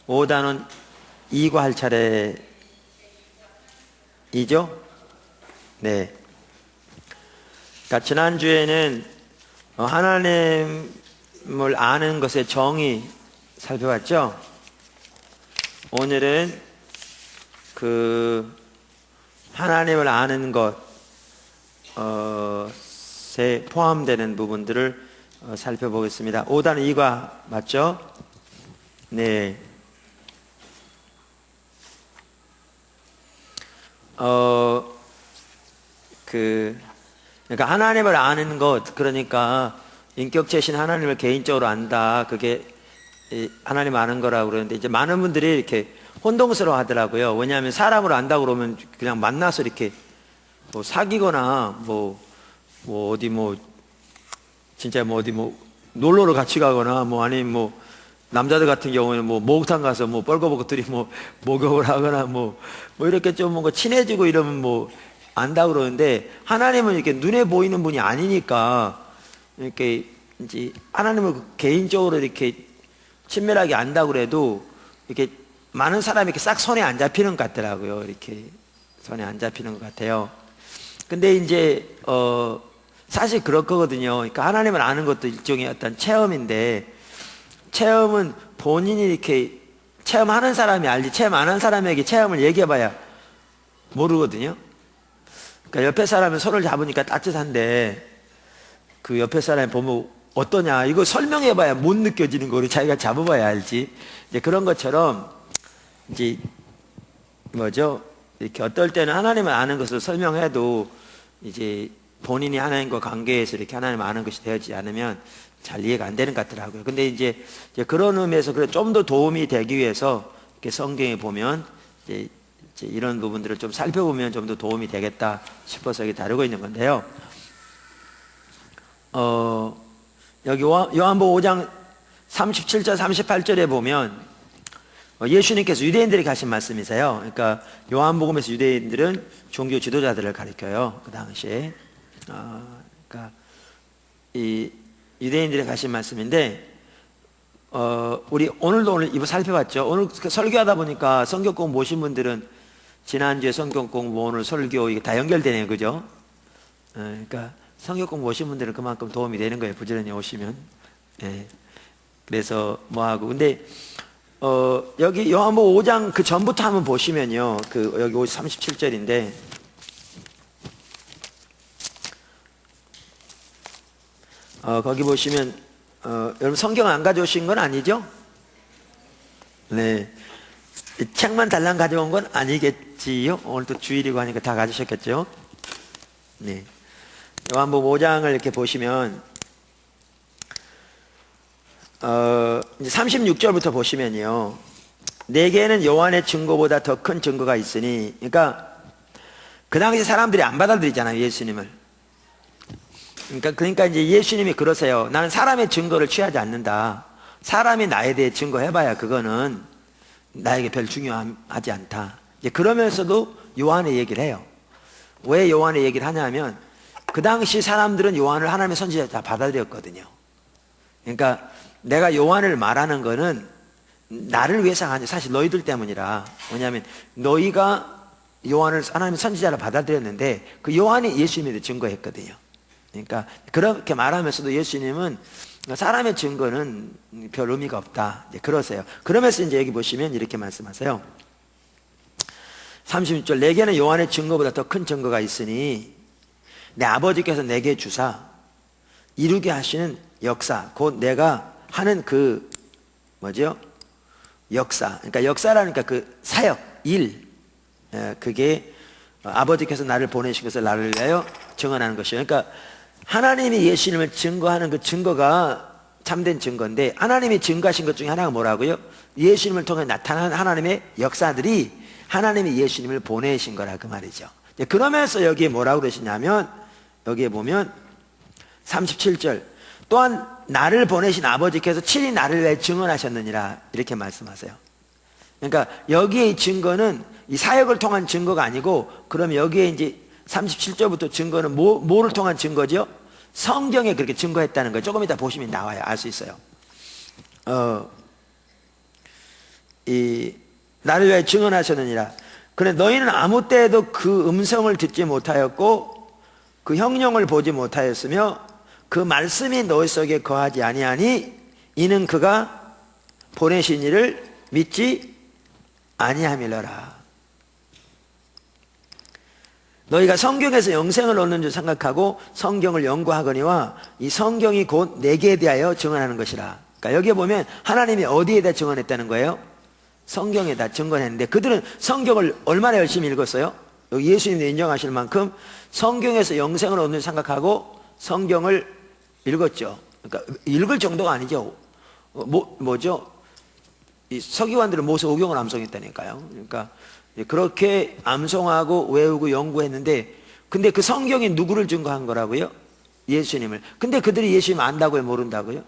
5단원 이과 할 차례이죠? 네. 그러니까 지난주에는 하나님을 아는 것의 정의 살펴봤죠? 오늘은 그 하나님을 아는 것에 포함되는 부분들을 살펴보겠습니다. 5단 2과 맞죠? 네. 그러니까 하나님을 아는 것, 그러니까 인격체신 하나님을 개인적으로 안다. 그게 하나님 아는 거라고 그러는데, 이제 많은 분들이 이렇게 혼동스러워 하더라고요. 왜냐하면 사람을 안다고 그러면 그냥 만나서 이렇게 뭐 사귀거나 진짜 어디 놀러를 같이 가거나 아니면 남자들 같은 경우에는 목욕탕 가서 뻘거벗고들이 목욕을 하거나 이렇게 좀 뭔가 친해지고 이러면 안다 그러는데, 하나님은 이렇게 눈에 보이는 분이 아니니까 이렇게 이제 하나님을 개인적으로 이렇게 친밀하게 안다 그래도 이렇게 많은 사람이 이렇게 싹 손에 안 잡히는 것 같더라고요. 이렇게 손에 안 잡히는 것 같아요. 근데 이제 사실 그럴 거거든요. 그러니까 하나님을 아는 것도 일종의 어떤 체험인데, 체험은 본인이 이렇게 체험하는 사람이 알지, 체험 안 한 사람에게 체험을 얘기해봐야 모르거든요. 그러니까 옆에 사람은 손을 잡으니까 따뜻한데 그 옆에 사람이 보면 어떠냐, 이거 설명해봐야 못 느껴지는 거를 자기가 잡아봐야 알지. 이제 그런 것처럼 이제 이렇게 어떨 때는 하나님을 아는 것을 설명해도 이제 본인이 하나님과 관계에서 이렇게 하나님을 아는 것이 되지 않으면 잘 이해가 안 되는 것 같더라고요. 근데 이제 그런 의미에서 좀 더 도움이 되기 위해서 이렇게 성경에 보면 이제 이런 부분들을 좀 살펴보면 좀 더 도움이 되겠다 싶어서 여기 다루고 있는 건데요. 여기 요한복음 5장 37절 38절에 보면 예수님께서 유대인들에게 하신 말씀이세요. 그러니까 요한복음에서 유대인들은 종교 지도자들을 가리켜요. 그 당시에. 그러니까 이 유대인들에게 하신 말씀인데, 우리 오늘 이거 살펴봤죠. 오늘 설교하다 보니까 성경공 모신 분들은 지난주에 성경공 오늘 설교 이게 다 연결되네요. 그죠? 그러니까 성경공 모신 분들은 그만큼 도움이 되는 거예요. 부지런히 오시면. 네. 그래서 근데 여기 요한복음 5장 그 전부터 한번 보시면요. 여기 37절인데, 거기 보시면 여러분 성경 안 가져오신 건 아니죠? 네. 책만 달랑 가져온 건 아니겠지요? 오늘 또 주일이고 하니까 다 가지셨겠죠? 네. 요한복음 5장을 이렇게 보시면 이제 36절부터 보시면요, 내게는 요한의 증거보다 더 큰 증거가 있으니, 그러니까 그 당시 사람들이 안 받아들이잖아요, 예수님을. 그러니까 이제 예수님이 그러세요. 나는 사람의 증거를 취하지 않는다. 사람이 나에 대해 증거해봐야 그거는 나에게 별 중요하지 않다. 이제 그러면서도 요한의 얘기를 해요. 왜 요한의 얘기를 하냐면, 그 당시 사람들은 요한을 하나님의 선지자 다 받아들였거든요. 그러니까 내가 요한을 말하는 거는 나를 위해서가 아니라 사실 너희들 때문이라. 왜냐하면 너희가 요한을 하나님의 선지자로 받아들였는데 그 요한이 예수님에 증거했거든요. 그러니까 그렇게 말하면서도 예수님은 사람의 증거는 별 의미가 없다, 이제 그러세요. 그러면서 이제 여기 보시면 이렇게 말씀하세요. 36절, 내게는 요한의 증거보다 더 큰 증거가 있으니 내 아버지께서 내게 주사 이루게 하시는 역사, 곧 내가 하는 역사. 그러니까 역사라니까 그 사역, 일, 그게 아버지께서 나를 보내신 것을 나를 위하여 증언하는 것이에요. 그러니까 하나님이 예수님을 증거하는 그 증거가 참된 증거인데, 하나님이 증거하신 것 중에 하나가 뭐라고요? 예수님을 통해 나타난 하나님의 역사들이 하나님이 예수님을 보내신 거라 그 말이죠. 그러면서 여기에 뭐라고 그러시냐면, 여기에 보면 37절. 또한 나를 보내신 아버지께서 친히 나를 위해 증언하셨느니라. 이렇게 말씀하세요. 그러니까 여기에 증거는 이 사역을 통한 증거가 아니고, 그럼 여기에 이제 37절부터 증거는 뭐를 통한 증거죠? 성경에 그렇게 증거했다는 거예요. 조금 이따 보시면 나와요. 알 수 있어요. 나를 위해 증언하셨느니라. 그래 너희는 아무 때에도 그 음성을 듣지 못하였고 그 형령을 보지 못하였으며 그 말씀이 너희 속에 거하지 아니하니 이는 그가 보내신 이를 믿지 아니함이러라. 너희가 성경에서 영생을 얻는 줄 생각하고 성경을 연구하거니와 이 성경이 곧 내게 대하여 증언하는 것이라. 그러니까 여기에 보면 하나님이 어디에다 증언했다는 거예요? 성경에다 증언했는데, 그들은 성경을 얼마나 열심히 읽었어요? 예수님이 인정하실 만큼 성경에서 영생을 얻는 줄 생각하고 성경을 읽었죠. 그러니까 읽을 정도가 아니죠. 뭐죠? 이 서기관들은 모세 오경을 암송했다니까요. 그러니까 그렇게 암송하고 외우고 연구했는데, 근데 그 성경이 누구를 증거한 거라고요? 예수님을. 근데 그들이 예수님 안다고요? 모른다고요?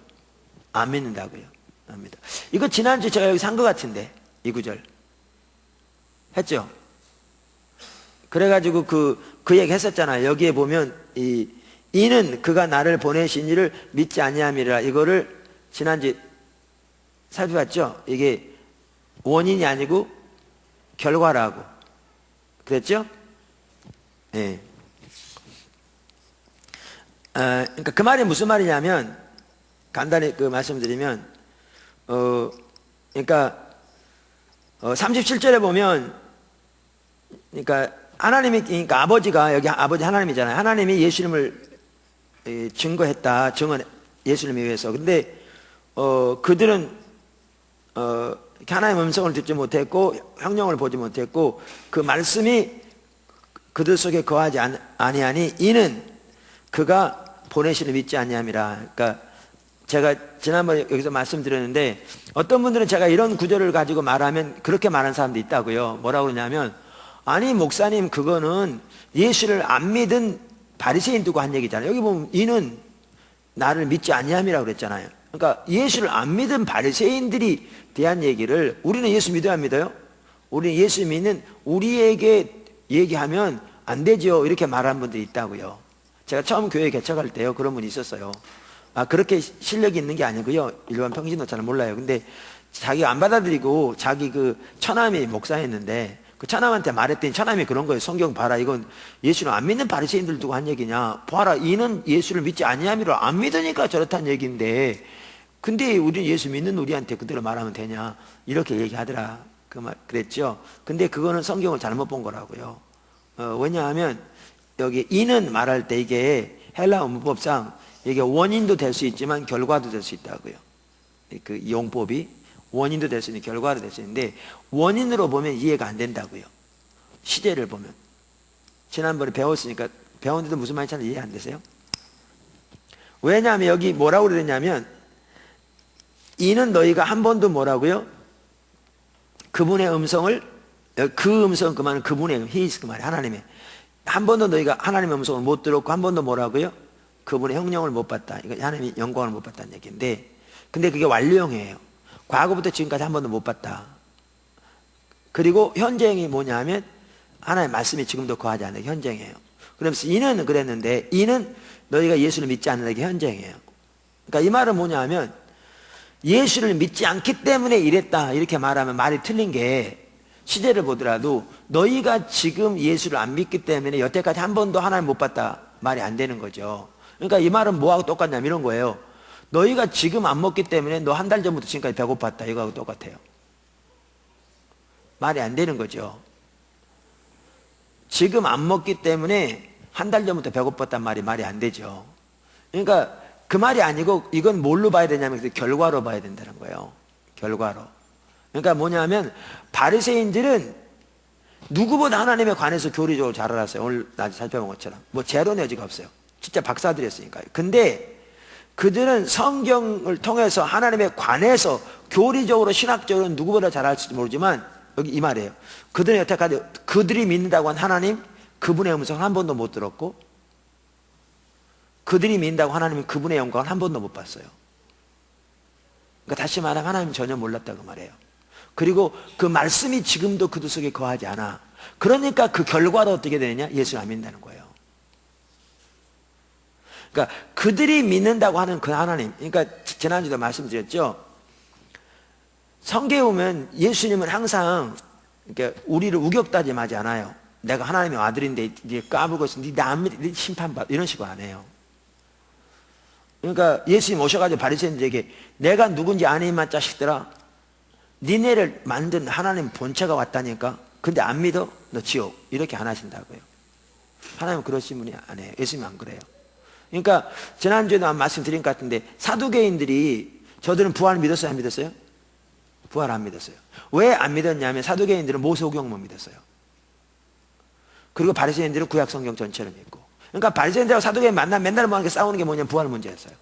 안 믿는다고요? 압니다. 이거 지난주에 제가 여기서 한 것 같은데, 이 구절 했죠? 그래가지고 그 얘기 했었잖아요. 여기에 보면 이는 그가 나를 보내신 이를 믿지 아니함이라. 이거를 지난주에 살펴봤죠? 이게 원인이 아니고 결과라고 그랬죠? 예. 네. 그러니까 그 말이 무슨 말이냐면, 간단히 말씀드리면, 그러니까 37절에 보면, 그러니까 하나님이, 그러니까 아버지가, 여기 아버지 하나님이잖아요. 하나님이 예수님을 증거했다. 예수님에 의해서. 근데 그들은 하나님의 음성을 듣지 못했고 형령을 보지 못했고 그 말씀이 그들 속에 거하지 아니하니 이는 그가 보내시는 믿지 아니함이라. 그러니까 제가 지난번에 여기서 말씀드렸는데, 어떤 분들은 제가 이런 구절을 가지고 말하면 그렇게 말하는 사람도 있다고요. 뭐라고 그러냐면, 아니 목사님 그거는 예수를 안 믿은 바리새인 두고 한 얘기잖아요. 여기 보면 이는 나를 믿지 아니함이라고 그랬잖아요. 그러니까 예수를 안 믿은 바리새인들이 대한 얘기를 우리는 예수 믿어야 믿어요? 우리는 예수 믿는 우리에게 얘기하면 안 되죠. 이렇게 말하는 분들이 있다고요. 제가 처음 교회 개척할 때요, 그런 분이 있었어요. 그렇게 실력이 있는 게 아니고요. 일반 평신도 잘 몰라요. 근데 자기가 안 받아들이고 자기 그 처남이 목사였는데 그 처남한테 말했더니 처남이 그런 거예요. 성경 봐라. 이건 예수를 안 믿는 바리새인들 두고 한 얘기냐. 봐라. 이는 예수를 믿지 아니함이라. 안 믿으니까 저렇다는 얘기인데, 근데 우리는 예수 믿는 우리한테 그대로 말하면 되냐. 이렇게 얘기하더라. 그랬죠. 근데 그거는 성경을 잘못 본 거라고요. 왜냐하면 여기 이는 말할 때 이게 헬라어 문법상 이게 원인도 될 수 있지만 결과도 될 수 있다고요. 그 용법이 원인도 될 수 있는 결과도 될 수 있는데, 원인으로 보면 이해가 안 된다고요. 시제를 보면. 지난번에 배웠으니까, 배웠는데도 무슨 말인지 잘 이해 안 되세요? 왜냐하면 여기 뭐라고 그랬냐면, 이는 너희가 한 번도 뭐라고요? 그분의 음성을, 그 음성 그 말은 그분의 He is 그 말이 하나님의, 한 번도 너희가 하나님의 음성을 못 들었고 한 번도 뭐라고요? 그분의 형령을 못 봤다. 이거 하나님의 영광을 못 봤다는 얘기인데, 근데 그게 완료형이에요. 과거부터 지금까지 한 번도 못 봤다. 그리고 현재형이 뭐냐 하면 하나님의 말씀이 지금도 거하지 않는 게 현재형이에요. 그러면서 이는 그랬는데, 이는 너희가 예수를 믿지 않는 게 현재형이에요. 그러니까 이 말은 뭐냐 하면 예수를 믿지 않기 때문에 이랬다 이렇게 말하면 말이 틀린 게, 시제를 보더라도 너희가 지금 예수를 안 믿기 때문에 여태까지 한 번도 하나님 못 봤다 말이 안 되는 거죠. 그러니까 이 말은 뭐하고 똑같냐면 이런 거예요. 너희가 지금 안 먹기 때문에 너 한 달 전부터 지금까지 배고팠다 이거하고 똑같아요. 말이 안 되는 거죠. 지금 안 먹기 때문에 한 달 전부터 배고팠단 말이 안 되죠. 그러니까 그 말이 아니고 이건 뭘로 봐야 되냐면 결과로 봐야 된다는 거예요. 결과로. 그러니까 뭐냐면 바리새인들은 누구보다 하나님에 관해서 교리적으로 잘 알았어요. 오늘 낮에 살펴본 것처럼. 뭐 제로는 여지가 없어요. 진짜 박사들이었으니까요. 근데 그들은 성경을 통해서 하나님에 관해서 교리적으로 신학적으로 누구보다 잘 알지 모르지만, 여기 이 말이에요. 그들은 여태까지 그들이 믿는다고 한 하나님, 그분의 음성을 한 번도 못 들었고 그들이 믿는다고 하나님은 그분의 영광을 한 번도 못 봤어요. 그러니까 다시 말하면 하나님은 전혀 몰랐다고 말해요. 그리고 그 말씀이 지금도 그들 속에 거하지 않아. 그러니까 그 결과도 어떻게 되느냐? 예수를 안 믿는다는 거예요. 그러니까 그들이 믿는다고 하는 그 하나님, 그러니까 지난주도 말씀드렸죠. 성경에 보면 예수님은 항상 그러니까 우리를 우격다짐하지 않아요. 내가 하나님의 아들인데 네 까불고 있어, 네 심판받아, 이런 식으로 안 해요. 그러니까 예수님 오셔가지고 바리새인들에게 내가 누군지 아니만 자식들아, 니네를 만든 하나님 본체가 왔다니까. 근데 안 믿어? 너 지옥. 이렇게 안 하신다고요. 하나님은 그러신 분이 안 해요. 예수님 안 그래요. 그러니까 지난주에도 한 말씀 드린 것 같은데, 사두개인들이 저들은 부활을 믿었어요? 안 믿었어요? 부활 안 믿었어요. 왜 안 믿었냐면 사두개인들은 모세오경만 믿었어요. 그리고 바리새인들은 구약성경 전체를 믿고. 그러니까 바리새인들하고 사두개인 만나면 맨날 뭐 하는 게 싸우는 게 뭐냐면 부활 문제였어요.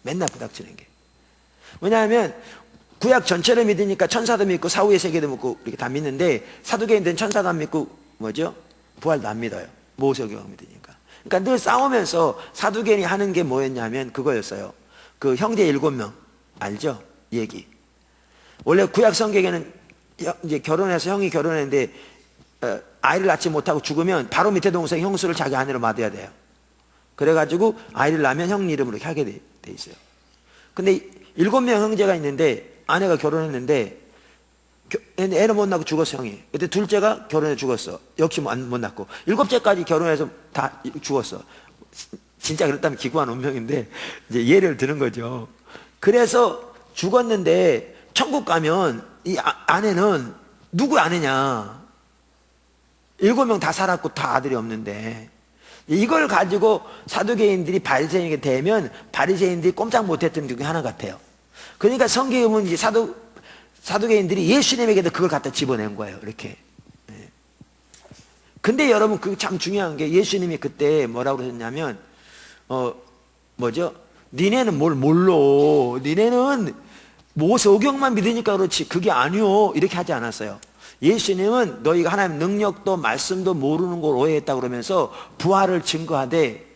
맨날 부닥치는 게. 왜냐하면 구약 전체를 믿으니까 천사도 믿고 사후의 세계도 믿고 이렇게 다 믿는데, 사두개인들은 천사도 안 믿고 뭐죠? 부활도 안 믿어요. 모세오경을 믿으니까. 그러니까 늘 싸우면서 사두개인이 하는 게 뭐였냐면 그거였어요. 그 형제 7명 알죠? 얘기. 원래 구약 성경에는 이제 결혼해서 형이 결혼했는데 아이를 낳지 못하고 죽으면 바로 밑에 동생 형수를 자기 아내로 맡아야 돼요. 그래가지고 아이를 낳으면 형 이름으로 이렇게 하게 돼 있어요. 근데 7명 형제가 있는데 아내가 결혼했는데 애는 못 낳고 죽었어, 형이. 그때 둘째가 결혼해 죽었어. 역시 못 낳고. 7째까지 결혼해서 다 죽었어. 진짜 그렇다면 기구한 운명인데 이제 예를 드는 거죠. 그래서 죽었는데 천국 가면 이 아내는 누구 아내냐? 7명 다 살았고 다 아들이 없는데, 이걸 가지고 사두개인들이 바리새인에게 대면 바리새인들이 꼼짝 못했던 게 하나 같아요. 그러니까 성경에 보면 이제 사두개인들이 예수님에게도 그걸 갖다 집어낸 거예요. 이렇게. 근데 여러분, 그 참 중요한 게 예수님이 그때 뭐라고 그러셨냐면, 뭐죠? 니네는 뭘 몰라. 니네는 모세오경만 믿으니까 그렇지 그게 아니요. 이렇게 하지 않았어요. 예수님은 너희가 하나님 능력도 말씀도 모르는 걸 오해했다 그러면서 부활을 증거하되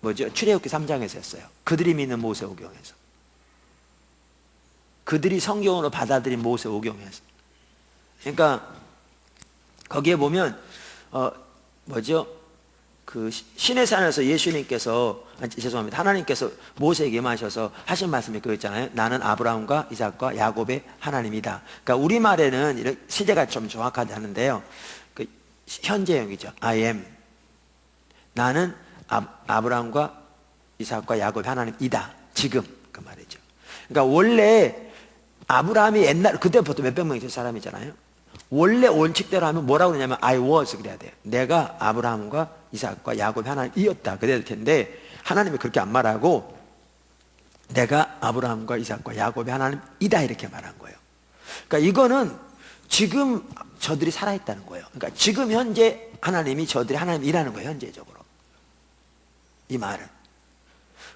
뭐죠? 출애굽기 3장에서 했어요. 그들이 믿는 모세오경에서. 그들이 성경으로 받아들인 모세오경에서. 그러니까 거기에 보면 뭐죠? 그 신의 산에서 예수님께서 죄송합니다. 하나님께서 모세에게 임하셔서 하신 말씀이 그거 있잖아요. 나는 아브라함과 이삭과 야곱의 하나님이다. 그러니까 우리말에는 이런 시제가 좀 정확하지 않은데요. 그 현재형이죠. I am. 나는 아브라함과 이삭과 야곱의 하나님이다. 지금 그 말이죠. 그러니까 원래 아브라함이 옛날 그때부터 몇백 명이 된 사람이잖아요. 원래 원칙대로 하면 뭐라고 그러냐면 I was 그래야 돼요. 내가 아브라함과 이삭과 야곱의 하나님이었다 그래야 될 텐데, 하나님이 그렇게 안 말하고 내가 아브라함과 이삭과 야곱의 하나님이다 이렇게 말한 거예요. 그러니까 이거는 지금 저들이 살아있다는 거예요. 그러니까 지금 현재 하나님이 저들이 하나님이라는 거예요. 현재적으로 이 말은.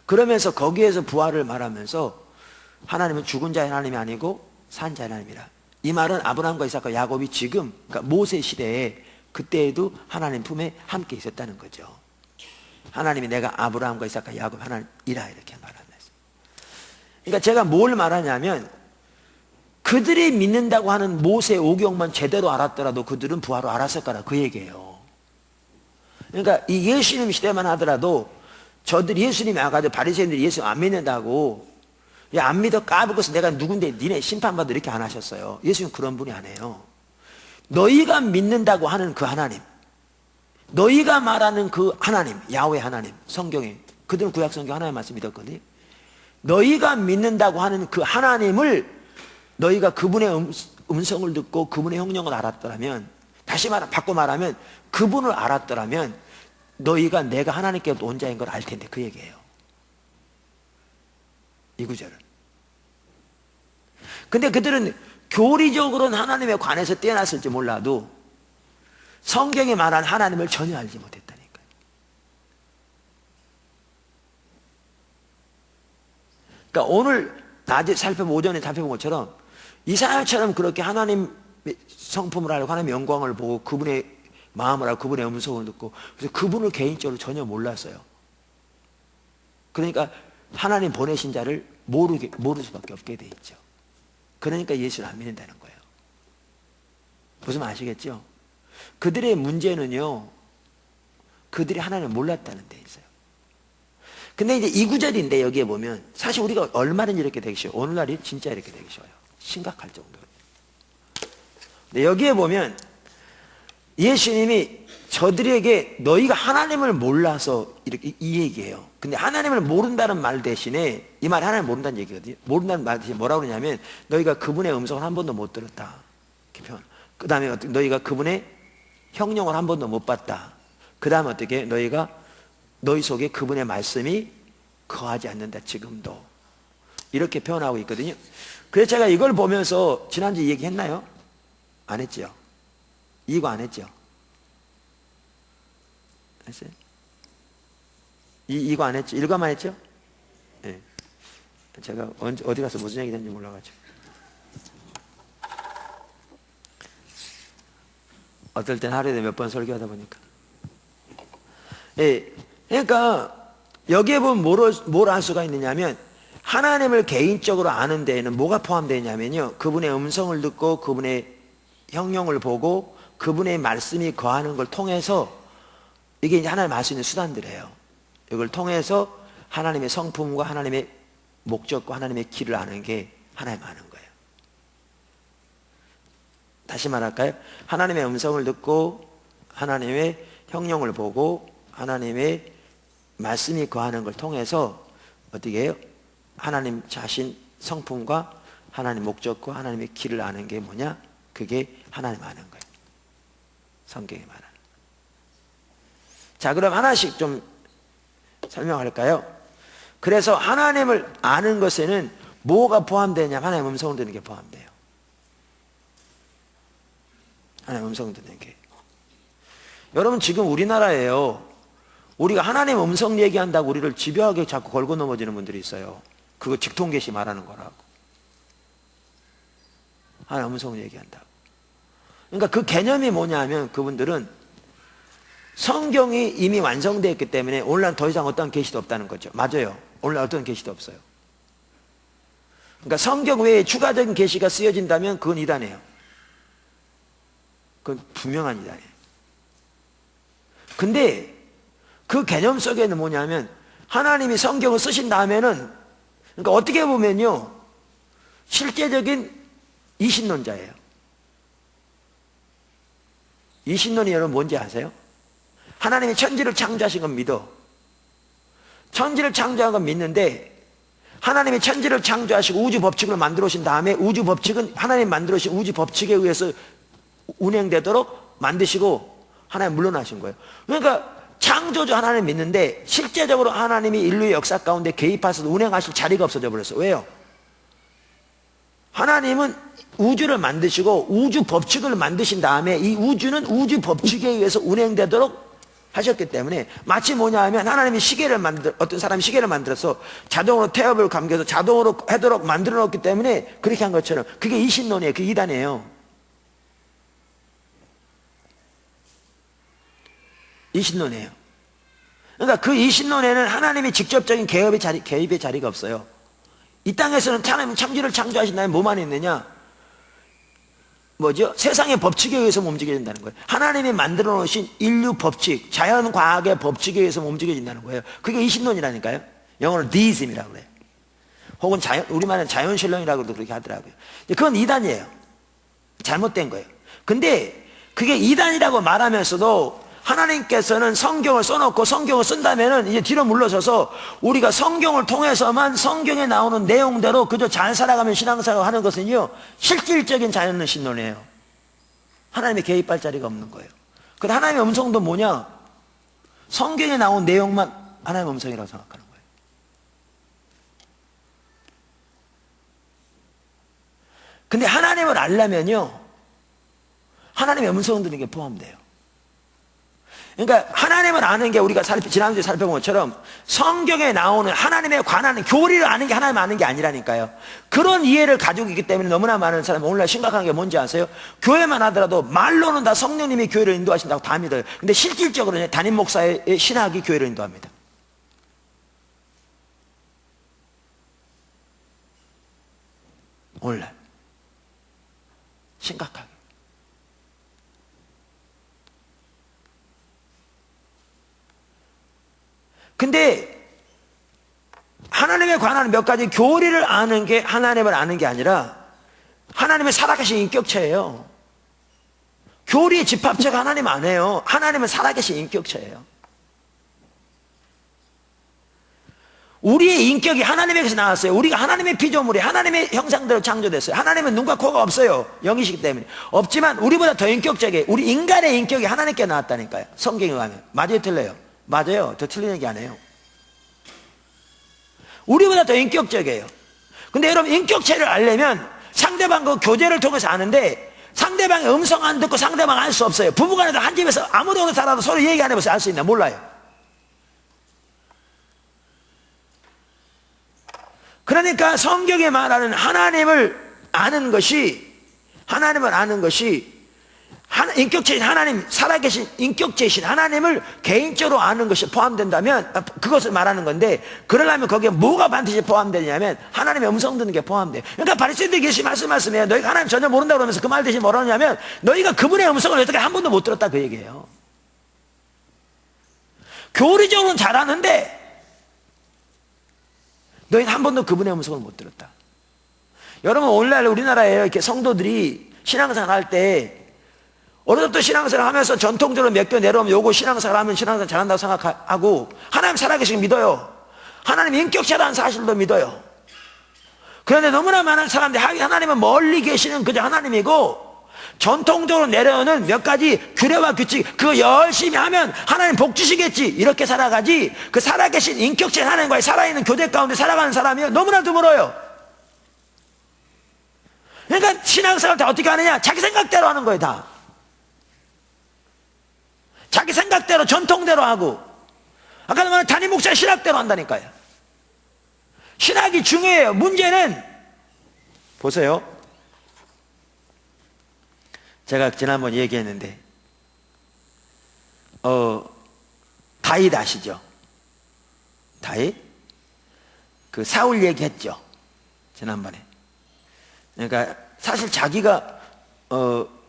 그러면서 거기에서 부활을 말하면서 하나님은 죽은 자의 하나님이 아니고 산 자의 하나님이라. 이 말은 아브라함과 이삭과 야곱이 지금, 그러니까 모세 시대에 그때에도 하나님 품에 함께 있었다는 거죠. 하나님이 내가 아브라함과 이삭과 야곱 하나님이라 이렇게 말하면서. 그러니까 제가 뭘 말하냐면 그들이 믿는다고 하는 모세 오경만 제대로 알았더라도 그들은 부활을 알았을 거라 그 얘기예요. 그러니까 이 예수님 시대만 하더라도 저들이 예수님이 와가지고 바리새인들이 예수 안 믿는다고, 야, 안 믿어 까불고서 내가 누군데 니네 심판받아 이렇게 안 하셨어요. 예수님 그런 분이 아니에요. 너희가 믿는다고 하는 그 하나님, 너희가 말하는 그 하나님, 야훼 하나님, 성경에 그들은 구약 성경 하나님 말씀 믿었거든요. 너희가 믿는다고 하는 그 하나님을 너희가 그분의 음성을 듣고 그분의 형령을 알았더라면, 다시 바꿔 말하면 그분을 알았더라면 너희가 내가 하나님께로부터 온 자인 걸 알 텐데 그 얘기예요. 이 구절은. 근데 그들은 교리적으로는 하나님에 관해서 뛰어났을지 몰라도 성경에 말한 하나님을 전혀 알지 못했다니까요. 그러니까 오늘 낮에 오전에 살펴본 것처럼 이사야처럼 그렇게 하나님 성품을 알고 하나님의 영광을 보고 그분의 마음을 알고 그분의 음성을 듣고 그래서 그분을 개인적으로 전혀 몰랐어요. 그러니까 하나님 보내신 자를 모를 수밖에 없게 돼 있죠. 그러니까 예수를 안 믿는다는 거예요. 무슨 말 아시겠죠? 그들의 문제는요, 그들이 하나님을 몰랐다는 데 있어요. 근데 이제 이 구절인데 여기에 보면 사실 우리가 얼마든지 이렇게 되기 쉬워요. 오늘날이 진짜 이렇게 되기 쉬워요. 심각할 정도로. 근데 여기에 보면 예수님이 저들에게 너희가 하나님을 몰라서 이렇게 이 얘기예요. 근데 하나님을 모른다는 말 대신에 이 말이 하나님을 모른다는 얘기거든요. 모른다는 말 대신에 뭐라고 그러냐면 너희가 그분의 음성을 한 번도 못 들었다. 이렇게 표현. 그 다음에 너희가 그분의 형용을 한 번도 못 봤다. 그 다음에 어떻게 너희가 너희 속에 그분의 말씀이 거하지 않는다 지금도. 이렇게 표현하고 있거든요. 그래서 제가 이걸 보면서 지난주 얘기했나요? 안 했죠? 이거 안 했죠? 했어요? 이거 안 했죠? 일과만 했죠? 네. 제가 어디 가서 무슨 얘기 했는지 몰라가지고. 어떨 땐 하루에 몇 번 설교하다 보니까. 예. 그러니까 여기에 보면 뭘 알 수가 있느냐면 하나님을 개인적으로 아는 데에는 뭐가 포함되어 있냐면요. 그분의 음성을 듣고 그분의 형용을 보고 그분의 말씀이 거하는 걸 통해서 이게 이제 하나님 알 수 있는 수단들이에요. 이걸 통해서 하나님의 성품과 하나님의 목적과 하나님의 길을 아는 게 하나님 아는 거예요. 다시 말할까요? 하나님의 음성을 듣고 하나님의 형용을 보고 하나님의 말씀이 거하는 걸 통해서 어떻게 해요? 하나님 자신 성품과 하나님 목적과 하나님의 길을 아는 게 뭐냐? 그게 하나님 아는 거예요. 성경에 말하는. 자, 그럼 하나씩 좀 설명할까요? 그래서 하나님을 아는 것에는 뭐가 포함되냐면 하나님 음성을 듣는 게 포함돼요. 하나님 음성 듣는 게. 여러분 지금 우리나라에요. 우리가 하나님 음성 얘기한다고 우리를 집요하게 자꾸 걸고 넘어지는 분들이 있어요. 그거 직통계시 말하는 거라고. 하나님 음성 얘기한다고. 그러니까 그 개념이 뭐냐면 그분들은 성경이 이미 완성되어 있기 때문에 오늘날 더 이상 어떤 계시도 없다는 거죠. 맞아요. 오늘날 어떤 계시도 없어요. 그러니까 성경 외에 추가적인 계시가 쓰여진다면 그건 이단이에요. 그건 분명한 이단이에요. 근데 그 개념 속에는 뭐냐면 하나님이 성경을 쓰신 다음에는 그러니까 어떻게 보면요 실제적인 이신론자예요. 이신론이 여러분 뭔지 아세요? 하나님이 천지를 창조하신 건 믿어. 천지를 창조한 건 믿는데 하나님이 천지를 창조하시고 우주 법칙을 만들어 오신 다음에 우주 법칙은 하나님 만들어 오신 우주 법칙에 의해서 운행되도록 만드시고 하나님 물러나신 거예요. 그러니까 창조주 하나님 믿는데 실제적으로 하나님이 인류의 역사 가운데 개입하셔서 운행하실 자리가 없어져 버렸어요. 왜요? 하나님은 우주를 만드시고 우주 법칙을 만드신 다음에 이 우주는 우주 법칙에 의해서 운행되도록 하셨기 때문에 마치 뭐냐 하면 하나님이 어떤 사람이 시계를 만들어서 자동으로 태엽을 감겨서 자동으로 하도록 만들어 놓았기 때문에 그렇게 한 것처럼 그게 이신론이에요. 그게 이단이에요. 이신론이에요. 그러니까 그 이신론에는 하나님이 직접적인 개입의 자리가 없어요. 이 땅에서는 하나님은 천지를 창조하신 다음에 뭐만 있느냐? 뭐죠? 세상의 법칙에 의해서 움직여진다는 거예요. 하나님이 만들어 놓으신 인류 법칙, 자연과학의 법칙에 의해서 움직여진다는 거예요. 그게 이신론이라니까요. 영어로 deism이라고 그래요. 혹은 우리말은 자연신론이라고도 그렇게 하더라고요. 그건 이단이에요. 잘못된 거예요. 근데 그게 이단이라고 말하면서도 하나님께서는 성경을 써놓고 성경을 쓴다면은 이제 뒤로 물러서서 우리가 성경을 통해서만 성경에 나오는 내용대로 그저 잘 살아가면 신앙생활 하는 것은요 실질적인 자연신론이에요. 하나님의 개입할 자리가 없는 거예요. 근데 하나님의 음성도 뭐냐? 성경에 나온 내용만 하나님의 음성이라고 생각하는 거예요. 근데 하나님을 알려면요 하나님의 음성 듣는 게 포함돼요. 그러니까 하나님을 아는 게 우리가 지난주에 살펴본 것처럼 성경에 나오는 하나님에 관한 교리를 아는 게 하나님 아는 게 아니라니까요. 그런 이해를 가지고 있기 때문에 너무나 많은 사람이 오늘날 심각한 게 뭔지 아세요? 교회만 하더라도 말로는 다 성령님이 교회를 인도하신다고 다 믿어요. 근데 실질적으로는 담임 목사의 신학이 교회를 인도합니다. 오늘날 심각하게. 근데 하나님에 관한 몇 가지 교리를 아는 게 하나님을 아는 게 아니라 하나님의 살아계신 인격체예요. 교리의 집합체가 하나님 아니에요. 하나님은 살아계신 인격체예요. 우리의 인격이 하나님에게서 나왔어요. 우리가 하나님의 피조물이 하나님의 형상대로 창조됐어요. 하나님은 눈과 코가 없어요. 영이시기 때문에. 없지만 우리보다 더 인격적이에요. 우리 인간의 인격이 하나님께 나왔다니까요. 성경에 의하면. 맞아요, 틀려요? 맞아요. 더 틀린 얘기 아니에요. 우리보다 더 인격적이에요. 근데 여러분, 인격체를 알려면 상대방과 교제를 통해서 아는데 상대방의 음성 안 듣고 상대방 알 수 없어요. 부부간에도 한 집에서 아무 동네 살아도 서로 얘기 안 해봐서 알 수 있나? 몰라요. 그러니까 성경에 말하는 하나님을 아는 것이 인격체이신 하나님, 살아계신 인격체이신 하나님을 개인적으로 아는 것이 포함된다면 그것을 말하는 건데, 그러려면 거기에 뭐가 반드시 포함되냐면 하나님의 음성 듣는 게 포함돼요. 그러니까 바리새인들이 예수님 말씀하시면 너희가 하나님 전혀 모른다고 그러면서 그 말 대신 뭐라 하냐면 너희가 그분의 음성을 여태까지 한 번도 못 들었다, 그 얘기예요. 교리적으로는 잘하는데 너희는 한 번도 그분의 음성을 못 들었다. 여러분, 오늘날 우리나라에 이렇게 성도들이 신앙생활 할 때 어느 정도 신앙생활 하면서 전통적으로 몇 개 내려오면 요거 신앙생활 하면 신앙생활 잘한다고 생각하고 하나님 살아계신 믿어요. 하나님 인격체라는 사실도 믿어요. 그런데 너무나 많은 사람들이 하나님은 멀리 계시는 그저 하나님이고 전통적으로 내려오는 몇 가지 규례와 규칙, 그거 열심히 하면 하나님 복 주시겠지, 이렇게 살아가지, 그 살아계신 인격체 하나님과의 살아있는 교제 가운데 살아가는 사람이 너무나 드물어요. 그러니까 신앙생활 다 어떻게 하느냐? 자기 생각대로 하는 거예요. 다 자기 생각대로 전통대로 하고, 아까 말한 담임 목사의 신학대로 한다니까요. 신학이 중요해요. 문제는 보세요. 제가 지난번 얘기했는데 다윗 아시죠? 다윗? 그 사울 얘기했죠, 지난번에. 그러니까 사실 자기가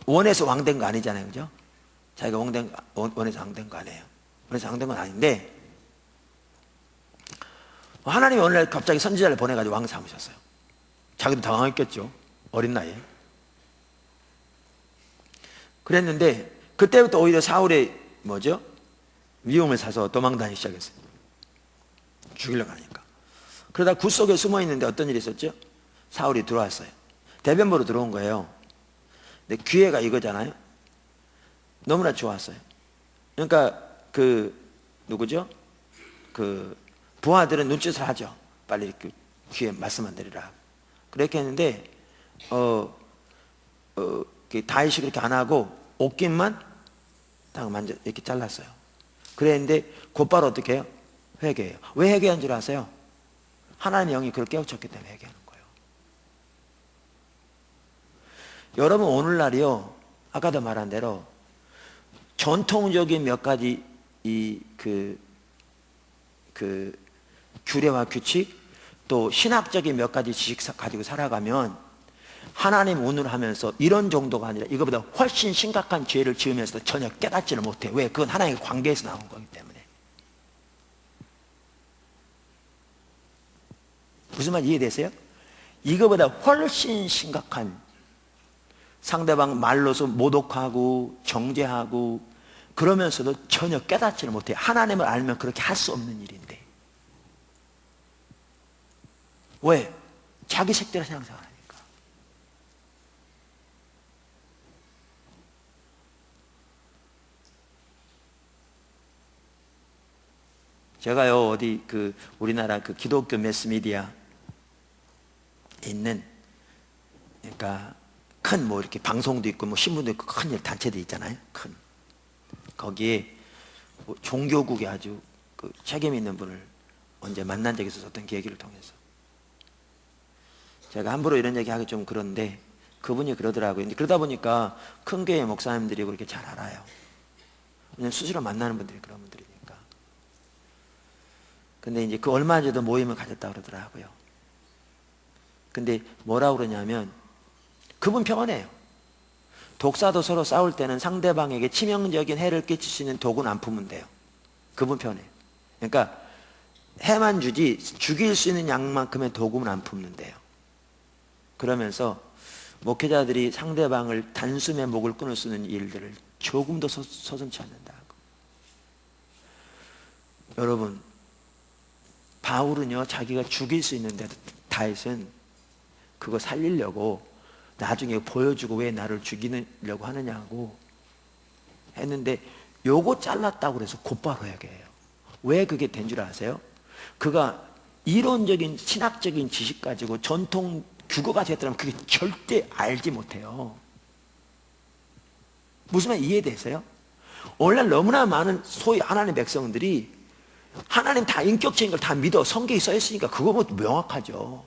원해서 왕된 거 아니잖아요, 그죠? 자기가 원해서 왕된 거 아니에요. 원해서 왕된 건 아닌데 하나님이 어느 날 갑자기 선지자를 보내가지고 왕 삼으셨어요. 자기도 당황했겠죠, 어린 나이에. 그랬는데 그때부터 오히려 사울의 위험을 사서 도망다니기 시작했어요. 죽이려고 하니까. 그러다 굴 속에 숨어 있는데 어떤 일이 있었죠? 사울이 들어왔어요. 대변보로 들어온 거예요. 근데 기회가 이거잖아요. 너무나 좋았어요. 그러니까 누구죠? 부하들은 눈짓을 하죠. 빨리 이렇게 귀에 말씀만 드리라. 그렇게 했는데 다윗이 그렇게 안 하고 옷깃만 딱 만져 이렇게 잘랐어요. 그랬는데 곧바로 어떻게 해요? 회개해요. 왜 회개한 줄 아세요? 하나님의 영이 그걸 깨우쳤기 때문에 회개하는 거예요. 여러분, 오늘날이요, 아까도 말한 대로 전통적인 몇 가지 규례와 규칙, 또 신학적인 몇 가지 지식 가지고 살아가면 하나님 운을 하면서 이런 정도가 아니라 이거보다 훨씬 심각한 죄를 지으면서도 전혀 깨닫지를 못해. 왜? 그건 하나님의 관계에서 나온 거기 때문에. 무슨 말 이해되세요? 이거보다 훨씬 심각한, 상대방 말로서 모독하고 정죄하고 그러면서도 전혀 깨닫지를 못해. 하나님을 알면 그렇게 할 수 없는 일인데. 왜? 자기 색대로 생각하니까. 제가요, 어디 우리나라 기독교 매스미디어에 있는, 그러니까 큰 이렇게 방송도 있고 신문도 있고 큰 단체도 있잖아요. 큰. 거기에 종교국에 아주 책임 있는 분을 언제 만난 적이 있어서 어떤 계기를 통해서. 제가 함부로 이런 얘기 하기 좀 그런데 그분이 그러더라고요. 그러다 보니까 큰 교회 목사님들이 그렇게 잘 알아요. 왜냐면 수시로 만나는 분들이 그런 분들이니까. 근데 이제 얼마 전에도 모임을 가졌다 그러더라고요. 근데 뭐라고 그러냐면 그분 평안해요. 독사도 서로 싸울 때는 상대방에게 치명적인 해를 끼칠 수 있는 도구는 안 품으면 돼요. 그분 편해요. 그러니까 해만 주지 죽일 수 있는 양만큼의 도구는 안 품는 돼요. 그러면서 목회자들이 상대방을 단숨에 목을 끊을 수 있는 일들을 조금도 서슴지 않는다. 여러분, 바울은요 자기가 죽일 수 있는데도 다윗은 그거 살리려고 나중에 보여주고 왜 나를 죽이려고 하느냐고 했는데 요거 잘랐다고 그래서 곧바로 해결해요. 왜 그게 된 줄 아세요? 그가 이론적인 신학적인 지식 가지고 전통 규거 가지고 했더라면 그게 절대 알지 못해요. 무슨 말 이해되세요? 오늘날 너무나 많은 소위 하나님의 백성들이 하나님 다 인격적인 걸 다 믿어. 성경에 써 있으니까 그거 뭐 명확하죠.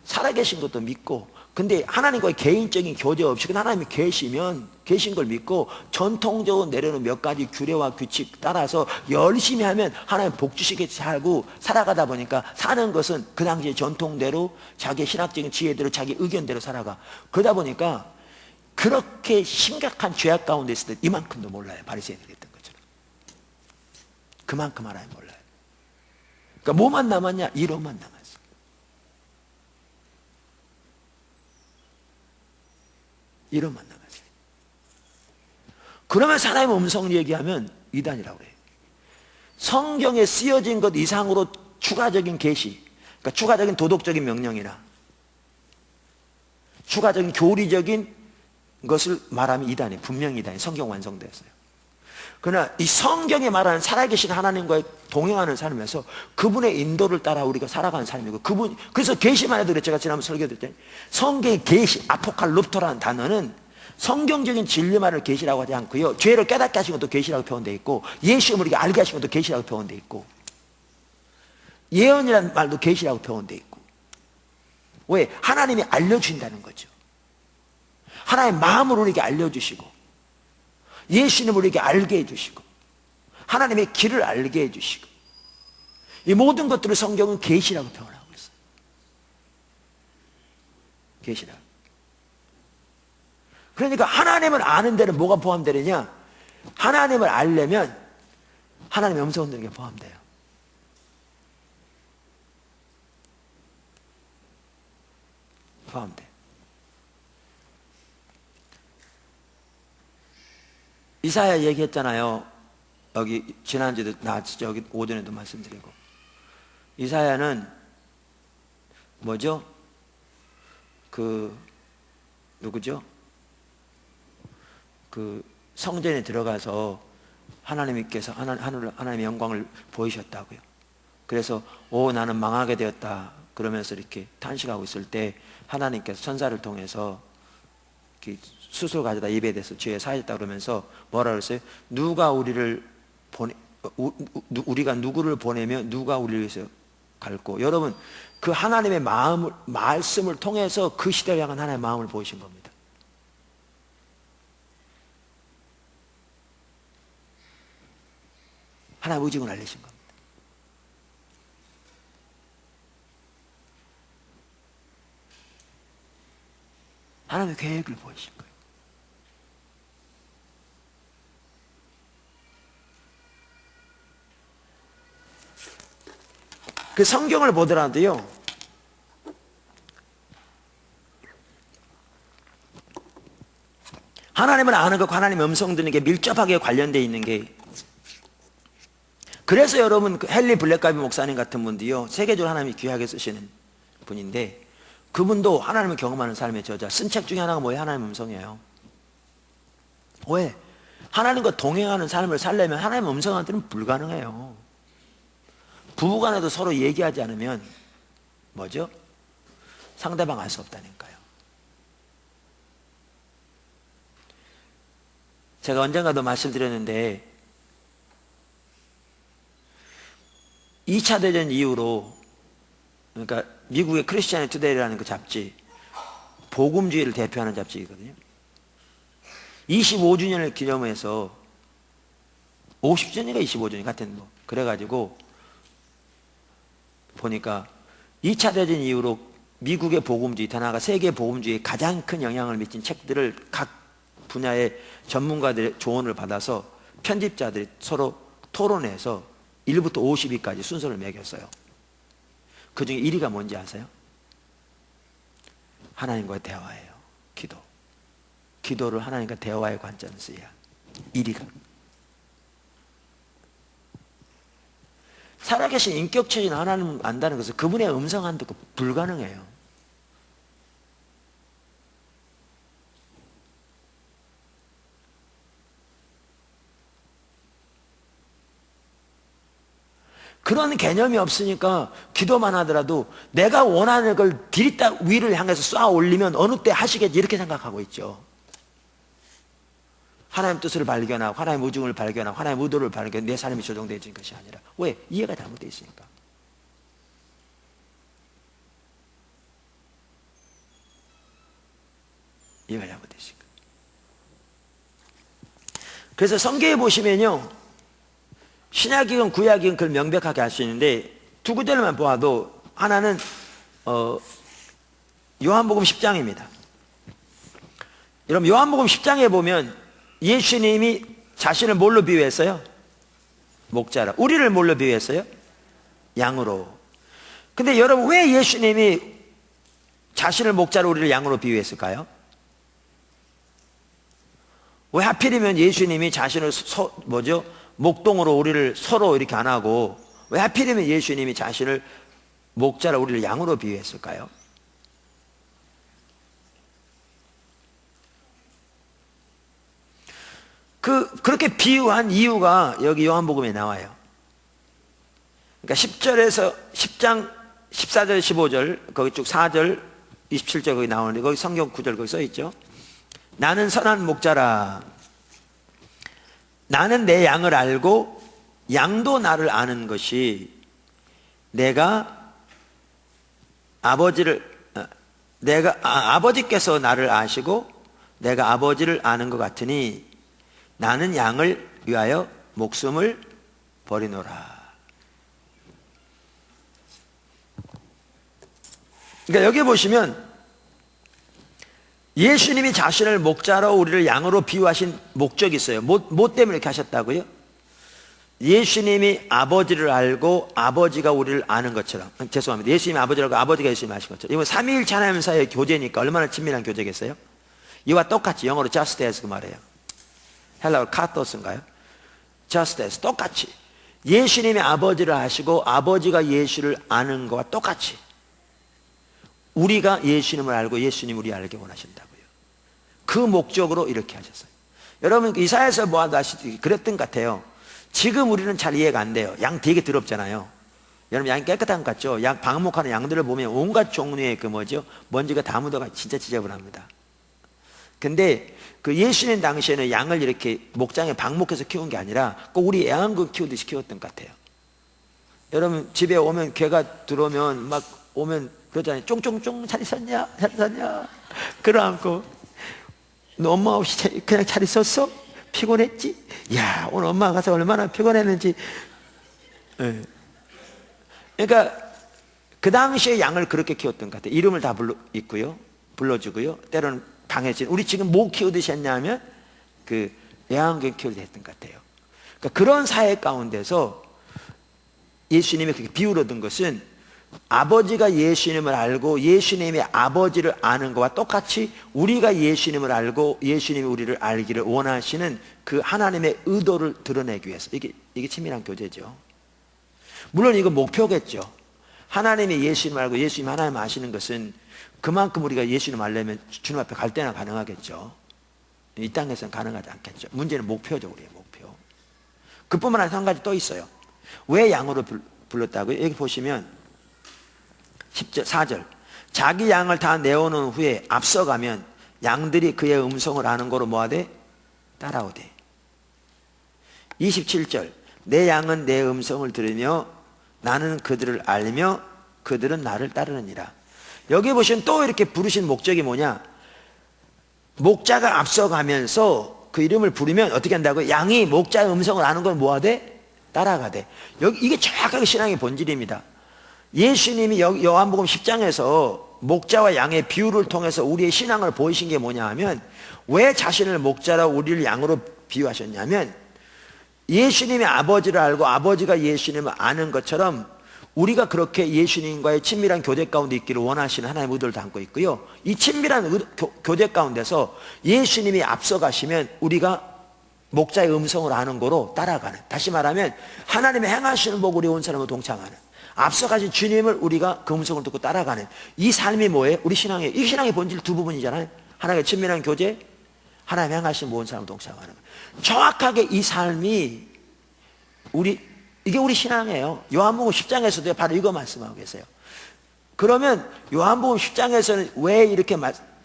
살아계신 것도 믿고, 근데 하나님과의 개인적인 교제 없이 하나님이 계신 걸 믿고 전통적으로 내려놓은 몇 가지 규례와 규칙 따라서 열심히 하면 하나님 복 주시게 살고 살아가다 보니까 사는 것은 그 당시의 전통대로 자기 신학적인 지혜대로 자기 의견대로 살아가. 그러다 보니까 그렇게 심각한 죄악 가운데 있을 때 이만큼도 몰라요. 바리새인들이 했던 것처럼. 그만큼 하나님 몰라요. 그러니까 뭐만 남았냐? 이론만 남았어요. 이론만 남았어요. 그러면 하나님의 음성을 얘기하면 이단이라고 해요. 성경에 쓰여진 것 이상으로 추가적인 계시, 그러니까 추가적인 도덕적인 명령이나 추가적인 교리적인 것을 말하면 이단이 분명히 이단이 성경 완성되었어요. 그러나 이 성경에 말하는 살아계신 하나님과 동행하는 삶에서 그분의 인도를 따라 우리가 살아가는 삶이고 그래서 계시만 해도 그랬죠. 제가 지난번 설교 때 성경의 계시, 아포칼롭토라는 단어는 성경적인 진리만을 계시라고 하지 않고요. 죄를 깨닫게 하신 것도 계시라고 표현되어 있고 예수님을 우리가 알게 하신 것도 계시라고 표현되어 있고 예언이라는 말도 계시라고 표현되어 있고 왜? 하나님이 알려주신다는 거죠. 하나님의 마음을 우리에게 알려주시고 예수님을 우리에게 알게 해주시고 하나님의 길을 알게 해주시고 이 모든 것들을 성경은 계시라고 표현하고 있어요. 계시라. 그러니까 하나님을 아는 데는 뭐가 포함되느냐? 하나님을 알려면 하나님의 음성을 듣는 게 포함돼요. 포함돼요. 이사야 얘기했잖아요. 여기 지난주에도 여기 오전에도 말씀드리고 이사야는 뭐죠? 누구죠? 성전에 들어가서 하나님께서 하나님의 영광을 보이셨다고요. 그래서 나는 망하게 되었다 그러면서 이렇게 탄식하고 있을 때 하나님께서 천사를 통해서 숯을 가져다 입에 대서 죄에 사했다 그러면서 뭐라 그랬어요? 우리가 누구를 보내며 누가 우리를 위해서 갈고. 여러분 그 하나님의 말씀을 통해서 그 시대를 향한 하나님의 마음을 보이신 겁니다. 하나님의 의직을 알리신 겁니다. 하나님의 계획을 보이신 거예요. 그 성경을 보더라도요, 하나님을 아는 것과 하나님의 음성 듣는 게 밀접하게 관련되어 있는 게, 그래서 여러분 헨리 블랙가비 목사님 같은 분도요 세계적으로 하나님이 귀하게 쓰시는 분인데 그분도 하나님을 경험하는 삶의 저자, 쓴 책 중에 하나가 뭐예요? 하나님의 음성이에요. 왜? 하나님과 동행하는 삶을 살려면 하나님의 음성한테는 불가능해요. 부부간에도 서로 얘기하지 않으면 뭐죠? 상대방 알 수 없다니까요. 제가 언젠가도 말씀드렸는데 2차 대전 이후로, 그러니까 미국의 크리스티애니티 투데이라는 그 잡지, 복음주의를 대표하는 잡지거든요. 25주년을 기념해서 50주년인가 25주년 같은 그래가지고 보니까 2차 대전 이후로 미국의 복음주의, 더 나아가 세계 복음주의에 가장 큰 영향을 미친 책들을 각 분야의 전문가들의 조언을 받아서 편집자들이 서로 토론해서 1부터 50위까지 순서를 매겼어요. 그 중에 1위가 뭔지 아세요? 하나님과의 대화예요. 기도. 기도를 하나님과 대화의 관점에서 써야 1위가. 살아계신 인격체인 하나님을 안다는 것은 그분의 음성 안 듣고 불가능해요. 그런 개념이 없으니까 기도만 하더라도 내가 원하는 걸 디리딱 위를 향해서 쏴 올리면 어느 때 하시겠지 이렇게 생각하고 있죠. 하나님 뜻을 발견하고 하나님 의중을 발견하고 하나님 의도를 발견하고 내 삶이 조정되어진 것이 아니라 왜? 이해가 잘못되어 있으니까. 이해가 잘못되어 있으니까. 그래서 성경에 보시면요, 신약이건 구약이건 그걸 명백하게 알 수 있는데 두 구절만 보아도 하나는 요한복음 10장입니다. 여러분 요한복음 10장에 보면 예수님이 자신을 뭘로 비유했어요? 목자라. 우리를 뭘로 비유했어요? 양으로. 근데 여러분 왜 예수님이 자신을 목자로 우리를 양으로 비유했을까요? 왜 하필이면 예수님이 자신을 목동으로 우리를 서로 이렇게 안 하고 왜 하필이면 예수님이 자신을 목자로 우리를 양으로 비유했을까요? 그렇게 비유한 이유가 여기 요한복음에 나와요. 그러니까 10장 14절 15절 거기 쭉 4절 27절 거기 나오는데 거기 성경 구절 거기 써 있죠. 나는 선한 목자라. 나는 내 양을 알고 양도 나를 아는 것이 아버지께서 나를 아시고 내가 아버지를 아는 것 같으니 나는 양을 위하여 목숨을 버리노라. 그러니까 여기 보시면 예수님이 자신을 목자로 우리를 양으로 비유하신 목적이 있어요. 뭐 때문에 이렇게 하셨다고요? 예수님이 아버지를 알고 아버지가 우리를 아는 것처럼, 죄송합니다. 예수님이 아버지를 알고 아버지가 예수님을 아신 것처럼. 이건 삼위일체 하나님 사이의 교제니까 얼마나 친밀한 교제겠어요? 이와 똑같이 영어로 just as 그 말이에요. 헬라어로 카토스인가요? just as, 똑같이 예수님이 아버지를 아시고 아버지가 예수를 아는 것과 똑같이 우리가 예수님을 알고 예수님 우리 알게 원하신다고요. 그 목적으로 이렇게 하셨어요. 여러분 이사야에서 보아다시피 그랬던 것 같아요. 지금 우리는 잘 이해가 안 돼요. 양 되게 더럽잖아요. 여러분 양이 깨끗한 것 같죠? 양 방목하는 양들을 보면 온갖 종류의 먼지가 다 묻어가 진짜 지저분합니다. 근데 그 예수님 당시에는 양을 이렇게 목장에 방목해서 키운 게 아니라 꼭 우리 애완견 키우듯이 키웠던 것 같아요. 여러분 집에 오면 개가 들어오면 막 오면 그러잖아요. 쫑쫑쫑 잘 있었냐? 잘 있었냐? 끌어안고 너 엄마 없이 그냥 잘 있었어? 피곤했지? 야 오늘 엄마가 가서 얼마나 피곤했는지. 네. 그러니까 그 당시에 양을 그렇게 키웠던 것 같아요. 이름을 다 불러주고요. 때로는 방해진 우리 지금 뭐 키우듯이 했냐면 그 애완견 키우듯이 했던 것 같아요. 그러니까 그런 사회 가운데서 예수님이 그렇게 비유로 든 것은 아버지가 예수님을 알고 예수님이 아버지를 아는 것과 똑같이 우리가 예수님을 알고 예수님이 우리를 알기를 원하시는 그 하나님의 의도를 드러내기 위해서 이게 친밀한 교제죠. 물론 이건 목표겠죠. 하나님이 예수님을 알고 예수님 하나님 아시는 것은 그만큼 우리가 예수님 알려면 주님 앞에 갈 때나 가능하겠죠. 이 땅에서는 가능하지 않겠죠. 문제는 목표죠. 우리의 목표. 그뿐만 아니라 한 가지 또 있어요. 왜 양으로 불렀다고요? 여기 보시면 4절 자기 양을 다 내어놓은 후에 앞서가면 양들이 그의 음성을 아는 거로 뭐하되? 따라오되. 27절 내 양은 내 음성을 들으며 나는 그들을 알며 그들은 나를 따르느니라. 여기 보시면 또 이렇게 부르신 목적이 뭐냐? 목자가 앞서가면서 그 이름을 부르면 어떻게 한다고요? 양이 목자의 음성을 아는 걸 뭐하되? 따라가되. 이게 정확하게 신앙의 본질입니다. 예수님이 요한복음 10장에서 목자와 양의 비유를 통해서 우리의 신앙을 보이신 게 뭐냐 하면, 왜 자신을 목자라 우리를 양으로 비유하셨냐면, 예수님의 아버지를 알고 아버지가 예수님을 아는 것처럼 우리가 그렇게 예수님과의 친밀한 교제 가운데 있기를 원하시는 하나님의 의도를 담고 있고요, 이 친밀한 교제 가운데서 예수님이 앞서가시면 우리가 목자의 음성을 아는 거로 따라가는, 다시 말하면 하나님의 행하시는 복 우리 온 사람을 동참하는, 앞서가신 주님을 우리가 그 음성을 듣고 따라가는 이 삶이 뭐예요? 우리 신앙의, 이 신앙의 본질 두 부분이잖아요. 하나님의 친밀한 교제, 하나님의 행하시는 모든 사람을 동참하는 거예요. 정확하게 이 삶이 이게 우리 신앙이에요. 요한복음 10장에서도 바로 이거 말씀하고 계세요. 그러면 요한복음 10장에서는 왜 이렇게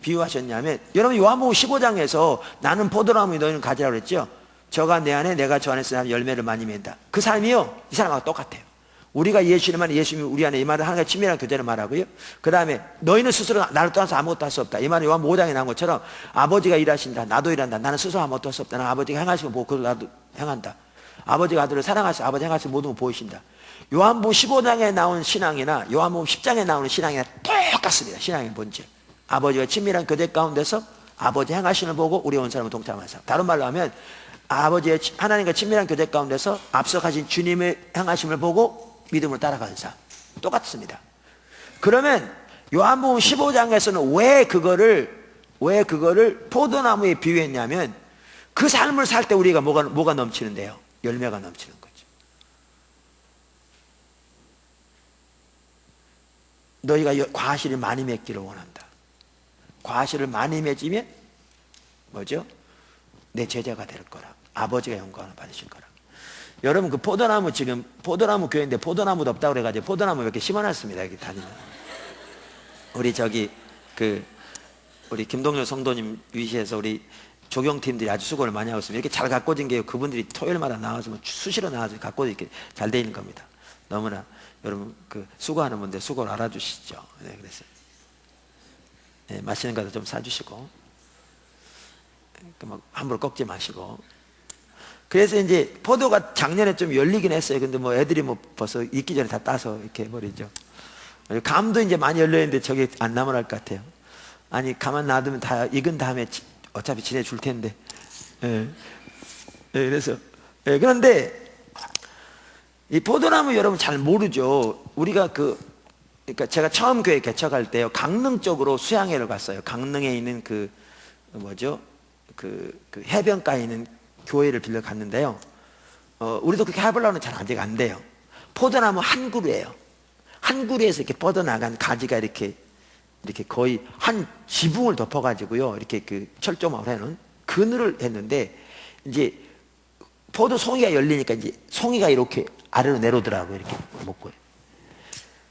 비유하셨냐면, 여러분 요한복음 15장에서 나는 포도나무 너희는 가지라고 그랬죠. 저가 내 안에 내가 저 안에 있으면 열매를 많이 맺는다. 그 삶이요, 이 사람하고 똑같아요. 우리가 예수님 안에, 예수님이 우리 안에, 이 말은 하나님과 친밀한 교제를 말하고요, 그 다음에 너희는 스스로 나를 떠나서 아무것도 할 수 없다. 이 말은 요한 5장에 나온 것처럼 아버지가 일하신다, 나도 일한다. 나는 스스로 아무것도 할 수 없다. 나는 아버지가 행하시고 보고 그걸 나도 행한다. 아버지가 아들을 사랑하시고 아버지 행하시는 모든 걸 보이신다. 요한복음 15장에 나온 신앙이나 요한복음 10장에 나오는 신앙이나 똑같습니다. 신앙의 본질, 아버지와 친밀한 교제 가운데서 아버지 행하시는 보고 우리 온 사람을 동참하는 사람. 다른 말로 하면 아버지의, 하나님과 친밀한 교제 가운데서 앞서 가신 주님의 행하심을 보고 믿음으로 따라가는 사람. 똑같습니다. 그러면 요한복음 15장에서는 왜 그거를 포도나무에 비유했냐면, 그 삶을 살 때 우리가 뭐가 넘치는데요? 열매가 넘치는 거죠. 너희가 과실을 많이 맺기를 원한다. 과실을 많이 맺으면 뭐죠? 내 제자가 될 거라. 아버지가 영광을 받으실 거라. 여러분, 그 포도나무, 지금 포도나무 교회인데 포도나무도 없다고 그래가지고 포도나무 몇 개 심어놨습니다. 여기 다니는. 우리 우리 김동열 성도님 위시해서 우리 조경팀들이 아주 수고를 많이 하고 있습니다. 이렇게 잘 가꿔진 게 그분들이 토요일마다 나와서 수시로 나와서 가꿔 이렇게 잘 돼 있는 겁니다. 너무나 여러분 수고하는 분들 수고를 알아주시죠. 네, 그래서 네, 맛있는 거도 좀 사주시고, 막 함부로 꺾지 마시고. 그래서 이제 포도가 작년에 좀 열리긴 했어요. 근데 뭐 애들이 뭐 벌써 익기 전에 다 따서 이렇게 해버리죠. 감도 이제 많이 열려있는데 저게 안 남아날 것 같아요. 아니, 가만 놔두면 다 익은 다음에 어차피 지내줄 텐데. 예. 예, 그래서. 예, 그런데 이 포도나무 여러분 잘 모르죠. 우리가 그러니까 제가 처음 교회 개척할 때요, 강릉 쪽으로 수양회를 갔어요. 강릉에 있는 해변가에 있는 교회를 빌려 갔는데요. 우리도 그렇게 해보려면 잘 아직 안 돼요. 포도나무 한 그루예요. 한 그루에서 이렇게 뻗어나간 가지가 이렇게 거의 한 지붕을 덮어가지고요, 이렇게 철조망을 해놓은 그늘을 했는데, 이제 포도 송이가 열리니까 이제 송이가 이렇게 아래로 내려오더라고요. 이렇게 먹고.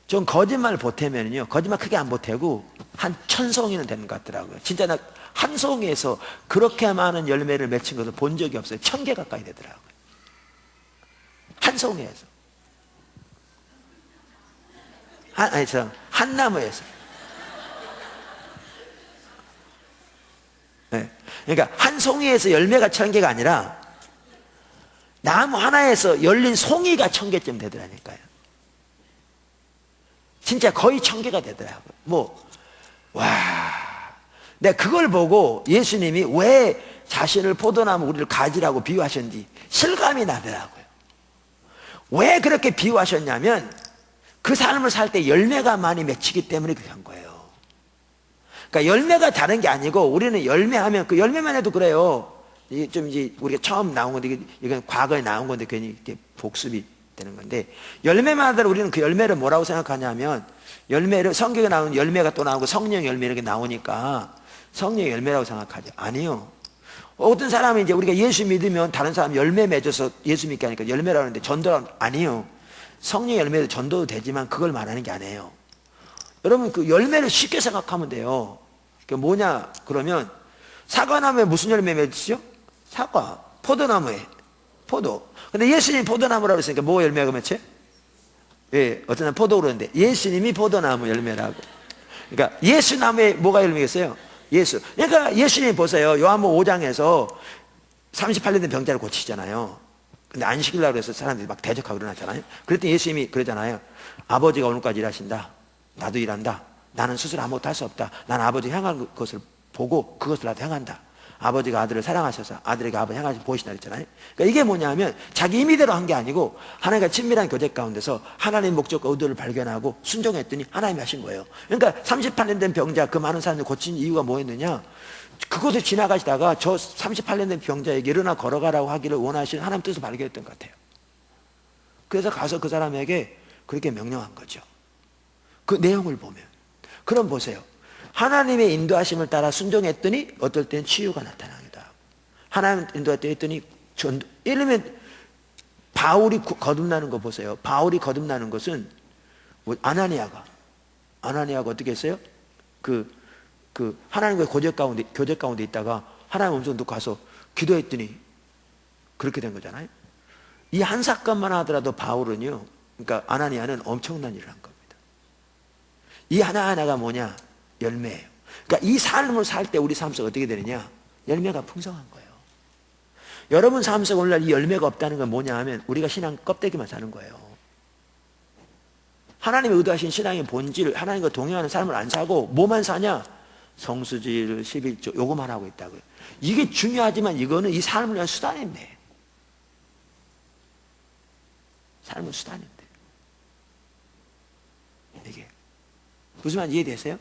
좀 거짓말 보태면요, 거짓말 크게 안 보태고 한 1000송이는 되는 것 같더라고요. 진짜 나 한 송이에서 그렇게 많은 열매를 맺힌 것을 본 적이 없어요. 1000개 가까이 되더라고요. 한 송이에서. 한 나무에서. 네. 그러니까 한 송이에서 열매가 1000개가 아니라 나무 하나에서 열린 송이가 1000개쯤 되더라니까요. 진짜 거의 1000개가 되더라고요. 내가 그걸 보고 예수님이 왜 자신을 포도나무 우리를 가지라고 비유하셨는지 실감이 나더라고요. 왜 그렇게 비유하셨냐면, 그 삶을 살 때 열매가 많이 맺히기 때문에 그렇게 한 거예요. 그러니까 열매가 다른 게 아니고, 우리는 열매하면 그 열매만 해도 그래요. 이게 좀 이제 우리가 처음 나온 건데, 이건 과거에 나온 건데 괜히 이렇게 복습이 되는 건데, 열매만 하더라도 우리는 그 열매를 뭐라고 생각하냐면, 열매를, 성경에 나오는 열매가 또 나오고 성령 열매 이렇게 나오니까 성령의 열매라고 생각하죠. 아니요. 어떤 사람이 이제 우리가 예수 믿으면 다른 사람 열매 맺어서 예수 믿게 하니까 열매라고 하는데, 전도라는, 아니요. 성령 열매도 전도도 되지만 그걸 말하는 게 아니에요. 여러분, 그 열매를 쉽게 생각하면 돼요. 그게 뭐냐 그러면, 사과나무에 무슨 열매 맺으시죠? 사과. 포도나무에 포도. 근데 예수님이 포도나무라고 했으니까 뭐 열매가 맺혀요? 예, 어떤 사람 포도로 그러는데 예수님이 포도나무 열매라고. 그러니까 예수나무에 뭐가 열매겠어요? 예수. 그러니까 예수님 보세요. 요한복음 5장에서 38년 된 병자를 고치잖아요. 근데 안식일이라고 해서 사람들이 막 대적하고 일어났잖아요. 그랬더니 예수님이 그러잖아요. 아버지가 오늘까지 일하신다. 나도 일한다. 나는 스스로 아무것도 할 수 없다. 나는 아버지 향한 것을 보고 그것을 나도 향한다. 아버지가 아들을 사랑하셔서 아들에게 아버지 향하시 보이신다 그랬잖아요. 그러니까 이게 뭐냐면 자기 임의대로 한 게 아니고 하나님과 친밀한 교제 가운데서 하나님의 목적과 의도를 발견하고 순종했더니 하나님이 하신 거예요. 그러니까 38년 된 병자 그 많은 사람들 고친 이유가 뭐였느냐? 그것을 지나가시다가 저 38년 된 병자에게 일어나 걸어가라고 하기를 원하시는 하나님 뜻을 발견했던 것 같아요. 그래서 가서 그 사람에게 그렇게 명령한 거죠. 그 내용을 보면. 그럼 보세요. 하나님의 인도하심을 따라 순종했더니 어떨 땐 치유가 나타나기도 하고 하나님 인도했더니 예를 들면 바울이 거듭나는 거 보세요. 바울이 거듭나는 것은 아나니아가 어떻게 했어요? 하나님과의 교제 가운데 있다가 하나님 음성 듣고 가서 기도했더니 그렇게 된 거잖아요. 이 한 사건만 하더라도 바울은요, 그러니까 아나니아는 엄청난 일을 한 겁니다. 이 하나하나가 뭐냐? 열매예요. 그러니까 이 삶을 살 때 우리 삶 속에 어떻게 되느냐? 열매가 풍성한 거예요. 여러분 삶 속에 오늘날 이 열매가 없다는 건 뭐냐 하면 우리가 신앙 껍데기만 사는 거예요. 하나님의 의도하신 신앙의 본질, 하나님과 동행하는 삶을 안 사고 뭐만 사냐? 성수질, 11조 요거만 하고 있다고요. 이게 중요하지만 이거는 이 삶을 위한 수단인데, 삶은 수단인데, 이게 무슨 말 이해되세요?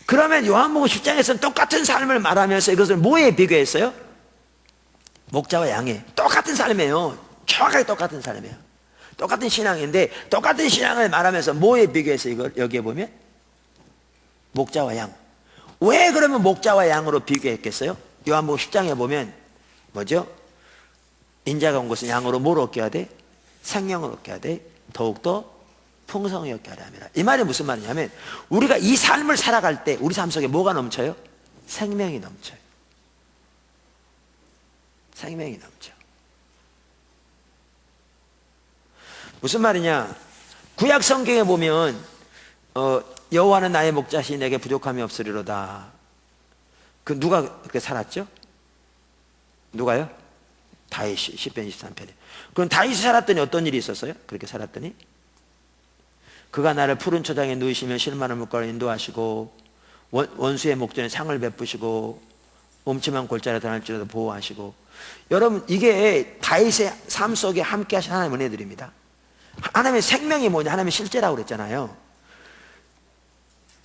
그러면 요한복음 10장에서는 똑같은 삶을 말하면서 이것을 뭐에 비교했어요? 목자와 양의 똑같은 삶이에요. 정확하게 똑같은 삶이에요. 똑같은 신앙인데 똑같은 신앙을 말하면서 뭐에 비교해서 이걸 여기에 보면 목자와 양. 왜 그러면 목자와 양으로 비교했겠어요? 요한복음 10장에 보면 뭐죠? 인자가 온 것은 양으로 뭘 얻게 하되? 생명을 얻게 하되 더욱더 풍성히 얻게 하려 함이라. 이 말이 무슨 말이냐면 우리가 이 삶을 살아갈 때 우리 삶 속에 뭐가 넘쳐요? 생명이 넘쳐요. 생명이 넘쳐. 무슨 말이냐? 구약 성경에 보면 여호와는 나의 목자시니 내게 부족함이 없으리로다. 그 누가 그렇게 살았죠? 누가요? 다윗이 10편 23편에. 그럼 다윗이 살았더니 어떤 일이 있었어요? 그렇게 살았더니 그가 나를 푸른 초장에 누이시며 실만한 물가로 인도하시고 원수의 목전에 상을 베푸시고 음침한 골짜기에 다닐지라도 보호하시고. 여러분 이게 다윗의 삶 속에 함께 하신 하나님의 은혜들입니다. 하나님의 생명이 뭐냐? 하나님의 실제라고 그랬잖아요.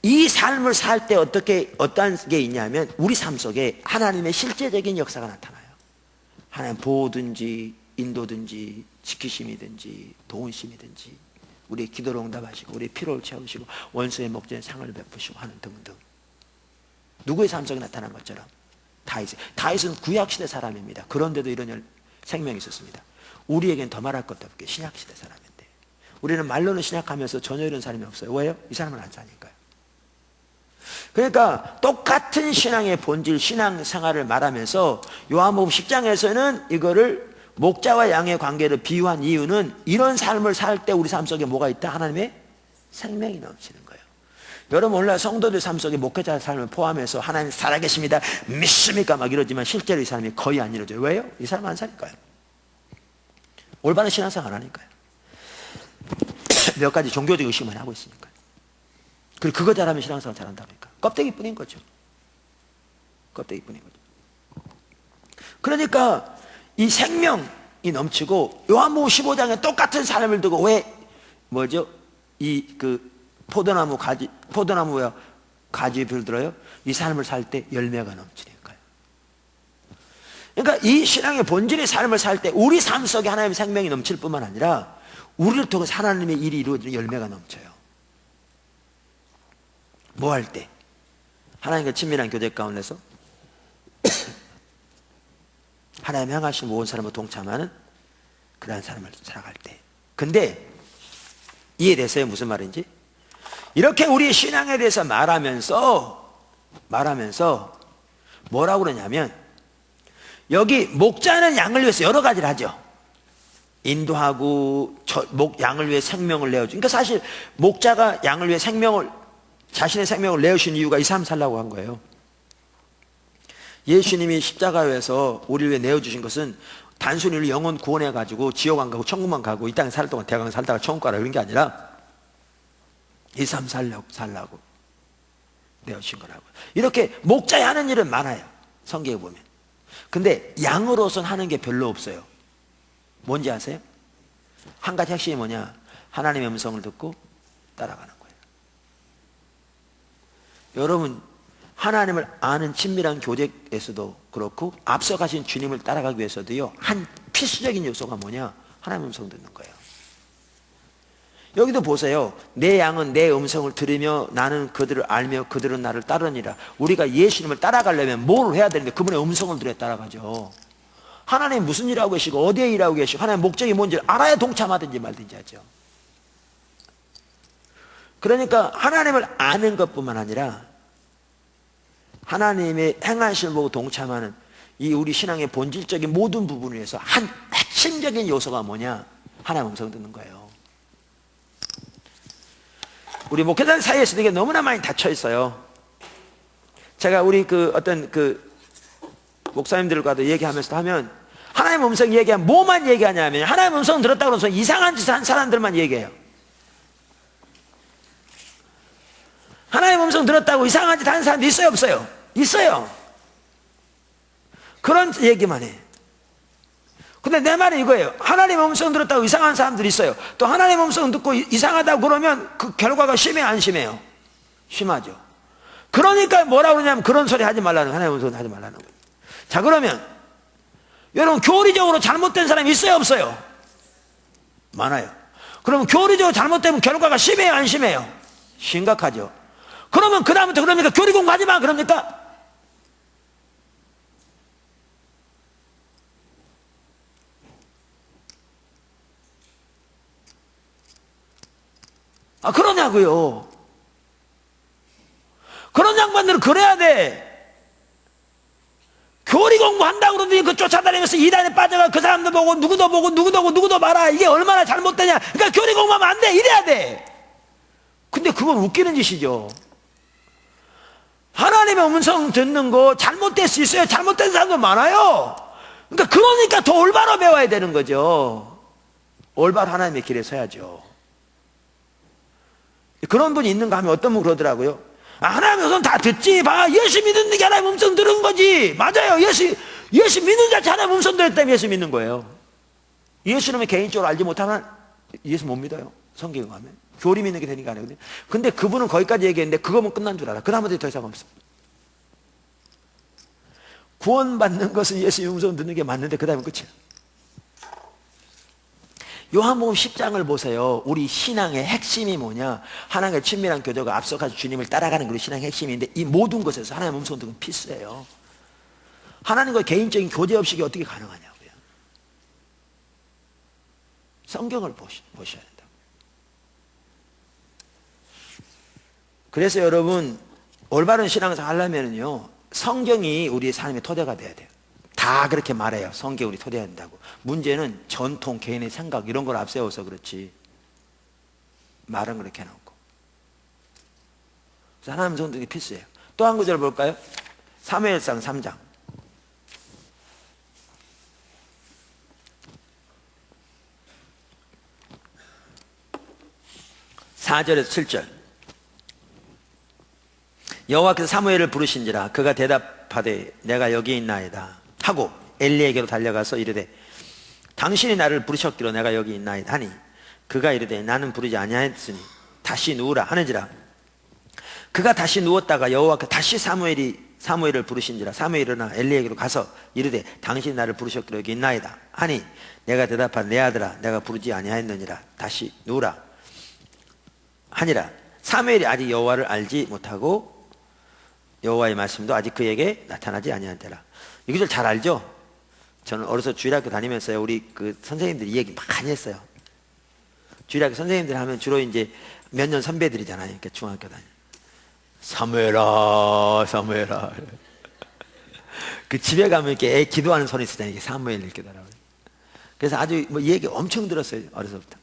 이 삶을 살 때 어떠한 게 있냐면 우리 삶 속에 하나님의 실제적인 역사가 나타나요. 하나님 보호든지 인도든지 지키심이든지 도우심이든지 우리의 기도를 응답하시고 우리의 피로를 채우시고 원수의 목전에 상을 베푸시고 하는 등등. 누구의 삶 속에 나타난 것처럼 다윗은 구약시대 사람입니다. 그런데도 이런 생명이 있었습니다. 우리에겐 더 말할 것도 없게 신약시대 사람인데 우리는 말로는 신약하면서 전혀 이런 사람이 없어요. 왜요? 이 사람은 안 사니까요. 그러니까 똑같은 신앙의 본질, 신앙생활을 말하면서 요한복음 10장에서는 이거를 목자와 양의 관계를 비유한 이유는 이런 삶을 살 때 우리 삶 속에 뭐가 있다? 하나님의 생명이 넘치는 거예요. 여러분 오늘날 성도들 삶 속에 목회자 삶을 포함해서 하나님 살아계십니다 믿습니까? 막 이러지만 실제로 이 사람이 거의 안 이루어져요. 왜요? 이 사람 안 사니까요. 올바른 신앙생활 안 하니까요. 몇 가지 종교적 의식만 하고 있으니까요. 그리고 그거 잘하면 신앙생활 잘한다니까. 껍데기뿐인 거죠. 껍데기뿐인 거죠. 그러니까 이 생명이 넘치고 요한복음 15장에 똑같은 사람을 두고 왜 뭐죠? 포도나무와 가지에 들어요? 이 삶을 살 때 열매가 넘치니까요. 그러니까 이 신앙의 본질의 삶을 살 때 우리 삶 속에 하나님의 생명이 넘칠 뿐만 아니라 우리를 통해서 하나님의 일이 이루어지는 열매가 넘쳐요. 뭐 할 때? 하나님과 친밀한 교제 가운데서 하나님 향하신 모든 사람을 동참하는 그러한 삶을 살아갈 때. 근데 이해되세요? 무슨 말인지? 이렇게 우리의 신앙에 대해서 말하면서 뭐라고 그러냐면 여기 목자는 양을 위해서 여러 가지를 하죠. 인도하고 양을 위해 생명을 내어주고. 그러니까 사실 목자가 양을 위해 자신의 생명을 내어주신 이유가 이 삶 살라고 한 거예요. 예수님이 십자가에서 우리를 위해 내어주신 것은 단순히 우리 영혼 구원해가지고 지옥 안 가고 천국만 가고 이 땅에 살 동안 대강 살다가 천국 가라 그런 게 아니라 이 삶 살라고 내어주신 거라고. 이렇게 목자에 하는 일은 많아요, 성경에 보면. 근데 양으로서는 하는 게 별로 없어요. 뭔지 아세요? 한 가지 핵심이 뭐냐? 하나님의 음성을 듣고 따라가는 거예요. 여러분, 하나님을 아는 친밀한 교제에서도 그렇고 앞서가신 주님을 따라가기 위해서도요, 한 필수적인 요소가 뭐냐? 하나님의 음성 듣는 거예요. 여기도 보세요. 내 양은 내 음성을 들으며 나는 그들을 알며 그들은 나를 따르니라. 우리가 예수님을 따라가려면 뭘 해야 되는데 그분의 음성을 들어야 따라가죠. 하나님 무슨 일하고 계시고 어디에 일하고 계시고 하나님 목적이 뭔지를 알아야 동참하든지 말든지 하죠. 그러니까 하나님을 아는 것뿐만 아니라 하나님의 행하심을 보고 동참하는 이 우리 신앙의 본질적인 모든 부분을 위해서 한 핵심적인 요소가 뭐냐? 하나님의 음성 듣는 거예요. 우리 목회자들 사이에서도 이게 너무나 많이 닫혀 있어요. 제가 우리 어떤 목사님들과도 얘기하면서 하면 하나님의 음성 얘기하면 뭐만 얘기하냐면 하나님의 음성 들었다고 그러면서 이상한 짓을 한 사람들만 얘기해요. 하나님의 음성 들었다고 이상한 짓 하는 사람도 있어요, 없어요? 있어요. 그런 얘기만 해. 근데 내 말은 이거예요. 하나님의 음성 들었다고 이상한 사람들이 있어요. 또 하나님의 음성 듣고 이상하다고 그러면 그 결과가 심해요, 안 심해요? 심하죠. 그러니까 뭐라고 그러냐면 그런 소리 하지 말라는 거예요. 하나님의 음성 하지 말라는 거예요. 자, 그러면 여러분, 교리적으로 잘못된 사람이 있어요, 없어요? 많아요. 그러면 교리적으로 잘못되면 결과가 심해요, 안 심해요? 심각하죠. 그러면 그 다음부터 그럽니까? 교리 공부하지 마, 그럽니까? 그러냐고요. 그런 양반들은 그래야 돼. 교리 공부한다고 그러더니 그 쫓아다니면서 이단에 빠져가 그 사람도 보고 누구도 봐라. 이게 얼마나 잘못되냐. 그러니까 교리 공부하면 안 돼. 이래야 돼. 근데 그건 웃기는 짓이죠. 하나님의 음성 듣는 거 잘못될 수 있어요. 잘못된 사람도 많아요. 그러니까 더 올바로 배워야 되는 거죠. 올바로 하나님의 길에 서야죠. 그런 분이 있는가 하면 어떤 분 그러더라고요. 하나님의 음성 다 듣지. 봐, 예수 믿는 게 하나님의 음성 들은 거지. 맞아요. 예수 믿는 자체 하나님의 음성 들었다면 예수 믿는 거예요. 예수님을 개인적으로 알지 못하면 예수 못 믿어요. 성경에 가면 교리 믿는 게 되니까 아니거든요. 근데 그분은 거기까지 얘기했는데 그거면 끝난 줄 알아. 그 다음부터 더 이상 없어. 구원받는 것은 예수의 음성 듣는 게 맞는데 그 다음은 끝이야. 요한복음 10장을 보세요. 우리 신앙의 핵심이 뭐냐? 하나님과 친밀한 교제가 앞서가서 주님을 따라가는 그 신앙의 핵심인데 이 모든 것에서 하나님의 음성 듣는 건 필수예요. 하나님과 개인적인 교제 없이 어떻게 가능하냐고요. 성경을 보셔야 된다. 그래서 여러분, 올바른 신앙생활 하려면요, 성경이 우리의 삶의 토대가 돼야 돼요. 다 그렇게 말해요. 성경이 우리 토대해야 된다고. 문제는 전통, 개인의 생각 이런 걸 앞세워서 그렇지 말은 그렇게 해놓고. 그래서 하나님 성경이 필수예요. 또 한 구절 볼까요? 사무엘상 3장 4절에서 7절. 여호와께서 사무엘을 부르신지라 그가 대답하되 내가 여기 있나이다 하고 엘리에게로 달려가서 이르되 당신이 나를 부르셨기로 내가 여기 있나이다 하니 그가 이르되 나는 부르지 아니하였으니 다시 누우라 하는지라. 그가 다시 누웠다가 여호와께서 다시 사무엘을 부르신지라. 사무엘이 일어나 엘리에게로 가서 이르되 당신이 나를 부르셨기로 여기 있나이다 하니 내가 대답한 내 아들아 내가 부르지 아니하였느니라 다시 누우라 하니라. 사무엘이 아직 여호와를 알지 못하고 여호와의 말씀도 아직 그에게 나타나지 아니한테라. 이 구절 잘 알죠? 저는 어려서 주일학교 다니면서 우리 그 선생님들이 이 얘기 많이 했어요. 주일학교 선생님들 하면 주로 이제 몇 년 선배들이잖아요. 그러니까 중학교 다니. 사무엘아, 사무엘아. 그 집에 가면 이렇게 애 기도하는 소리 있잖아요. 이게 사무엘 이렇게 달아요. 그래서 아주 뭐 이 얘기 엄청 들었어요. 어려서부터.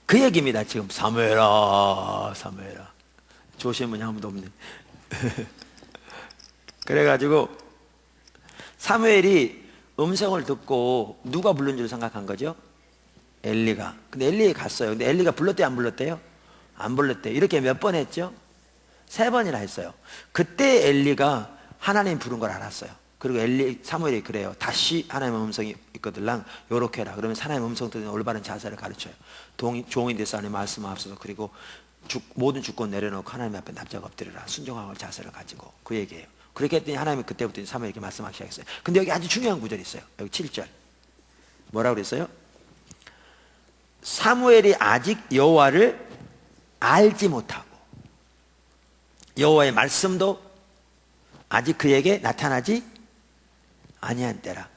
그 얘기입니다. 지금 사무엘아, 사무엘아. 조시는 분이 아무도 없네. 그래가지고 사무엘이 음성을 듣고 누가 부른 줄 생각한 거죠? 엘리가. 근데 엘리가 갔어요. 근데 엘리가 불렀대요, 안 불렀대요? 안 불렀대요. 이렇게 몇 번 했죠? 3번이나 했어요. 그때 엘리가 하나님 부른 걸 알았어요. 그리고 사무엘이 그래요. 다시 하나님의 음성이 있거들랑 요렇게 해라. 그러면 하나님의 음성 듣는 올바른 자세를 가르쳐요. 종이 돼서 하나님 말씀 앞서서, 그리고 모든 주권 내려놓고 하나님 앞에 납작 엎드려라. 순종할 자세를 가지고, 그 얘기예요. 그렇게 했더니 하나님이 그때부터 사무엘에게 말씀하기 시작했어요. 근데 여기 아주 중요한 구절이 있어요. 여기 7절 뭐라고 그랬어요? 사무엘이 아직 여호와를 알지 못하고 여호와의 말씀도 아직 그에게 나타나지 아니한 때라.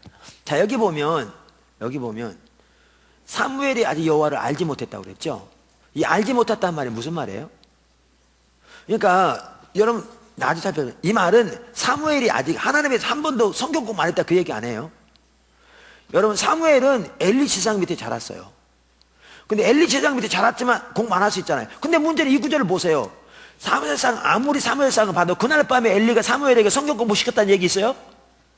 자, 여기 보면 사무엘이 아직 여호와를 알지 못했다고 그랬죠. 이 알지 못했다는 말이 무슨 말이에요? 그러니까 여러분 아주 살펴보세요. 이 말은 사무엘이 아직 하나님에서 한 번도 성경 공부 안 했다, 그 얘기 안 해요. 여러분, 사무엘은 엘리 지상 밑에 자랐어요. 근데 엘리 지상 밑에 자랐지만 공부 안 할 수 있잖아요. 근데 문제는 이 구절을 보세요. 사무엘상, 아무리 사무엘상을 봐도 그날 밤에 엘리가 사무엘에게 성경 공부 시켰다는 얘기 있어요?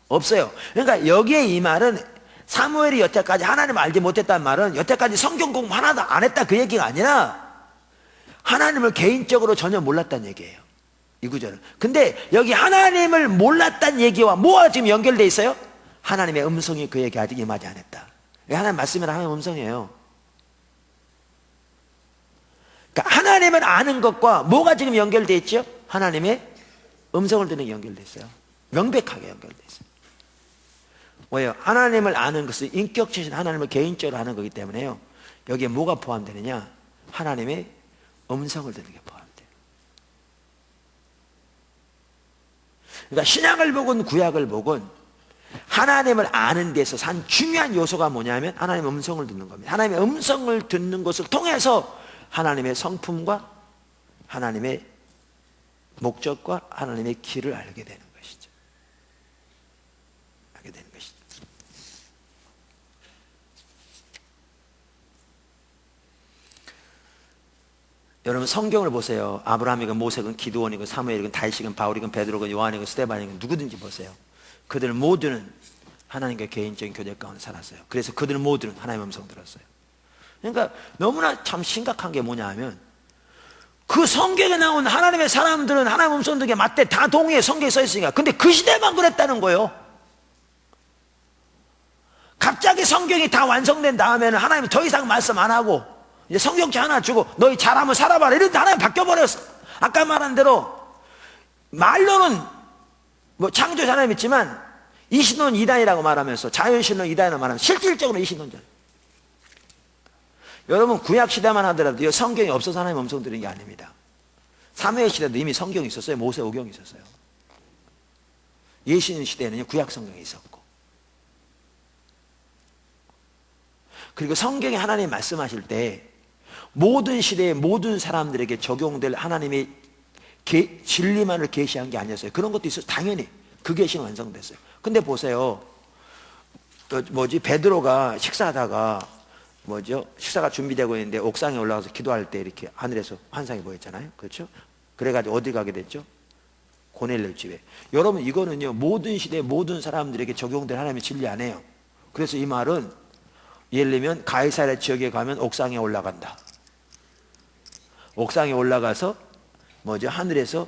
없어요. 그러니까 여기에 이 말은 사무엘이 여태까지 하나님을 알지 못했다는 말은 여태까지 성경 공부 하나도 안 했다, 그 얘기가 아니라 하나님을 개인적으로 전혀 몰랐다는 얘기예요, 이 구절은. 근데 여기 하나님을 몰랐다는 얘기와 뭐가 지금 연결되어 있어요? 하나님의 음성이 그에게 아직 임하지 않았다. 하나님 말씀이란 하나님의 음성이에요. 그러니까 하나님을 아는 것과 뭐가 지금 연결되어 있죠? 하나님의 음성을 듣는 게 연결되어 있어요. 명백하게 연결되어 있어요. 왜요? 하나님을 아는 것은 인격체신 하나님을 개인적으로 아는 거기 때문에요. 여기에 뭐가 포함되느냐? 하나님의 음성을 듣는 게 포함돼요. 그러니까 신약을 보건 구약을 보건 하나님을 아는 데서 한 중요한 요소가 뭐냐면 하나님의 음성을 듣는 겁니다. 하나님의 음성을 듣는 것을 통해서 하나님의 성품과 하나님의 목적과 하나님의 길을 알게 되는 것이죠. 알게 되는 것이죠. 여러분, 성경을 보세요. 아브라함이건 모세건 기드온이건 사무엘이건 다윗이건 바울이건 베드로건 요한이건 스데반이건 누구든지 보세요. 그들 모두는 하나님과 개인적인 교제 가운데 살았어요. 그래서 그들 모두는 하나님의 음성 들었어요. 그러니까 너무나 참 심각한 게 뭐냐 하면 그 성경에 나온 하나님의 사람들은 하나님의 음성 듣기에 맞대 다 동의해, 성경에 써 있으니까. 근데 그 시대만 그랬다는 거예요. 갑자기 성경이 다 완성된 다음에는 하나님이 더 이상 말씀 안 하고 이제 성경책 하나 주고 너희 잘하면 살아봐라 이랬는데 하나님 바뀌어버렸어. 아까 말한 대로 말로는 뭐 창조자 하나님 있지만 이신론 이단이라고 말하면서, 자연신론 이단이라고 말하면서 실질적으로 이신론자. 여러분, 구약 시대만 하더라도 성경이 없어서 하나님 음성 들은 게 아닙니다. 사무엘 시대도 이미 성경이 있었어요. 모세 오경이 있었어요. 예수님 시대에는 구약 성경이 있었고, 그리고 성경에 하나님 말씀하실 때 모든 시대의 모든 사람들에게 적용될 하나님의 진리만을 계시한 게 아니었어요. 그런 것도 있어요. 당연히 그 계시는 완성됐어요. 근데 보세요. 베드로가 식사하다가 식사가 준비되고 있는데 옥상에 올라가서 기도할 때 이렇게 하늘에서 환상이 보였잖아요. 그렇죠? 그래가지고 어디 가게 됐죠? 고넬료 집에. 여러분, 이거는요 모든 시대 모든 사람들에게 적용될 하나님의 진리 아니에요. 그래서 이 말은 예를 들면 가이사랴 지역에 가면 옥상에 올라간다. 옥상에 올라가서 하늘에서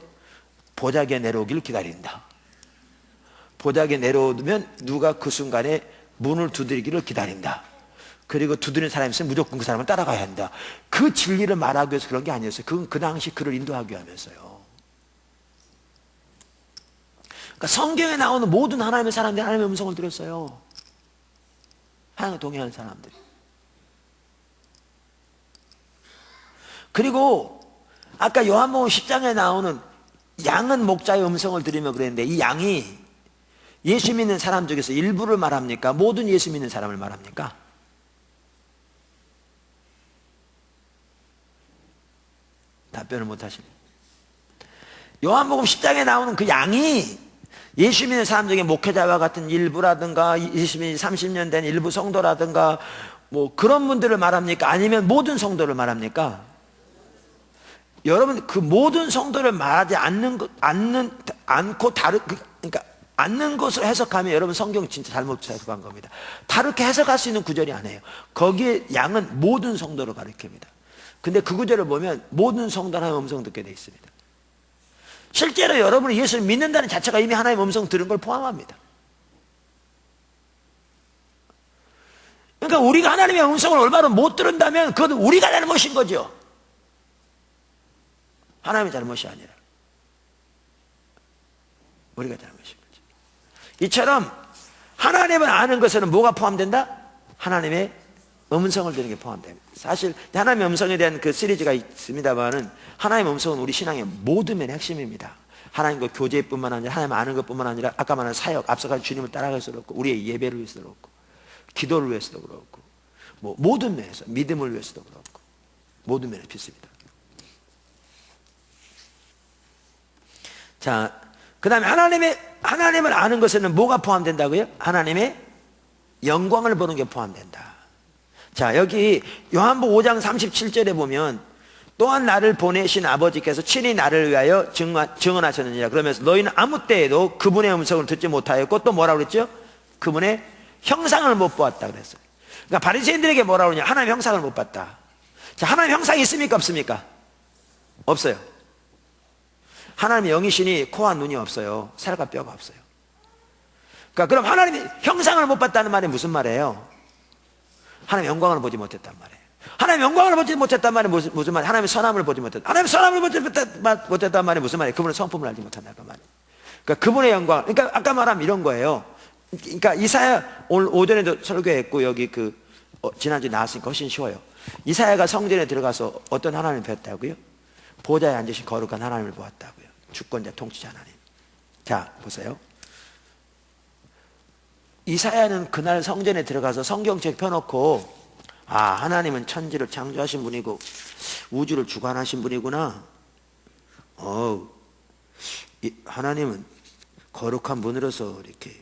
보자기에 내려오기를 기다린다. 보자기에 내려오면 누가 그 순간에 문을 두드리기를 기다린다. 그리고 두드리는 사람이 있으면 무조건 그 사람을 따라가야 한다. 그 진리를 말하기 위해서 그런 게 아니었어요. 그건 그 당시 그를 인도하기 위함이었어요. 그러니까 성경에 나오는 모든 하나님의 사람들이 하나님의 음성을 들었어요. 하나님과 동행하는 사람들이. 그리고 아까 요한복음 10장에 나오는 양은 목자의 음성을 들으며 그랬는데, 이 양이 예수 믿는 사람 중에서 일부를 말합니까? 모든 예수 믿는 사람을 말합니까? 답변을 못 하시네요. 요한복음 10장에 나오는 그 양이 예수 믿는 사람 중에 목회자와 같은 일부라든가 예수 믿는 30년 된 일부 성도라든가 그런 분들을 말합니까? 아니면 모든 성도를 말합니까? 여러분, 그 모든 성도를 말하지 않고 그러니까 않는 것으로 해석하면 여러분 성경 진짜 잘못 해석한 겁니다. 다르게 해석할 수 있는 구절이 아니에요. 거기에 양은 모든 성도를 가리킵니다. 근데 그 구절을 보면 모든 성도 하나님의 음성 듣게 돼 있습니다. 실제로 여러분이 예수를 믿는다는 자체가 이미 하나님의 음성 들은 걸 포함합니다. 그러니까 우리가 하나님의 음성을 올바로 못 들은다면 그것은 우리가 잘못인 거죠. 하나님의 잘못이 아니라 우리가 잘못인 거죠. 이처럼 하나님을 아는 것에는 뭐가 포함된다? 하나님의 음성을 듣는 게 포함됩니다. 사실 하나님의 음성에 대한 그 시리즈가 있습니다만은 하나님의 음성은 우리 신앙의 모든 면의 핵심입니다. 하나님과 교제뿐만 아니라 하나님 아는 것뿐만 아니라 아까 말한 사역, 앞서간 주님을 따라갈 수도 없고 우리의 예배를 위해서도 그렇고 기도를 위해서도 그렇고 뭐 모든 면에서 믿음을 위해서도 그렇고 모든 면에 필수입니다. 자, 그 다음에 하나님을 아는 것에는 뭐가 포함된다고요? 하나님의 영광을 보는 게 포함된다. 자, 여기 요한복음 5장 37절에 보면 또한 나를 보내신 아버지께서 친히 나를 위하여 증언하셨느니라. 그러면서 너희는 아무 때에도 그분의 음성을 듣지 못하였고 또 뭐라고 그랬죠? 그분의 형상을 못 보았다 그랬어요. 그러니까 바리새인들에게 뭐라고 그러냐? 하나님의 형상을 못 봤다. 자, 하나님의 형상이 있습니까? 없습니까? 없어요. 하나님의 영이시니 코와 눈이 없어요. 살과 뼈가 없어요. 그러니까 그럼 하나님의 형상을 못 봤다는 말이 무슨 말이에요? 하나님의 영광을 보지 못했단 말이에요. 하나님의 영광을 보지 못했단 말이 무슨 말이에요? 하나님의 선함을 보지 못했다. 하나님의 선함을 보지 못했단 말이 무슨 말이에요? 그분의 성품을 알지 못한다 그 말이에요. 그러니까 그분의 영광. 그러니까 아까 말하면 이런 거예요. 그러니까 이사야 오늘 오전에도 설교했고 여기 지난주에 나왔으니까 훨씬 쉬워요. 이사야가 성전에 들어가서 어떤 하나님을 뵀다고요? 보좌에 앉으신 거룩한 하나님을 보았다고요. 주권자 통치자 하나님. 자, 보세요. 이사야는 그날 성전에 들어가서 성경책 펴놓고 하나님은 천지를 창조하신 분이고 우주를 주관하신 분이구나. 하나님은 거룩한 분으로서 이렇게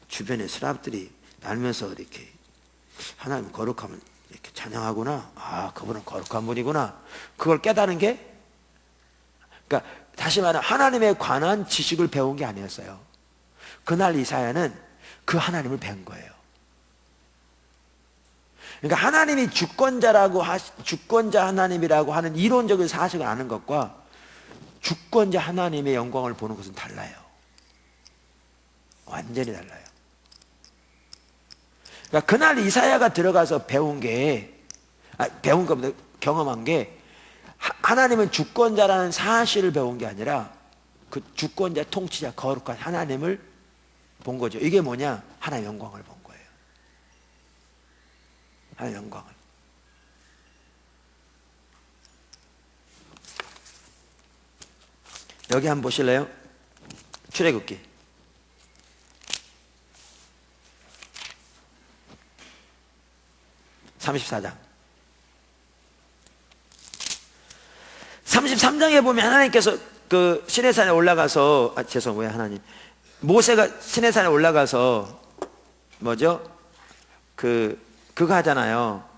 주변에 스랍들이 날면서 이렇게 하나님 거룩함을 이렇게 찬양하구나. 그분은 거룩한 분이구나. 그걸 깨달은 게 그러니까 다시 말하면 하나님에 관한 지식을 배운 게 아니었어요. 그날 이사야는 그 하나님을 배운 거예요. 그러니까 하나님이 주권자 하나님이라고 하는 이론적인 사실을 아는 것과 주권자 하나님의 영광을 보는 것은 달라요. 완전히 달라요. 그러니까 그날 이사야가 들어가서 배운 겁니다. 경험한 게 하나님은 주권자라는 사실을 배운 게 아니라 그 주권자, 통치자, 거룩한 하나님을 본 거죠. 이게 뭐냐? 하나님의 영광을 본 거예요. 하나님의 영광을. 여기 한번 보실래요? 출애굽기 34장 33장에 보면 하나님께서 그 시내산에 올라가서 죄송해요 하나님 모세가 시내산에 올라가서 뭐죠? 그거 하잖아요.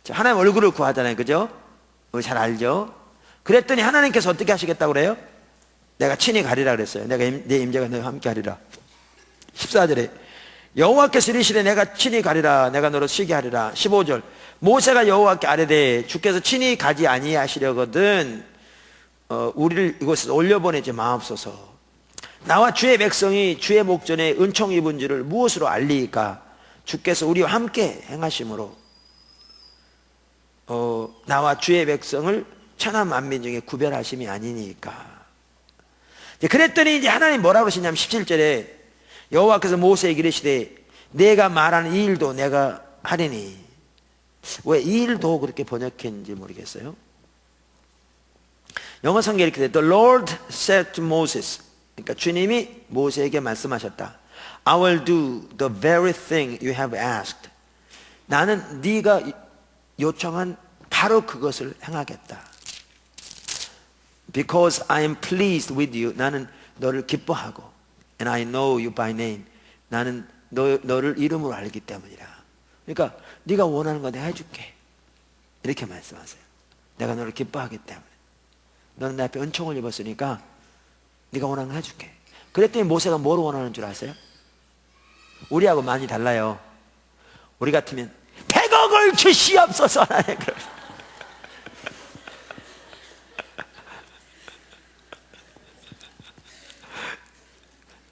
하나님 얼굴을 구하잖아요. 그죠? 잘 알죠? 그랬더니 하나님께서 어떻게 하시겠다고 그래요? 내가 친히 가리라 그랬어요. 내 임재가 너희와 함께 하리라. 14절에 여호와께서 이르시되 내가 친히 가리라. 내가 너로 쉬게 하리라. 15절 모세가 여호와께 아뢰되 주께서 친히 가지 아니하시려거든 우리를 이곳에서 올려보내지 마옵소서. 나와 주의 백성이 주의 목전에 은총 입은 줄을 무엇으로 알리이까? 주께서 우리와 함께 행하심으로 나와 주의 백성을 천하 만민 중에 구별하심이 아니니까. 그랬더니 이제 하나님 뭐라고 하시냐면 17절에 여호와께서 모세에게 이르시되 내가 말하는 이 일도 내가 하리니. 왜 이 일도 그렇게 번역했는지 모르겠어요. 영어 성경에 이렇게 돼. The Lord said to Moses. 그러니까 주님이 모세에게 말씀하셨다. I will do the very thing you have asked. 나는 네가 요청한 바로 그것을 행하겠다. Because I am pleased with you. 나는 너를 기뻐하고 And I know you by name. 나는 너를 이름으로 알기 때문이라. 그러니까 네가 원하는 거 내가 해줄게. 이렇게 말씀하세요. 내가 너를 기뻐하기 때문에. 너는 내 앞에 은총을 입었으니까 네가 원하는 거 해줄게. 그랬더니 모세가 뭘 원하는 줄 아세요? 우리하고 많이 달라요. 우리 같으면 100억을 주시옵소서 하나님.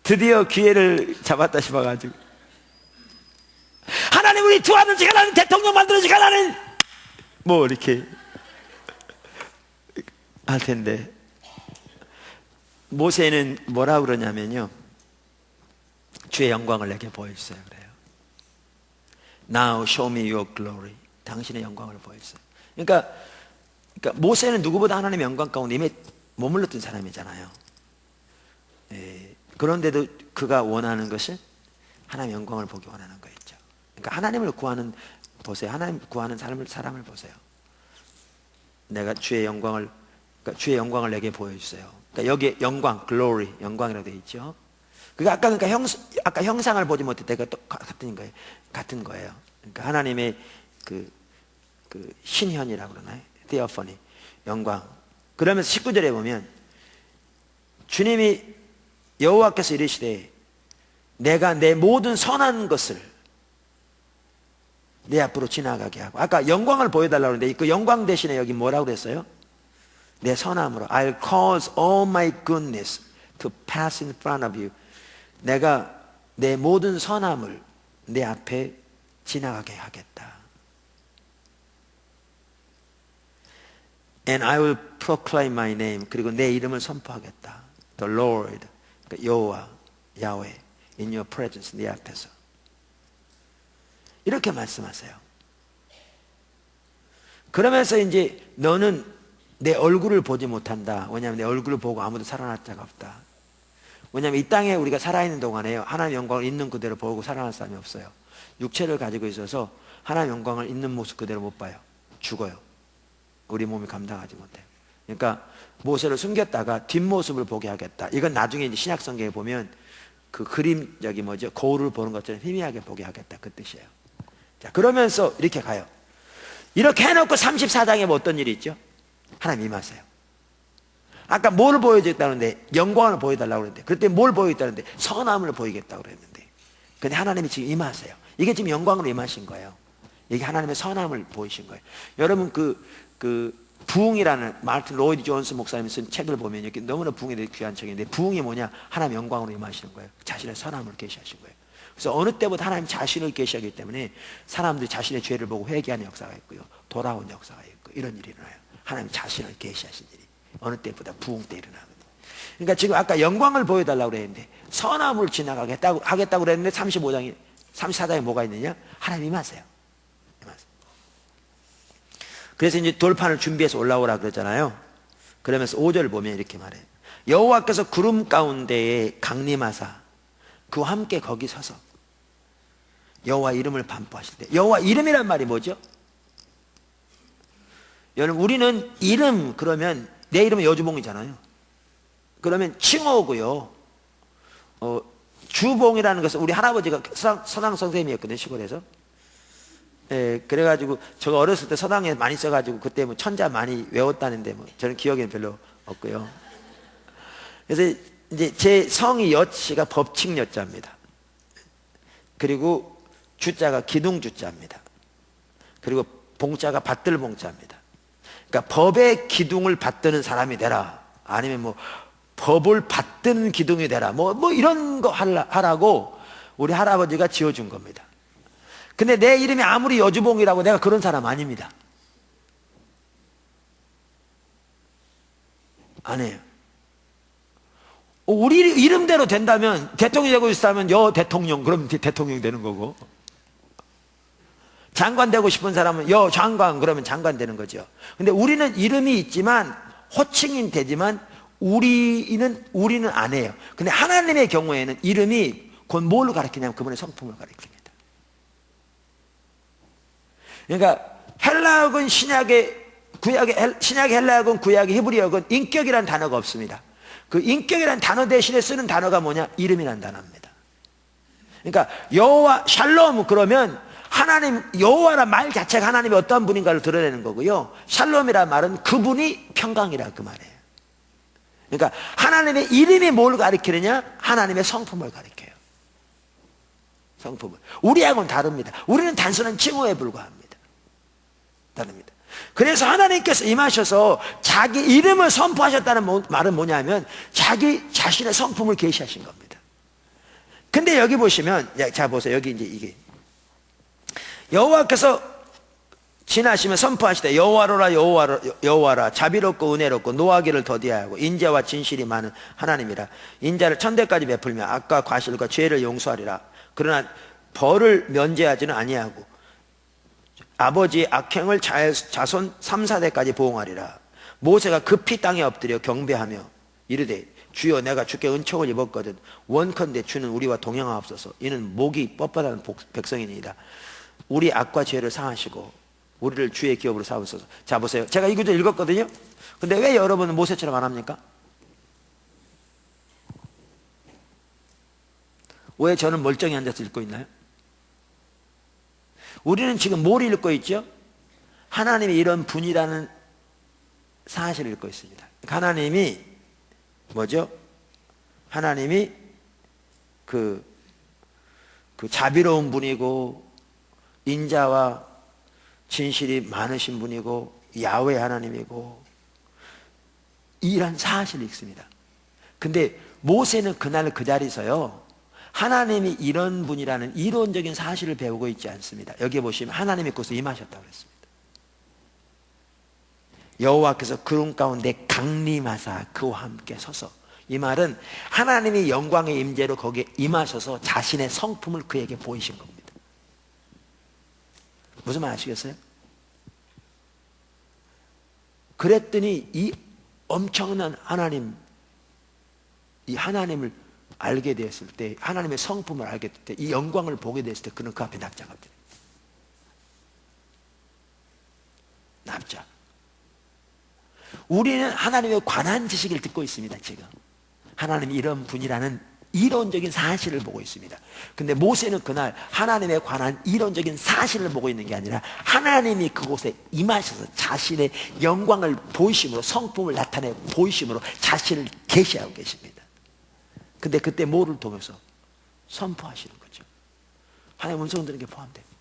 드디어 기회를 잡았다 싶어가지고, 하나님 우리 두 아들 중 하나는 대통령 만들어주고 하나는 뭐 이렇게 할 텐데, 모세는 뭐라 그러냐면요, 주의 영광을 내게 보여주세요 그래요. Now show me your glory. 당신의 영광을 보여주세요. 그러니까 모세는 누구보다 하나님의 영광 가운데 이미 머물렀던 사람이잖아요. 그런데도 그가 원하는 것은 하나님의 영광을 보기 원하는 거였죠. 그러니까 하나님을 구하는, 보세요. 하나님 구하는 사람을 보세요. 내가 주의 영광을, 그러니까 주의 영광을 내게 보여주세요. 그러니까 여기에 영광, glory, 영광이라고 되어 있죠. 그러니까 아까 형상을 보지 못했다가 또 같은 거예요. 그러니까 하나님의 그 신현이라고 그러나요? theophany, 영광. 그러면서 19절에 보면 주님이 여호와께서 이르시되 내가 내 모든 선한 것을 내 앞으로 지나가게 하고, 아까 영광을 보여달라고 했는데 그 영광 대신에 여기 뭐라고 그랬어요? 내 선함으로 I'll cause all my goodness to pass in front of you. 내가 내 모든 선함을 내 앞에 지나가게 하겠다. And I will proclaim my name. 그리고 내 이름을 선포하겠다. The Lord, 여호와, 야훼, in your presence, 네 앞에서. 이렇게 말씀하세요. 그러면서 이제 너는 내 얼굴을 보지 못한다. 왜냐하면 내 얼굴을 보고 아무도 살아날 자가 없다. 왜냐하면 이 땅에 우리가 살아있는 동안에요, 하나님의 영광을 있는 그대로 보고 살아날 사람이 없어요. 육체를 가지고 있어서 하나님의 영광을 있는 모습 그대로 못 봐요. 죽어요. 우리 몸이 감당하지 못해요. 그러니까 모세를 숨겼다가 뒷모습을 보게 하겠다. 이건 나중에 이제 신약 성경에 보면 그 그림, 여기 뭐죠? 거울을 보는 것처럼 희미하게 보게 하겠다. 그 뜻이에요. 자, 그러면서 이렇게 가요. 이렇게 해놓고 34장에 뭐 어떤 일이 있죠? 하나님 임하세요. 아까 뭘 보여주겠다는데, 영광을 보여달라고 그랬는데, 그때 뭘 보여주겠다는데 선함을 보이겠다고 그랬는데, 근데 하나님이 지금 임하세요. 이게 지금 영광으로 임하신 거예요. 이게 하나님의 선함을 보이신 거예요. 여러분 부흥이라는 마르틴 로이드 존스 목사님이 쓴 책을 보면 이렇게 너무나 부흥에 대해 귀한 책인데, 부흥이 뭐냐? 하나님 영광으로 임하시는 거예요. 자신의 선함을 계시하신 거예요. 그래서 어느 때보다 하나님 자신을 계시하기 때문에 사람들이 자신의 죄를 보고 회개하는 역사가 있고요, 돌아온 역사가 있고, 이런 일이 일어나요. 하나님 자신을 계시하신 일이 어느 때보다 부흥 때 일어나거든요. 그러니까 지금 아까 영광을 보여달라고 그랬는데 선함을 지나가게 하겠다고 그랬는데 34장에 뭐가 있느냐? 하나님 임하세요. 그래서 이제 돌판을 준비해서 올라오라 그러잖아요. 그러면서 5절 보면 이렇게 말해요. 여호와께서 구름 가운데에 강림하사 그와 함께 거기 서서 여호와 이름을 반포하실 때, 여호와 이름이란 말이 뭐죠? 여러분, 우리는 이름 그러면 내 이름은 여주봉이잖아요. 그러면 칭호고요. 주봉이라는 것은 우리 할아버지가 서당 선생님이었거든요, 시골에서. 그래가지고 제가 어렸을 때 서당에 많이 써가지고 그때 뭐 천자 많이 외웠다는데 뭐 저는 기억에는 별로 없고요. 그래서 이제 제 성이 여치가 법칙 여자입니다. 그리고 주자가 기둥 주자입니다. 그리고 봉자가 받들 봉자입니다. 그러니까 법의 기둥을 받드는 사람이 되라, 아니면 뭐 법을 받드는 기둥이 되라, 뭐 이런 거 하라고 우리 할아버지가 지어준 겁니다. 근데 내 이름이 아무리 여주봉이라고 내가 그런 사람 아닙니다. 아니에요. 우리 이름대로 된다면, 대통령이 되고 있다면 여 대통령, 그럼 대통령이 되는 거고, 장관 되고 싶은 사람은 여 장관, 그러면 장관 되는 거죠. 근데 우리는 이름이 있지만 호칭이 되지만 우리는 안 해요. 근데 하나님의 경우에는 이름이 곧 뭘 가리키냐면 그분의 성품을 가리킵니다. 그러니까 헬라어건 신약의 헬라어건 구약의 히브리어건 인격이라는 단어가 없습니다. 그 인격이라는 단어 대신에 쓰는 단어가 뭐냐? 이름이라는 단어입니다. 그러니까 여호와 샬롬, 그러면 하나님, 여호와란 말 자체가 하나님이 어떠한 분인가를 드러내는 거고요, 샬롬이란 말은 그분이 평강이라 그 말이에요. 그러니까 하나님의 이름이 뭘 가리키느냐? 하나님의 성품을 가리켜요. 성품을. 우리하고는 다릅니다. 우리는 단순한 칭호에 불과합니다. 다릅니다. 그래서 하나님께서 임하셔서 자기 이름을 선포하셨다는 말은 뭐냐면 자기 자신의 성품을 계시하신 겁니다. 근데 여기 보시면, 자 보세요. 여기 이제 이게 여호와께서 지나시면 선포하시되 여호와로라 여호와라 자비롭고 은혜롭고 노하기를 더디하고 인자와 진실이 많은 하나님이라. 인자를 천대까지 베풀며 악과 과실과 죄를 용서하리라. 그러나 벌을 면제하지는 아니하고 아버지의 악행을 자손 3, 4대까지 보응하리라. 모세가 급히 땅에 엎드려 경배하며 이르되 주여 내가 주께 은총을 입었거든 원컨대 주는 우리와 동행하옵소서. 이는 목이 뻣뻣한 백성이니이다. 우리 악과 죄를 상하시고 우리를 주의 기업으로 삼으소서. 자 보세요. 제가 이 구절 읽었거든요. 근데 왜 여러분은 모세처럼 안 합니까? 왜 저는 멀쩡히 앉아서 읽고 있나요? 우리는 지금 뭘 읽고 있죠? 하나님이 이런 분이라는 사실을 읽고 있습니다. 하나님이 뭐죠? 하나님이 그 자비로운 분이고 인자와 진실이 많으신 분이고 야훼 하나님이고 이런 사실을 읽습니다. 근데 모세는 그날 그 자리에서요 하나님이 이런 분이라는 이론적인 사실을 배우고 있지 않습니다. 여기 보시면 하나님이 그것을 임하셨다고 그랬습니다. 여호와께서 구름 가운데 강림하사 그와 함께 서서. 이 말은 하나님이 영광의 임재로 거기에 임하셔서 자신의 성품을 그에게 보이신 겁니다. 무슨 말 아시겠어요? 그랬더니 이 엄청난 하나님, 이 하나님을 알게 되었을 때, 하나님의 성품을 알게 될 때, 이 영광을 보게 됐을 때 그는 그 앞에 납작합니다. 납작. 우리는 하나님에 관한 지식을 듣고 있습니다. 지금 하나님이 이런 분이라는 이론적인 사실을 보고 있습니다. 근데 모세는 그날 하나님에 관한 이론적인 사실을 보고 있는 게 아니라 하나님이 그곳에 임하셔서 자신의 영광을 보이심으로, 성품을 나타내 보이심으로 자신을 계시하고 계십니다. 근데 그때 뭐를 통해서? 선포하시는 거죠. 하나님의 음성 듣는 게 포함됩니다.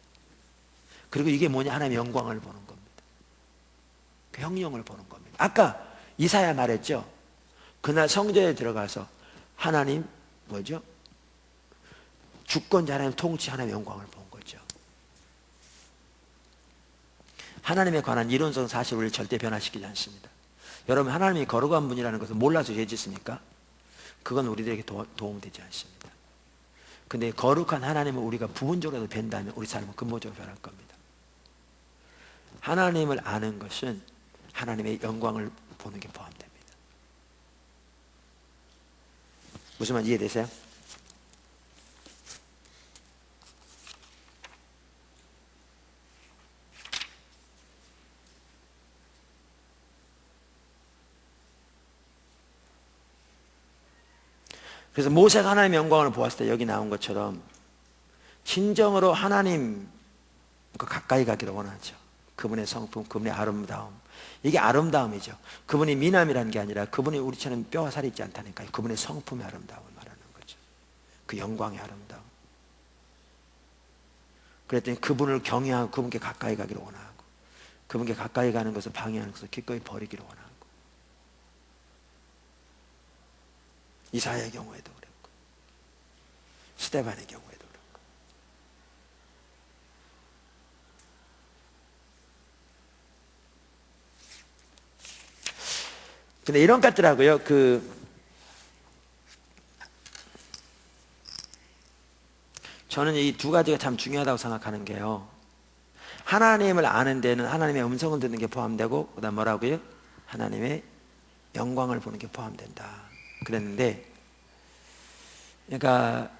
그리고 이게 뭐냐? 하나님의 영광을 보는 겁니다. 그 형용을 보는 겁니다. 아까 이사야 말했죠. 그날 성전에 들어가서 하나님 뭐죠? 주권자 하나님, 통치 하나님의 영광을 본 거죠. 하나님에 관한 이론성 사실을 절대 변화시키지 않습니다. 여러분, 하나님이 거룩한 분이라는 것을 몰라서 죄짓습니까? 그건 우리들에게 도움되지 않습니다. 근데 거룩한 하나님을 우리가 부분적으로 뵌다면 우리 삶은 근본적으로 변할 겁니다. 하나님을 아는 것은 하나님의 영광을 보는 게 포함됩니다. 무슨 말 이해되세요? 그래서 모세가 하나님의 영광을 보았을 때 여기 나온 것처럼 진정으로 하나님과 가까이 가기를 원하죠. 그분의 성품, 그분의 아름다움. 이게 아름다움이죠. 그분이 미남이라는 게 아니라 그분이 우리처럼 뼈와 살이 있지 않다니까요. 그분의 성품의 아름다움을 말하는 거죠. 그 영광의 아름다움. 그랬더니 그분을 경외하고 그분께 가까이 가기를 원하고, 그분께 가까이 가는 것을 방해하는 것을 기꺼이 버리기를 원하고. 이사야의 경우에도 그랬고 스데반의 경우에도 그랬고. 근데 이런 것 같더라고요. 저는 이 두 가지가 참 중요하다고 생각하는 게요, 하나님을 아는 데는 하나님의 음성을 듣는 게 포함되고, 그 다음 뭐라고요? 하나님의 영광을 보는 게 포함된다 그랬는데, 그러니까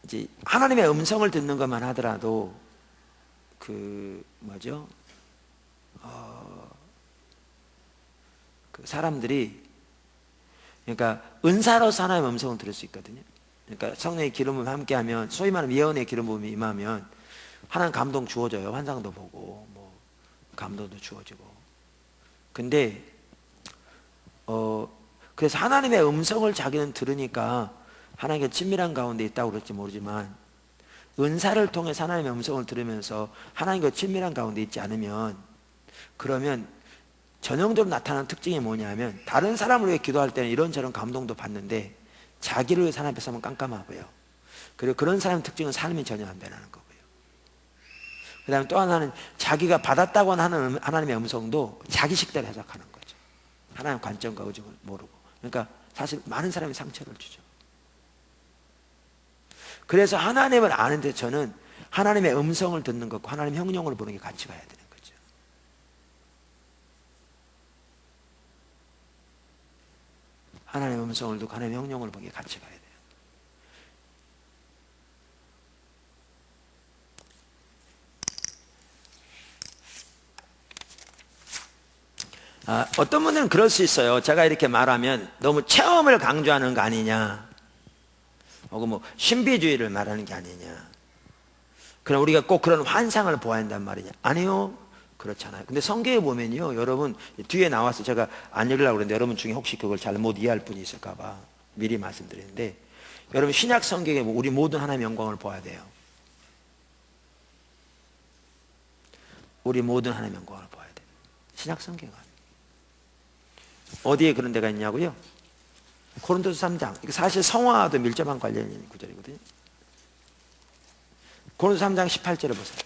이제 하나님의 음성을 듣는 것만 하더라도 뭐죠? 사람들이, 그러니까 은사로서 하나님의 음성을 들을 수 있거든요. 그러니까 성령의 기름을 함께하면, 소위 말하는 예언의 기름 부음이 임하면 하나님 감동 주어져요. 환상도 보고 뭐 감동도 주어지고. 근데 그래서 하나님의 음성을 자기는 들으니까 하나님과 친밀한 가운데 있다고 그럴지 모르지만, 은사를 통해서 하나님의 음성을 들으면서 하나님과 친밀한 가운데 있지 않으면, 그러면 전형적으로 나타나는 특징이 뭐냐면, 다른 사람을 위해 기도할 때는 이런저런 감동도 받는데 자기를 위해서 하나님 앞에 서면 깜깜하고요. 그리고 그런 사람의 특징은 삶이 전혀 안 변하는 거고요. 그 다음에 또 하나는 자기가 받았다고 하는 하나님의 음성도 자기 식대로 해석하는 거죠. 하나님 관점과 의중을 모르고. 그러니까 사실 많은 사람이 상처를 주죠. 그래서 하나님을 아는데 저는 하나님의 음성을 듣는 것과 하나님의 형용을 보는 게 같이 가야 되는 거죠. 하나님의 음성을 듣고 하나님의 형용을 보는 게 같이 가야 돼요. 어떤 분들은 그럴 수 있어요. 제가 이렇게 말하면 너무 체험을 강조하는 거 아니냐, 혹은 뭐 신비주의를 말하는 게 아니냐, 그럼 우리가 꼭 그런 환상을 보아야 한단 말이냐. 아니요, 그렇잖아요. 근데 성경에 보면요, 여러분 뒤에 나와서 제가 안 읽으려고 그랬는데 여러분 중에 혹시 그걸 잘못 이해할 분이 있을까 봐 미리 말씀드리는데, 여러분 신약 성경에 우리 모든 하나님의 영광을 보아야 돼요. 우리 모든 하나님의 영광을 보아야 돼요. 신약 성경은 어디에 그런 데가 있냐고요? 고린도서 3장. 이거 사실 성화와도 밀접한 관련이 있는 구절이거든요. 고린도서 3장 18절을 보세요.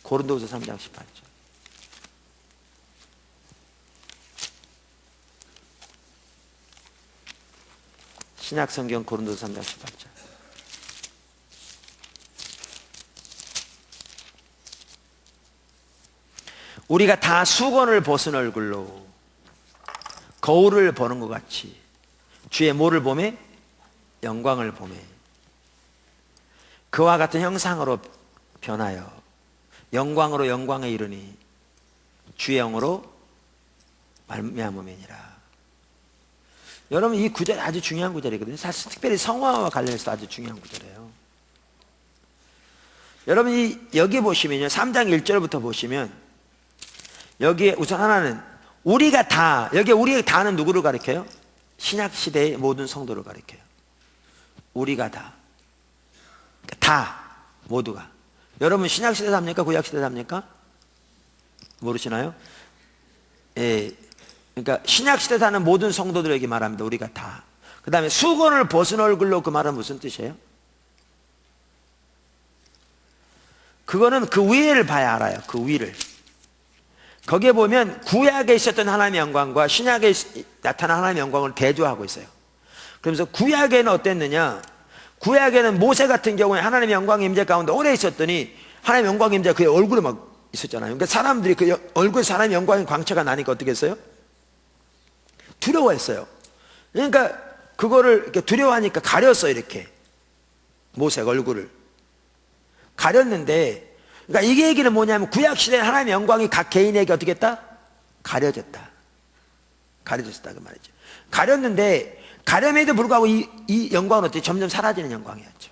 고린도서 3장 18절. 신약 성경 고린도서 3장 18절. 우리가 다 수건을 벗은 얼굴로 거울을 보는 것 같이 주의 뭐를 보매? 영광을 보매 그와 같은 형상으로 변하여 영광으로 영광에 이르니 주의 영으로 말미암음이니라. 여러분 이 구절이 아주 중요한 구절이거든요. 사실 특별히 성화와 관련해서 아주 중요한 구절이에요. 여러분 여기 보시면요, 3장 1절부터 보시면 여기에 우선 하나는 우리가 다, 여기 우리가 다는 누구를 가리켜요? 신약시대의 모든 성도를 가리켜요. 우리가 다 모두가. 여러분 신약시대 삽니까? 구약시대 삽니까? 모르시나요? 예. 그러니까 신약시대 사는 모든 성도들에게 말합니다. 우리가 다. 그 다음에 수건을 벗은 얼굴로, 그 말은 무슨 뜻이에요? 그거는 그 위를 봐야 알아요. 그 위를. 거기에 보면 구약에 있었던 하나님의 영광과 신약에 나타난 하나님의 영광을 대조하고 있어요. 그러면서 구약에는 어땠느냐, 구약에는 모세 같은 경우에 하나님의 영광의 임재 가운데 오래 있었더니 하나님의 영광의 임재가 그의 얼굴에 막 있었잖아요. 그러니까 사람들이 그 얼굴에서 하나님의 영광의 광채가 나니까 어떻게 했어요? 두려워했어요. 그러니까 그거를 이렇게 두려워하니까 가렸어. 이렇게 모세가 얼굴을 가렸는데, 그러니까 이게 얘기는 뭐냐면 구약시대에 하나님의 영광이 각 개인에게 어떻게 했다? 가려졌다. 가려졌다 그 말이죠. 가렸는데 가렴에도 불구하고 이 영광은 어떻게 점점 사라지는 영광이었죠.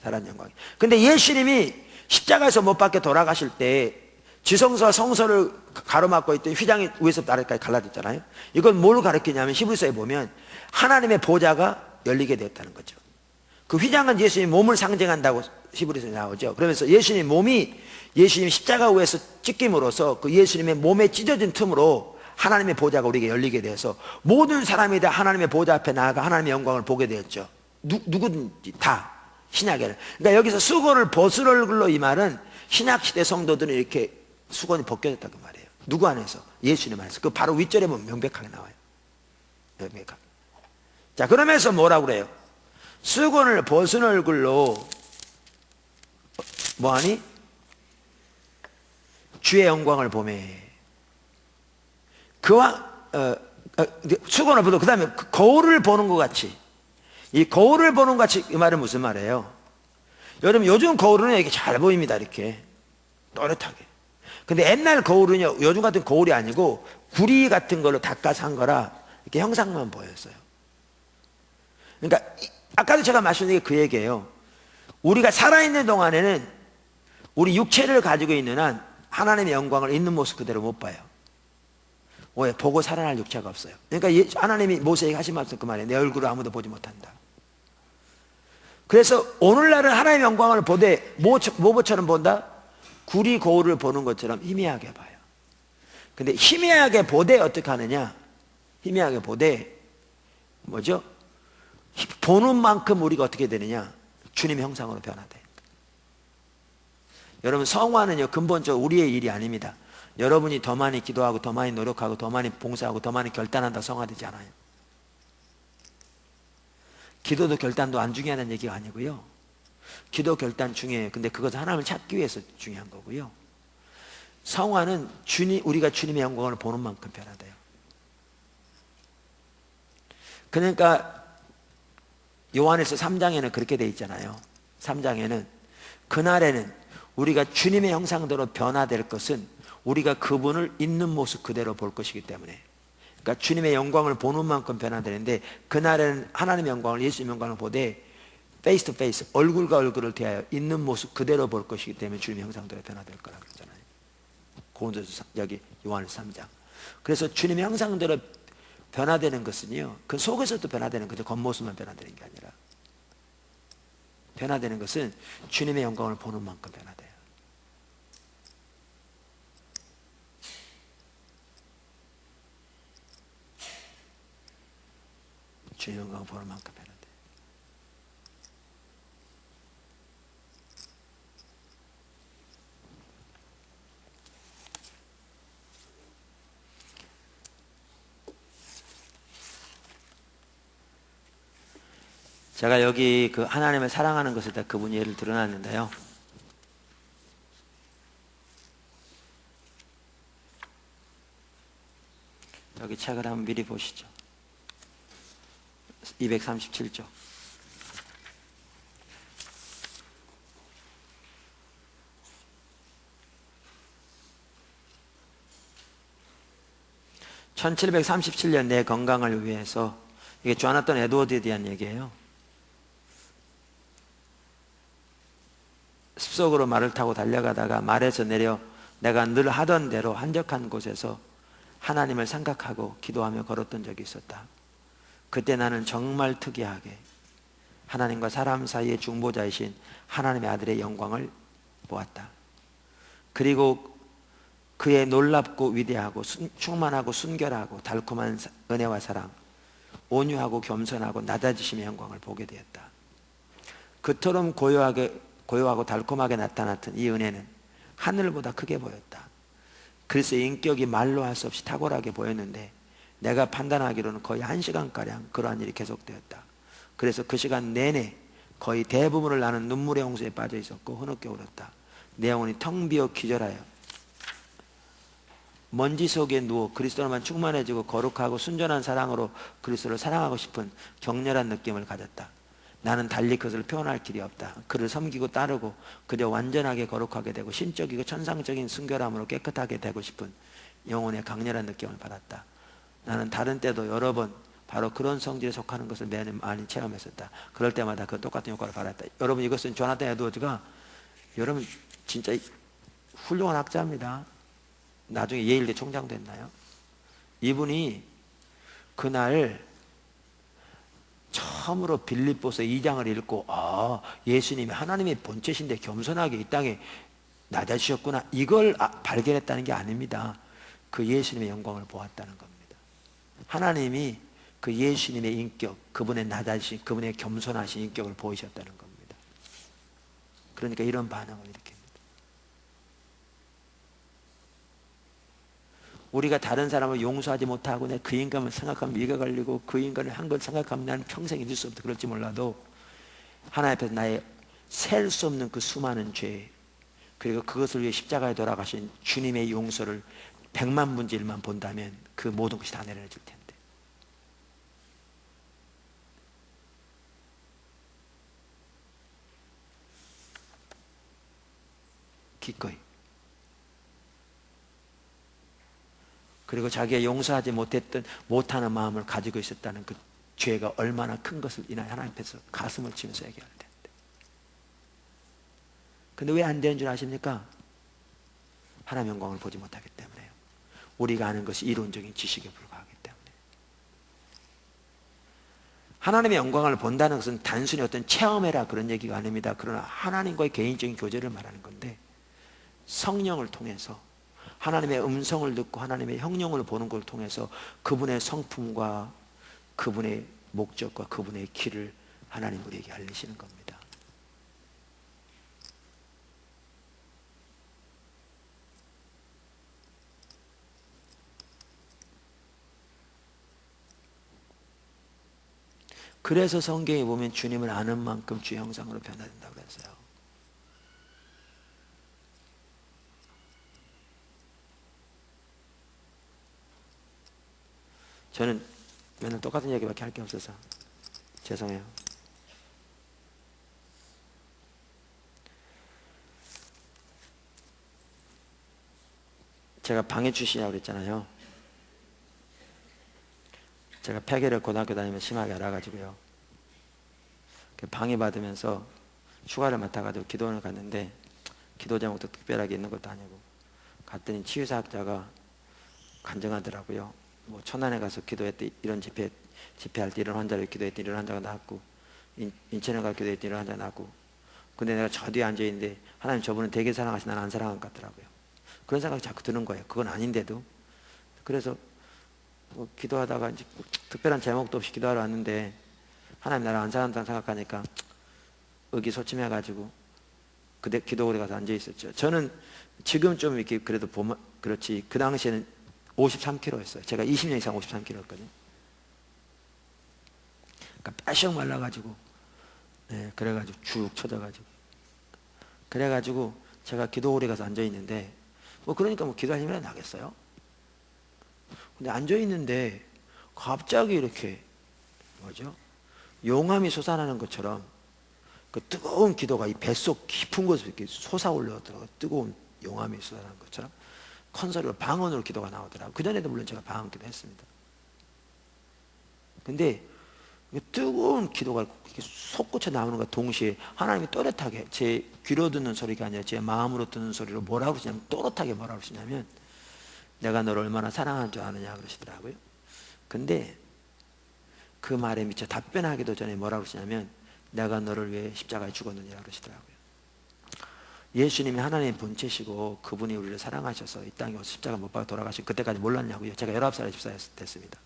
사라지는 영광이. 근데 예수님이 십자가에서 못 박혀 돌아가실 때 지성소와 성소를 가로막고 있던 휘장이 위에서부터 아래까지 갈라졌잖아요. 이건 뭘 가르치냐면 히브리서에 보면 하나님의 보좌가 열리게 되었다는 거죠. 그 휘장은 예수님 몸을 상징한다고 히브리서에 나오죠. 그러면서 예수님 몸이, 예수님 십자가 위에서 찢김으로써 그 예수님의 몸에 찢어진 틈으로 하나님의 보좌가 우리에게 열리게 되어서 모든 사람이 다 하나님의 보좌 앞에 나아가 하나님의 영광을 보게 되었죠. 누구든지 다, 신약에는. 그러니까 여기서 수건을 벗을 얼굴로, 이 말은 신약시대 성도들은 이렇게 수건이 벗겨졌다고 말해요. 누구 안에서? 예수님 안에서. 그 바로 윗절에 보면 명백하게 나와요. 명백하게. 자, 그러면서 뭐라고 그래요? 수건을 벗은 얼굴로 뭐하니? 주의 영광을 보매. 그와 수건을 벗고 그 다음에 거울을 보는 것 같이. 이 거울을 보는 것 같이, 이 말은 무슨 말이에요? 여러분 요즘 거울은 이렇게 잘 보입니다. 이렇게 또렷하게. 근데 옛날 거울은요, 요즘 같은 거울이 아니고 구리 같은 걸로 닦아서 한 거라 이렇게 형상만 보였어요. 그러니까 아까도 제가 말씀드린 게 그 얘기예요. 우리가 살아있는 동안에는 우리 육체를 가지고 있는 한 하나님의 영광을 있는 모습 그대로 못 봐요. 왜? 보고 살아날 육체가 없어요. 그러니까 하나님이 모세에게 하신 말씀 그 말이에요. 내 얼굴을 아무도 보지 못한다. 그래서 오늘날은 하나님의 영광을 보되 뭐처럼 본다? 구리 거울을 보는 것처럼 희미하게 봐요. 근데 희미하게 보되 어떻게 하느냐? 희미하게 보되 뭐죠? 보는 만큼 우리가 어떻게 되느냐? 주님의 형상으로 변화돼. 여러분, 성화는요 근본적으로 우리의 일이 아닙니다. 여러분이 더 많이 기도하고 더 많이 노력하고 더 많이 봉사하고 더 많이 결단한다 성화되지 않아요. 기도도 결단도 안 중요하다는 얘기가 아니고요. 기도 결단 중요해요. 근데 그것은 하나님을 찾기 위해서 중요한 거고요. 성화는 우리가 주님의 영광을 보는 만큼 변화돼요. 그러니까 요한일서 3장에는 그렇게 돼 있잖아요. 3장에는 그날에는 우리가 주님의 형상대로 변화될 것은 우리가 그분을 있는 모습 그대로 볼 것이기 때문에, 그러니까 주님의 영광을 보는 만큼 변화되는데, 그날에는 하나님의 영광을, 예수님의 영광을 보되 페이스 투 페이스, 얼굴과 얼굴을 대하여 있는 모습 그대로 볼 것이기 때문에 주님의 형상대로 변화될 거라고 그랬잖아요. 고린도서 여기 요한일서 3장. 그래서 주님의 형상대로 변화되는 것은요, 그 속에서도 변화되는 거죠. 겉모습만 변화되는 게 아니라, 변화되는 것은 주님의 영광을 보는 만큼 변화돼요. 주님의 영광을 보는 만큼 변화돼요. 제가 여기 그 하나님을 사랑하는 것에 다 그분이 예를 드러났는데요. 여기 책을 한번 미리 보시죠. 237쪽. (1737년) 내 건강을 위해서, 이게 조나단 에드워드에 대한 얘기예요. 숲속으로 말을 타고 달려가다가 말에서 내려 내가 늘 하던 대로 한적한 곳에서 하나님을 생각하고 기도하며 걸었던 적이 있었다. 그때 나는 정말 특이하게 하나님과 사람 사이의 중보자이신 하나님의 아들의 영광을 보았다. 그리고 그의 놀랍고 위대하고 충만하고 순결하고 달콤한 은혜와 사랑, 온유하고 겸손하고 낮아지심의 영광을 보게 되었다. 그토록 고요하고 달콤하게 나타났던 이 은혜는 하늘보다 크게 보였다. 그래서 인격이 말로 할 수 없이 탁월하게 보였는데, 내가 판단하기로는 거의 1시간가량 그러한 일이 계속되었다. 그래서 그 시간 내내 거의 대부분을 나는 눈물의 홍수에 빠져 있었고 흐느껴 울었다. 내 영혼이 텅 비어 기절하여 먼지 속에 누워 그리스도로만 충만해지고 거룩하고 순전한 사랑으로 그리스도를 사랑하고 싶은 격렬한 느낌을 가졌다. 나는 달리 그것을 표현할 길이 없다. 그를 섬기고 따르고 그저 완전하게 거룩하게 되고 신적이고 천상적인 순결함으로 깨끗하게 되고 싶은 영혼의 강렬한 느낌을 받았다. 나는 다른 때도 여러 번 바로 그런 성질에 속하는 것을 매우 많이 체험했었다. 그럴 때마다 그 똑같은 효과를 받았다. 여러분, 이것은 조나단 에드워즈가, 여러분 진짜 훌륭한 학자입니다. 나중에 예일대 총장 됐나요? 이분이 그날 처음으로 빌립보서 2장을 읽고, 예수님이 하나님의 본체신데 겸손하게 이 땅에 낮아지셨구나, 이걸 발견했다는 게 아닙니다. 그 예수님의 영광을 보았다는 겁니다. 하나님이 그 예수님의 인격, 그분의 낮아지신, 그분의 겸손하신 인격을 보이셨다는 겁니다. 그러니까 이런 반응을 일으킵니다. 우리가 다른 사람을 용서하지 못하고 내 그 인간을 생각하면 위가 걸리고 그 인간을 한 걸 생각하면 나는 평생 잊을 수 없다 그럴지 몰라도, 하나님 앞에서 나의 셀 수 없는 그 수많은 죄, 그리고 그것을 위해 십자가에 돌아가신 주님의 용서를 100만 분의 1만 본다면 그 모든 것이 다 내려줄 텐데. 기꺼이. 그리고 자기가 용서하지 못하는 마음을 가지고 있었다는 그 죄가 얼마나 큰 것을 인하여 하나님 앞에서 가슴을 치면서 얘기할 텐데. 근데 왜 안 되는 줄 아십니까? 하나님의 영광을 보지 못하기 때문에요. 우리가 아는 것이 이론적인 지식에 불과하기 때문에. 하나님의 영광을 본다는 것은 단순히 어떤 체험해라 그런 얘기가 아닙니다. 그러나 하나님과의 개인적인 교제를 말하는 건데, 성령을 통해서 하나님의 음성을 듣고 하나님의 형용을 보는 걸 통해서 그분의 성품과 그분의 목적과 그분의 길을 하나님 우리에게 알리시는 겁니다. 그래서 성경에 보면 주님을 아는 만큼 주 형상으로 변화된다고 그랬어요. 저는 맨날 똑같은 얘기밖에 할 게 없어서 죄송해요. 제가 방해 출신이라고 그랬잖아요. 제가 폐계를 고등학교 다니면서 심하게 알아가지고요, 방해 받으면서 휴가를 맡아가지고 기도원을 갔는데, 기도 제목도 특별하게 있는 것도 아니고, 갔더니 치유사학자가 간증하더라고요. 뭐 천안에 가서 기도했대, 이런 집회할 때 이런 환자를 기도했더니 이런 환자가 나왔고, 인천에 가서 기도했더니 이런 환자가 나왔고. 근데 내가 저 뒤에 앉아있는데 하나님 저분은 되게 사랑하시, 나는 안 사랑한 것 같더라고요. 그런 생각이 자꾸 드는 거예요. 그건 아닌데도. 그래서 뭐 기도하다가 이제 특별한 제목도 없이 기도하러 왔는데, 하나님 나를 안 사랑한다고 생각하니까 의기소침해가지고 그때 기도원에 가서 앉아있었죠. 저는 지금 좀 이렇게 그래도 보면 그렇지, 그 당시에는 53kg였어요. 제가 20년 이상 53kg였거든요. 그러니까 빠셔 말라가지고, 네, 그래가지고 쭉 쳐져가지고, 그래가지고 제가 기도홀에 가서 앉아있는데, 뭐 그러니까 뭐 기도할 힘이나 나겠어요? 근데 앉아있는데 갑자기 이렇게 뭐죠? 용암이 솟아나는 것처럼 그 뜨거운 기도가 이 뱃속 깊은 곳으로 이렇게 솟아올려 들어가, 뜨거운 용암이 솟아나는 것처럼 큰 소리로 방언으로 기도가 나오더라고요. 그전에도 물론 제가 방언 기도 했습니다. 근데 뜨거운 기도가 이렇게 솟구쳐 나오는 것과 동시에 하나님이 또렷하게, 제 귀로 듣는 소리가 아니라 제 마음으로 듣는 소리로 뭐라고 그러시냐면, 또렷하게 뭐라고 그러시냐면, 내가 너를 얼마나 사랑하는 줄 아느냐 그러시더라고요. 근데 그 말에 미처 답변하기도 전에 뭐라고 그러시냐면, 내가 너를 위해 십자가에 죽었느니라 그러시더라고요. 예수님이 하나님의 본체시고 그분이 우리를 사랑하셔서 이 땅에 와서 십자가 못 박아 돌아가신, 그때까지 몰랐냐고요. 제가 19살에 집사 됐습니다.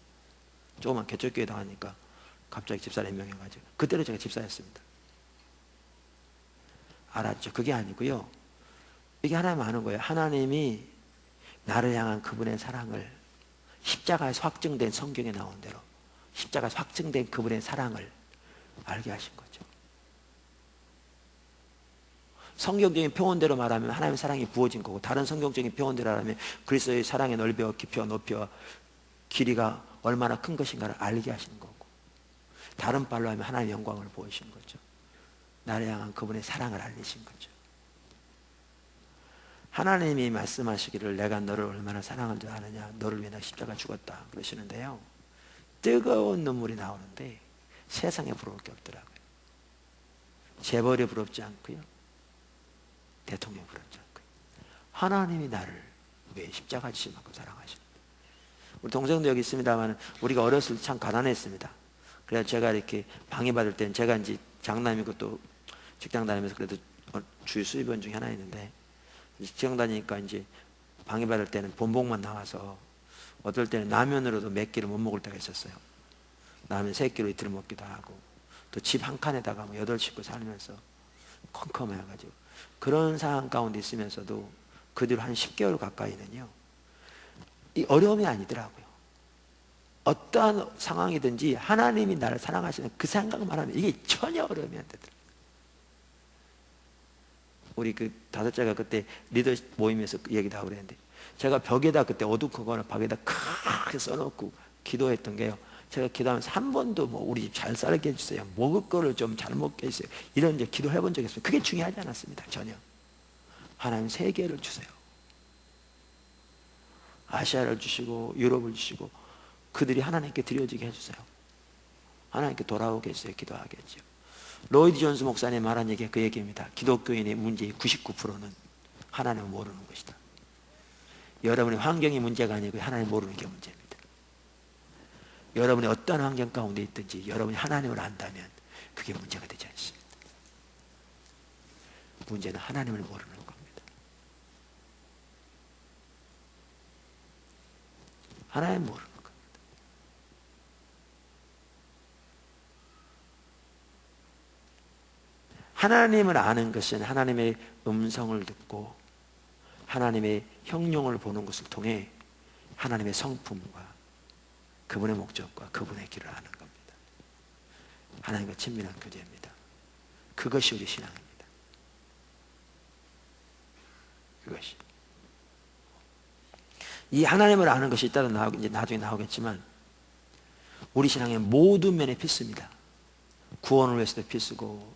조그만 개척교회 당하니까 갑자기 집사를 임명해가지고, 그때로 제가 집사였습니다. 알았죠? 그게 아니고요, 이게 하나님 아는 거예요. 하나님이 나를 향한 그분의 사랑을, 십자가에서 확증된, 성경에 나온 대로 십자가에서 확증된 그분의 사랑을 알게 하신 거죠. 성경적인 표현대로 말하면 하나님의 사랑이 부어진 거고, 다른 성경적인 표현대로 말하면 그리스도의 사랑의 넓이와 깊이와 높이와 길이가 얼마나 큰 것인가를 알게 하시는 거고, 다른 말로 하면 하나님의 영광을 보이신 거죠. 나를 향한 그분의 사랑을 알리신 거죠. 하나님이 말씀하시기를 내가 너를 얼마나 사랑한 줄 아느냐, 너를 위해 내가 십자가 죽었다 그러시는데요, 뜨거운 눈물이 나오는데 세상에 부러울 게 없더라고요. 재벌이 부럽지 않고요, 대통령이 부럽지 않고요, 하나님이 나를 왜 십자가 지실 만큼 사랑하시는데. 우리 동생도 여기 있습니다만, 우리가 어렸을 때 참 가난했습니다. 그래서 제가 이렇게 방해받을 때는, 제가 이제 장남이고 또 직장 다니면서 그래도 주 수입원 중에 하나 있는데, 직장 다니니까 이제 방해받을 때는 본복만 나와서 어떨 때는 라면으로도 몇 끼를 못 먹을 때가 있었어요. 라면 3끼로 이틀 먹기도 하고, 또 집 한 칸에다가 뭐 8식구 살면서 컴컴해가지고, 그런 상황 가운데 있으면서도 그 뒤로 한 10개월 가까이는요, 이 어려움이 아니더라고요. 어떠한 상황이든지 하나님이 나를 사랑하시는 그 생각만 하면 이게 전혀 어려움이 안 되더라고요. 우리 그 다섯째가 그때 리더 모임에서 그 얘기도 하고 그랬는데, 제가 벽에다 그때 어두컴컴한 벽에다 크게 써놓고 기도했던 게요, 제가 기도하면서 한 번도 뭐 우리 집 잘 살게 해주세요, 먹을 거를 좀 잘 먹게 해주세요, 이런 이제 기도해 본 적이 없어요. 그게 중요하지 않았습니다. 전혀. 하나님 세계를 주세요. 아시아를 주시고 유럽을 주시고 그들이 하나님께 드려지게 해주세요. 하나님께 돌아오게 해주세요. 기도하게 해주세요. 로이드 존스 목사님 말한 얘기가 그 얘기입니다. 기독교인의 문제의 99%는 하나님을 모르는 것이다. 여러분의 환경이 문제가 아니고 하나님 모르는 게 문제입니다. 여러분이 어떤 환경 가운데 있든지 여러분이 하나님을 안다면 그게 문제가 되지 않습니다. 문제는 하나님을 모르는 겁니다. 하나님 모르는 겁니다. 하나님을 아는 것은 하나님의 음성을 듣고 하나님의 형용을 보는 것을 통해 하나님의 성품과 그분의 목적과 그분의 길을 아는 겁니다. 하나님과 친밀한 교제입니다. 그것이 우리 신앙입니다. 그것이. 이 하나님을 아는 것이 따로 이제 나중에 나오겠지만 우리 신앙의 모든 면에 필수입니다. 구원을 위해서도 필수고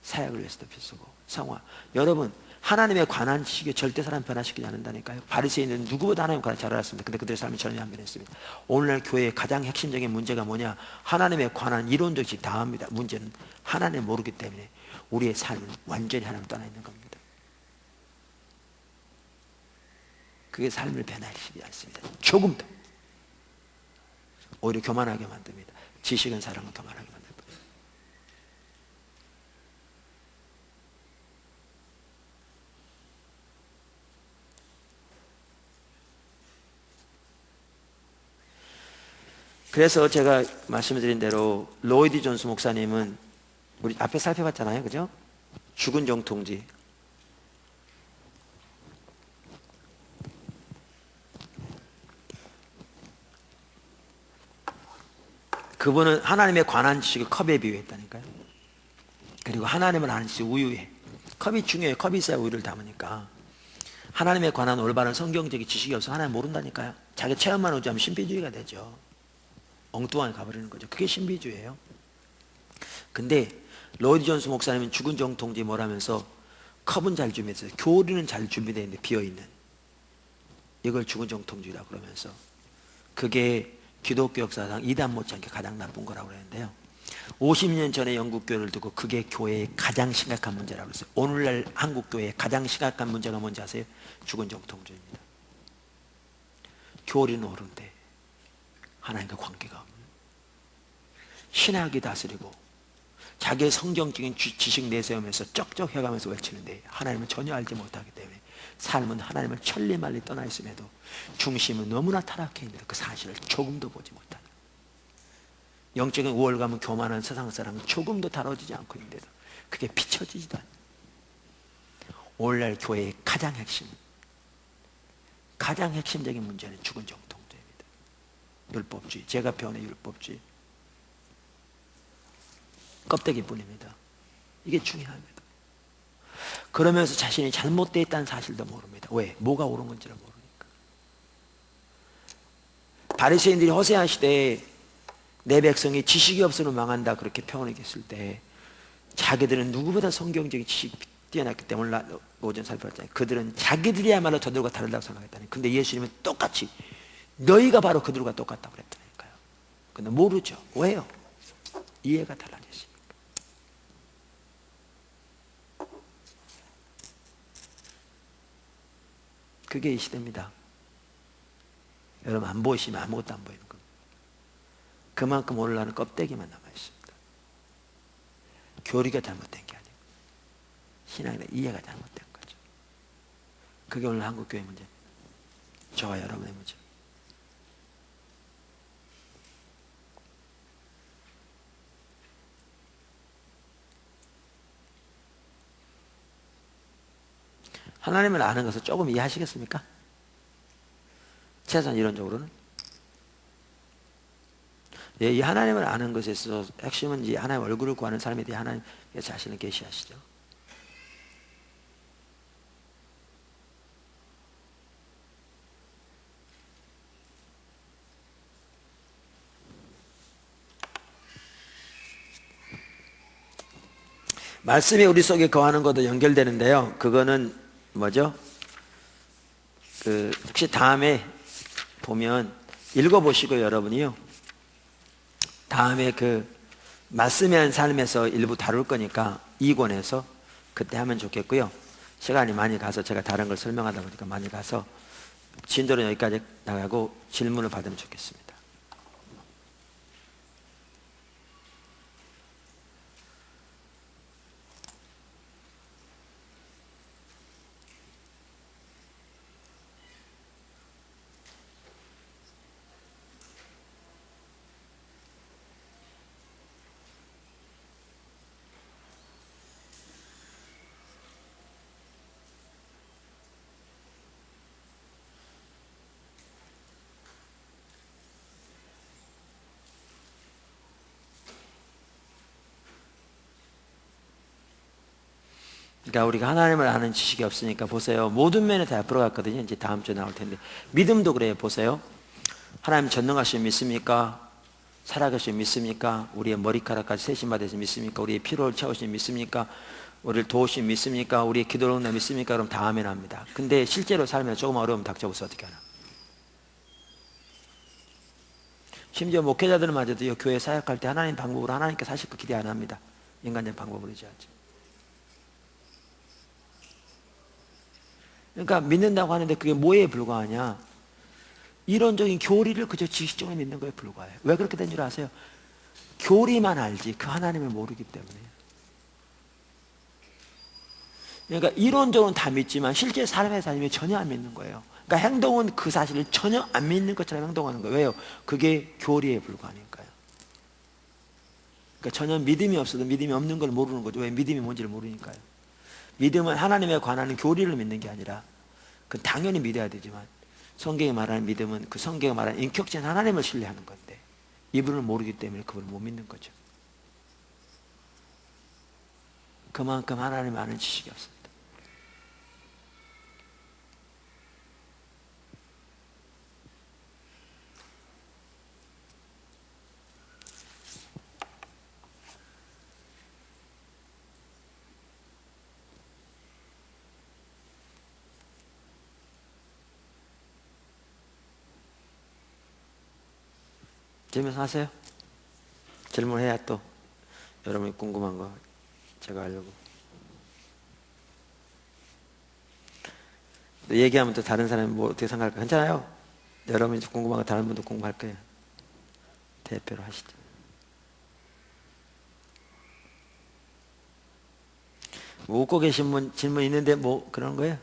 사역을 위해서도 필수고 성화. 여러분 하나님에 관한 지식에 절대 사람 변화시키지 않는다니까요. 바리새인들은 누구보다 하나님에 관한 잘 알았습니다. 근데 그들의 삶이 전혀 안 변했습니다. 오늘날 교회의 가장 핵심적인 문제가 뭐냐? 하나님에 관한 이론적 지식 다 합니다. 문제는 하나님을 모르기 때문에 우리의 삶은 완전히 하나님을 떠나 있는 겁니다. 그게 삶을 변화시키지 않습니다. 조금 더. 오히려 교만하게 만듭니다. 지식은 사람을 교만하게 만듭니다. 그래서 제가 말씀드린 대로 로이드 존스 목사님은 우리 앞에 살펴봤잖아요. 그죠? 죽은 정통지. 그분은 하나님에 관한 지식을 컵에 비유했다니까요. 그리고 하나님을 아는 지식 우유에. 컵이 중요해요. 컵이 있어야 우유를 담으니까. 하나님에 관한 올바른 성경적인 지식이 없어 하나님 모른다니까요. 자기 체험만 오지 않으면 신비주의가 되죠. 엉뚱하게 가버리는 거죠. 그게 신비주의예요. 근데 로이드 존스 목사님은 죽은 정통지 뭐라면서 컵은 잘 준비했어요. 교리는 잘 준비되어 있는데 비어있는 이걸 죽은 정통주의라고 그러면서 그게 기독교 역사상 이단 못지않게 가장 나쁜 거라고 그러는데요. 50년 전에 영국 교회를 두고 그게 교회의 가장 심각한 문제라고 그랬어요. 오늘날 한국 교회의 가장 심각한 문제가 뭔지 아세요? 죽은 정통주의입니다. 교리는 옳은데 하나님과 관계가 없는 신학이 다스리고 자기의 성경적인 지식 내세우면서 쩍쩍 해가면서 외치는데 하나님을 전혀 알지 못하기 때문에 삶은 하나님을 천리말리 떠나 있음에도 중심은 너무나 타락해 있는데 그 사실을 조금도 보지 못하는 영적인 우월감은 교만한 세상 사람은 조금도 다뤄지지 않고 있는데도 그게 비춰지지도 않는 오늘날 교회의 가장 핵심적인 문제는 죽은 정통주의입니다. 율법주의, 제가 배우는 율법주의 껍데기뿐입니다. 이게 중요합니다. 그러면서 자신이 잘못되어 있다는 사실도 모릅니다. 왜? 뭐가 옳은 건지를 모르니까. 바리새인들이 호세아 시대에 내 백성이 지식이 없으면 망한다 그렇게 표현했을 때 자기들은 누구보다 성경적인 지식이 뛰어났기 때문에 오전 살펴봤잖아요. 그들은 자기들이야말로 저들과 다르다고 생각했다니. 근데 예수님은 똑같이 너희가 바로 그들과 똑같다고 그랬다니까요. 근데 모르죠. 왜요? 이해가 달라졌으니까. 그게 이 시대입니다. 여러분 안 보이시면 아무것도 안 보이는 겁니다. 그만큼 오늘날은 껍데기만 남아있습니다. 교리가 잘못된 게 아니고 신앙이나 이해가 잘못된 거죠. 그게 오늘 한국교회 문제입니다. 저와 여러분의 문제. 하나님을 아는 것을 조금 이해하시겠습니까? 최소한 이론적으로는. 예, 이 하나님을 아는 것에 있어서 핵심은 이 하나님 얼굴을 구하는 삶에 대해 하나님 자신을 계시하시죠. 말씀이 우리 속에 거하는 것도 연결되는데요. 그거는 뭐죠? 혹시 다음에 보면 읽어보시고 여러분이요. 다음에 말씀에 한 삶에서 일부 다룰 거니까 2권에서 그때 하면 좋겠고요. 시간이 많이 가서 제가 다른 걸 설명하다 보니까 많이 가서 진도는 여기까지 나가고 질문을 받으면 좋겠습니다. 그러니까 우리가 하나님을 아는 지식이 없으니까 보세요. 모든 면에 다 앞으로 갔거든요. 이제 다음 주에 나올 텐데. 믿음도 그래요. 보세요. 하나님 전능하신 믿습니까? 살아계신 믿습니까? 우리의 머리카락까지 세심받으신 믿습니까? 우리의 피로를 채우신 믿습니까? 우리를 도우신 믿습니까? 우리의 기도를 응답 믿습니까? 그럼 다 아멘 합니다. 근데 실제로 살면 조금 어려우면 닥쳐보세요. 어떻게 하나? 심지어 목회자들마저도 교회 사역할 때 하나님 방법으로 하나님께 사실 그 기대 안 합니다. 인간적인 방법으로 의지하지. 그러니까 믿는다고 하는데 그게 뭐에 불과하냐? 이론적인 교리를 그저 지식적으로 믿는 거에 불과해요. 왜 그렇게 된 줄 아세요? 교리만 알지 그 하나님을 모르기 때문에. 그러니까 이론적으로는 다 믿지만 실제 삶의 삶이 전혀 안 믿는 거예요. 그러니까 행동은 그 사실을 전혀 안 믿는 것처럼 행동하는 거예요. 왜요? 그게 교리에 불과하니까요. 그러니까 전혀 믿음이 없어도 믿음이 없는 걸 모르는 거죠. 왜? 믿음이 뭔지를 모르니까요. 믿음은 하나님에 관한 교리를 믿는 게 아니라 그건 당연히 믿어야 되지만 성경이 말하는 믿음은 그 성경이 말하는 인격적인 하나님을 신뢰하는 건데 이분을 모르기 때문에 그분을 못 믿는 거죠. 그만큼 하나님을 아는 지식이 없습니다. 질문하세요. 질문해야 또 여러분이 궁금한 거 제가 하려고. 얘기하면 또 다른 사람이 뭐 어떻게 생각할까? 괜찮아요. 여러분이 궁금한 거 다른 분도 궁금할 거예요. 대표로 하시죠. 뭐 웃고 계신 분 질문 있는데 뭐 그런 거예요?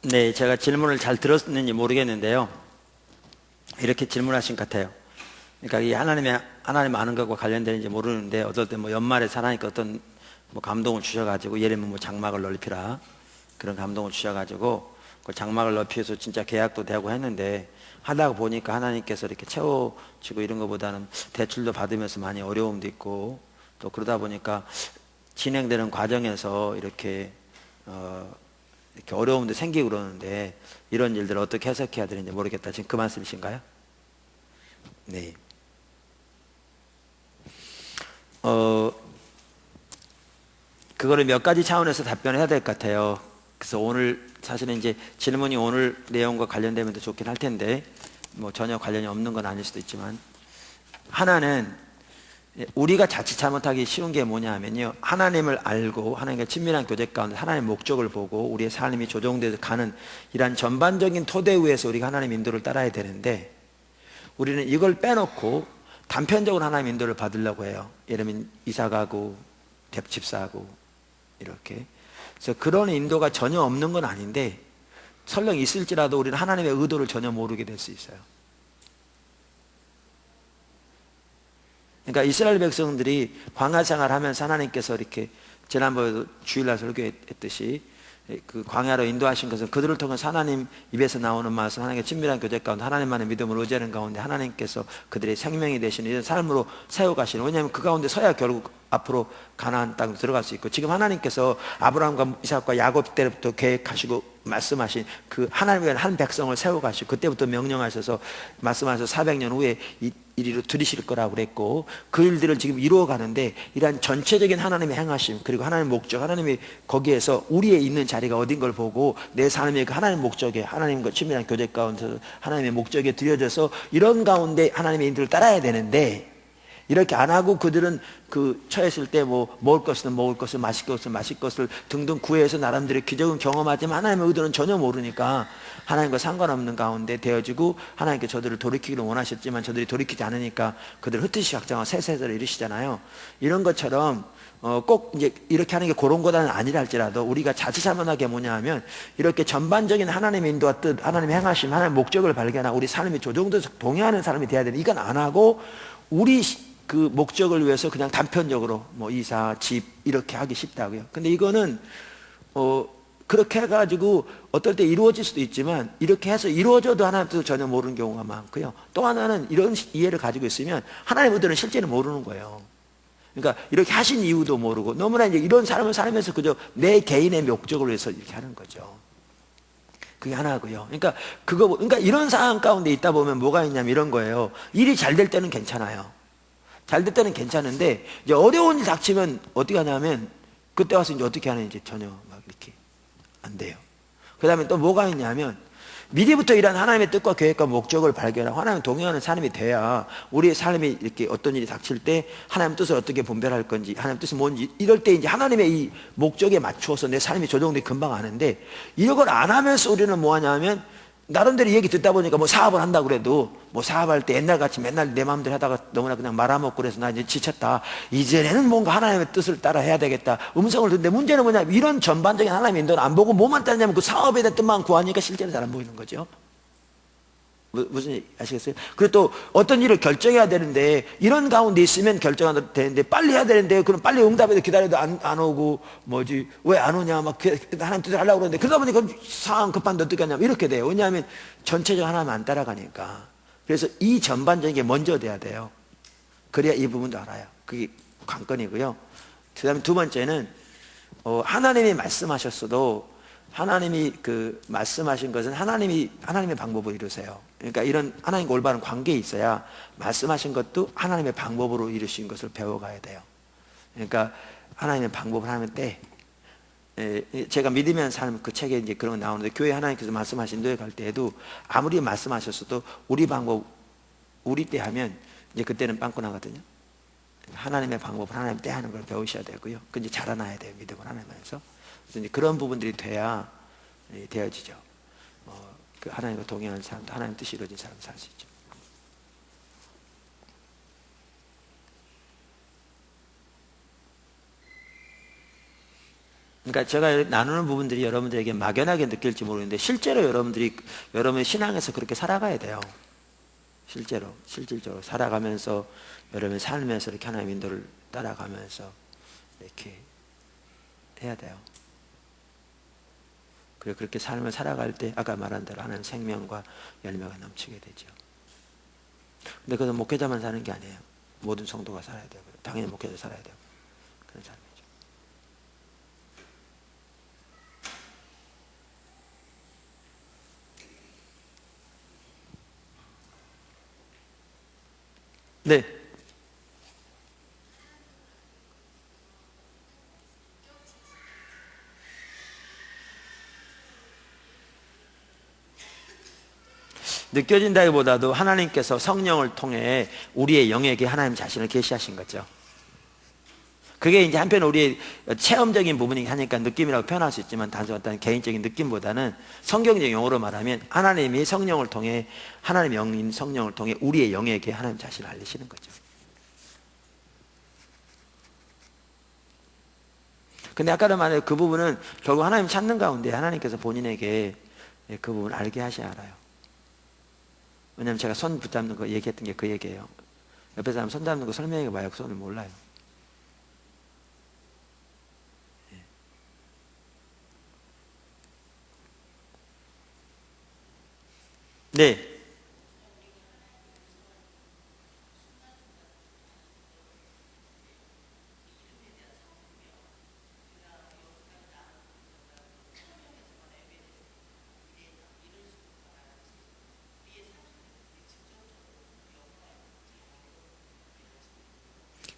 네, 제가 질문을 잘 들었는지 모르겠는데요. 이렇게 질문하신 것 같아요. 그러니까 이 하나님 아는 것과 관련되는지 모르는데 어떨 때 뭐 연말에 사나니까 어떤 뭐 감동을 주셔가지고 예를 들면 뭐 장막을 넓히라 그런 감동을 주셔가지고 그 장막을 넓혀서 진짜 계약도 되고 했는데 하다가 보니까 하나님께서 이렇게 채워주고 이런 것보다는 대출도 받으면서 많이 어려움도 있고 또 그러다 보니까 진행되는 과정에서 이렇게 이렇게 어려움도 생기고 그러는데 이런 일들을 어떻게 해석해야 되는지 모르겠다. 지금 그 말씀이신가요? 네. 그거를 몇 가지 차원에서 답변을 해야 될 것 같아요. 그래서 오늘 사실은 이제 질문이 오늘 내용과 관련되면 더 좋긴 할 텐데 뭐 전혀 관련이 없는 건 아닐 수도 있지만, 하나는 우리가 자칫 잘못하기 쉬운 게 뭐냐 하면요, 하나님을 알고 하나님과 친밀한 교제 가운데 하나님의 목적을 보고 우리의 삶이 조정돼서 가는 이러한 전반적인 토대 위에서 우리가 하나님의 인도를 따라야 되는데, 우리는 이걸 빼놓고 단편적으로 하나님의 인도를 받으려고 해요. 예를 들면 이사 가고 집사하고 이렇게. 그래서 그런 인도가 전혀 없는 건 아닌데, 설령 있을지라도 우리는 하나님의 의도를 전혀 모르게 될 수 있어요. 그러니까 이스라엘 백성들이 광야 생활하면서 하나님께서 이렇게 지난번에도 주일날 설교했듯이 그 광야로 인도하신 것은 그들을 통해서 하나님 입에서 나오는 말씀, 하나님과 친밀한 교제 가운데 하나님만의 믿음을 의지하는 가운데 하나님께서 그들의 생명이 되시는 이런 삶으로 세워가시는, 왜냐하면 그 가운데 서야 결국 앞으로 가나안 땅으로 들어갈 수 있고, 지금 하나님께서 아브라함과 이삭과 야곱 때부터 계획하시고 말씀하신 그 하나님을 위한 한 백성을 세워가시고 그때부터 명령하셔서 말씀하셔서 400년 후에 이리로 들이실 거라고 그랬고, 그 일들을 지금 이루어가는데, 이러한 전체적인 하나님의 행하심, 그리고 하나님의 목적, 하나님이 거기에서 우리의 있는 자리가 어딘 걸 보고 내 삶의 그 하나님의 목적에, 하나님과 친밀한 교제 가운데 하나님의 목적에 들여져서 이런 가운데 하나님의 인도를 따라야 되는데, 이렇게 안 하고 그들은 그 처했을 때 뭐 먹을 것은 먹을 것을, 마실 것은 마실 것을 등등 구해서 나름대로 기적은 경험하지만 하나님의 의도는 전혀 모르니까 하나님과 상관없는 가운데 되어지고, 하나님께 저들을 돌이키기를 원하셨지만 저들이 돌이키지 않으니까 그들을 흩으시 확장하고 세세를 이루시잖아요. 이런 것처럼 꼭 이제 이렇게 하는 게 그런 거는 아니라 할지라도 우리가 자칫 잘못하게 뭐냐 하면, 이렇의 전반적인 하나님의 인도와 뜻, 하나님의 행하심, 하나님의 목적을 발견하고 우리 삶이 조정돼서 동의하는 사람이 돼야 되는데, 이건 안 하고 우리 그 목적을 위해서 그냥 단편적으로 뭐 이사, 집 이렇게 하기 쉽다고요. 근데 이거는 그렇게 해가지고 어떨 때 이루어질 수도 있지만, 이렇게 해서 이루어져도 하나님 뜻을 전혀 모르는 경우가 많고요. 또 하나는 이런 이해를 가지고 있으면 하나님의 뜻은 실제는 모르는 거예요. 그러니까 이렇게 하신 이유도 모르고 너무나 이제 이런 삶을 살면서 그저 내 개인의 목적을 위해서 이렇게 하는 거죠. 그게 하나고요. 그러니까 이런 상황 가운데 있다 보면 뭐가 있냐면 이런 거예요. 일이 잘 될 때는 괜찮아요. 잘 될 때는 괜찮은데, 이제 어려운 일 닥치면 어떻게 하냐면 그때 와서 이제 어떻게 하는지 전혀 막 이렇게 안 돼요. 그 다음에 또 뭐가 있냐면, 미리부터 이런 하나님의 뜻과 계획과 목적을 발견하고 하나님 동행하는 사람이 돼야 우리의 삶이 이렇게 어떤 일이 닥칠 때 하나님 뜻을 어떻게 분별할 건지, 하나님 뜻이 뭔지, 이럴 때 이제 하나님의 이 목적에 맞추어서 내 삶이 조정되기 금방 아는데, 이걸 안 하면서 우리는 뭐 하냐면, 나름대로 얘기 듣다 보니까 뭐 사업을 한다고 그래도 뭐 사업할 때 옛날같이 맨날 내 마음대로 하다가 너무나 그냥 말아먹고 그래서 나 이제 지쳤다, 이제는 뭔가 하나님의 뜻을 따라 해야 되겠다 음성을 듣는데, 문제는 뭐냐면 이런 전반적인 하나님의 인도를 안 보고 뭐만 따르냐면 그 사업에 대한 뜻만 구하니까 실제로 잘 안 보이는 거죠. 무슨 얘기 아시겠어요? 그리고 또 어떤 일을 결정해야 되는데 이런 가운데 있으면 결정해야 되는데 빨리 해야 되는데, 그럼 빨리 응답해도 기다려도 안 오고, 뭐지 왜 안 오냐 막 하나님 뜻을 하려고 그러는데, 그러다 보니까 상황 급한데 어떻게 하냐면 이렇게 돼요. 왜냐하면 전체적으로 하나님 안 따라가니까. 그래서 이 전반적인 게 먼저 돼야 돼요. 그래야 이 부분도 알아요. 그게 관건이고요. 그 다음에 두 번째는 하나님이 말씀하셨어도 하나님이 그 말씀하신 것은 하나님의 방법으로 이루세요. 그러니까 이런 하나님과 올바른 관계에 있어야 말씀하신 것도 하나님의 방법으로 이루신 것을 배워가야 돼요. 그러니까 하나님의 방법을 하면 때, 제가 믿으면 사는 그 책에 이제 그런 거 나오는데, 교회 하나님께서 말씀하신 인도에 갈 때에도 아무리 말씀하셨어도 우리 방법, 우리 때 하면 이제 그때는 빵꾸 나거든요. 하나님의 방법을 하나님 때 하는 걸 배우셔야 되고요. 그 이제 자라나야 돼요. 믿음을 하나님에서. 그래서 이제 그런 부분들이 돼야 되어지죠. 그 하나님과 동행하는 사람도 하나님 뜻이 이루어진 사람 살 수 있죠. 그러니까 제가 나누는 부분들이 여러분들에게 막연하게 느낄지 모르는데, 실제로 여러분의 신앙에서 그렇게 살아가야 돼요. 실질적으로 살아가면서 여러분의 삶에서 이렇게 하나님의 인도를 따라가면서 이렇게 해야 돼요. 그리고 그렇게 삶을 살아갈 때 아까 말한 대로 하나님 생명과 열매가 넘치게 되죠. 근데 그건 목회자만 사는 게 아니에요. 모든 성도가 살아야 되고, 당연히 목회자 살아야 되고, 그런 삶이죠. 네. 느껴진다기보다도 하나님께서 성령을 통해 우리의 영에게 하나님 자신을 계시하신 거죠. 그게 이제 한편 우리의 체험적인 부분이긴 하니까 느낌이라고 표현할 수 있지만 단순한 어떤 개인적인 느낌보다는 성경적 용어로 말하면 하나님이 성령을 통해, 하나님의 영인 성령을 통해 우리의 영에게 하나님 자신을 알리시는 거죠. 근데 아까도 말한 그 부분은 결국 하나님 찾는 가운데 하나님께서 본인에게 그 부분을 알게 하셔야 알아요. 왜냐하면 제가 손 붙잡는 거 얘기했던 게 그 얘기예요. 옆에 사람 손 잡는 거 설명해 봐요. 그 손을 몰라요. 네.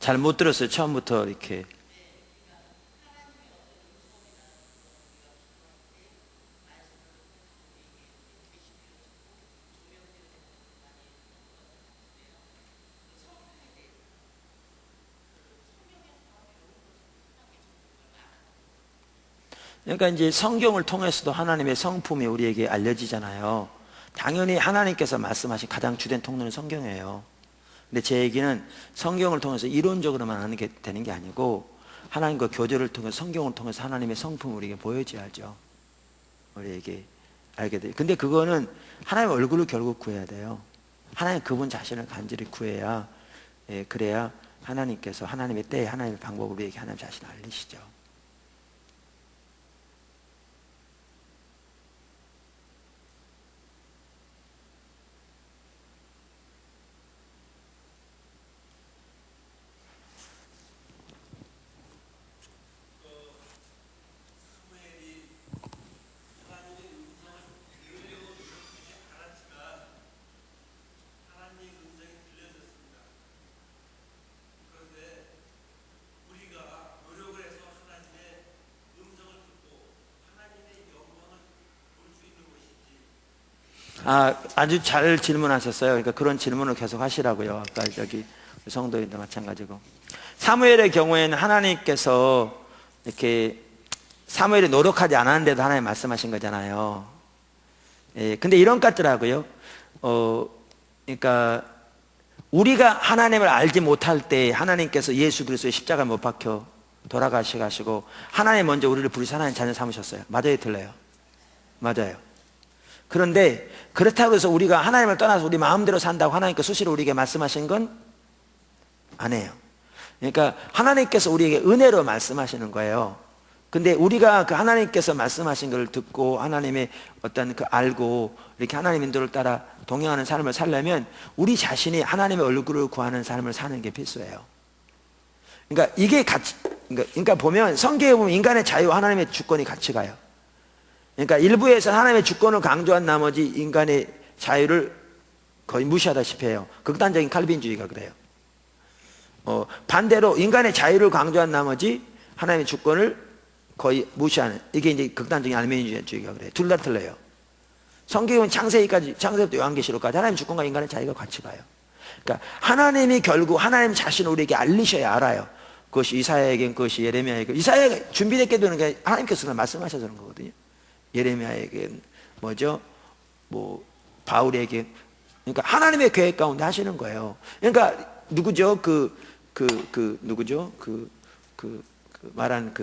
잘 못 들었어요. 처음부터 이렇게. 그러니까 이제 성경을 통해서도 하나님의 성품이 우리에게 알려지잖아요. 당연히 하나님께서 말씀하신 가장 주된 통로는 성경이에요. 근데 제 얘기는 성경을 통해서 이론적으로만 하는 게 되는 게 아니고 하나님과 교제를 통해서 성경을 통해서 하나님의 성품을 우리에게 보여줘야죠. 우리에게 알게 돼요. 근데 그거는 하나님의 얼굴을 결국 구해야 돼요. 하나님 그분 자신을 간절히 구해야, 그래야 하나님께서 하나님의 때에 하나님의 방법을 우리에게 하나님 자신을 알리시죠. 아주 잘 질문하셨어요. 그러니까 그런 질문을 계속 하시라고요. 아까 저기 성도님도 마찬가지고. 사무엘의 경우에는 하나님께서 이렇게 사무엘이 노력하지 않았는데도 하나님 말씀하신 거잖아요. 근데 이런 것 같더라고요. 그러니까 우리가 하나님을 알지 못할 때 하나님께서 예수 그리스도의 십자가 못 박혀 돌아가시고 하나님 먼저 우리를 부르셔서 하나님 자녀 삼으셨어요. 맞아요, 틀려요? 맞아요. 그런데 그렇다고 해서 우리가 하나님을 떠나서 우리 마음대로 산다고 하나님께 수시로 우리에게 말씀하신 건 아니에요. 그러니까 하나님께서 우리에게 은혜로 말씀하시는 거예요. 근데 우리가 그 하나님께서 말씀하신 걸 듣고 하나님의 어떤 그 알고 이렇게 하나님 인도를 따라 동행하는 삶을 살려면 우리 자신이 하나님의 얼굴을 구하는 삶을 사는 게 필수예요. 그러니까 이게 같이, 그러니까 보면 성경에 보면 인간의 자유와 하나님의 주권이 같이 가요. 그러니까 일부에서 하나님의 주권을 강조한 나머지 인간의 자유를 거의 무시하다시피 해요. 극단적인 칼빈주의가 그래요. 반대로 인간의 자유를 강조한 나머지 하나님의 주권을 거의 무시하는, 이게 이제 극단적인 알메니주의가 그래요. 둘 다 틀려요. 성경은 창세기까지, 요한계시록까지 하나님의 주권과 인간의 자유가 같이 가요. 그러니까 하나님이 결국 하나님 자신을 우리에게 알리셔야 알아요. 그것이 이사야에겐, 그것이 예레미야에게, 이사야가 준비됐게 되는 게 하나님께서 말씀하셔서 그런 거거든요. 예레미야에겐 뭐죠? 바울에게, 그러니까 하나님의 계획 가운데 하시는 거예요. 그러니까 누구죠? 누구죠? 말한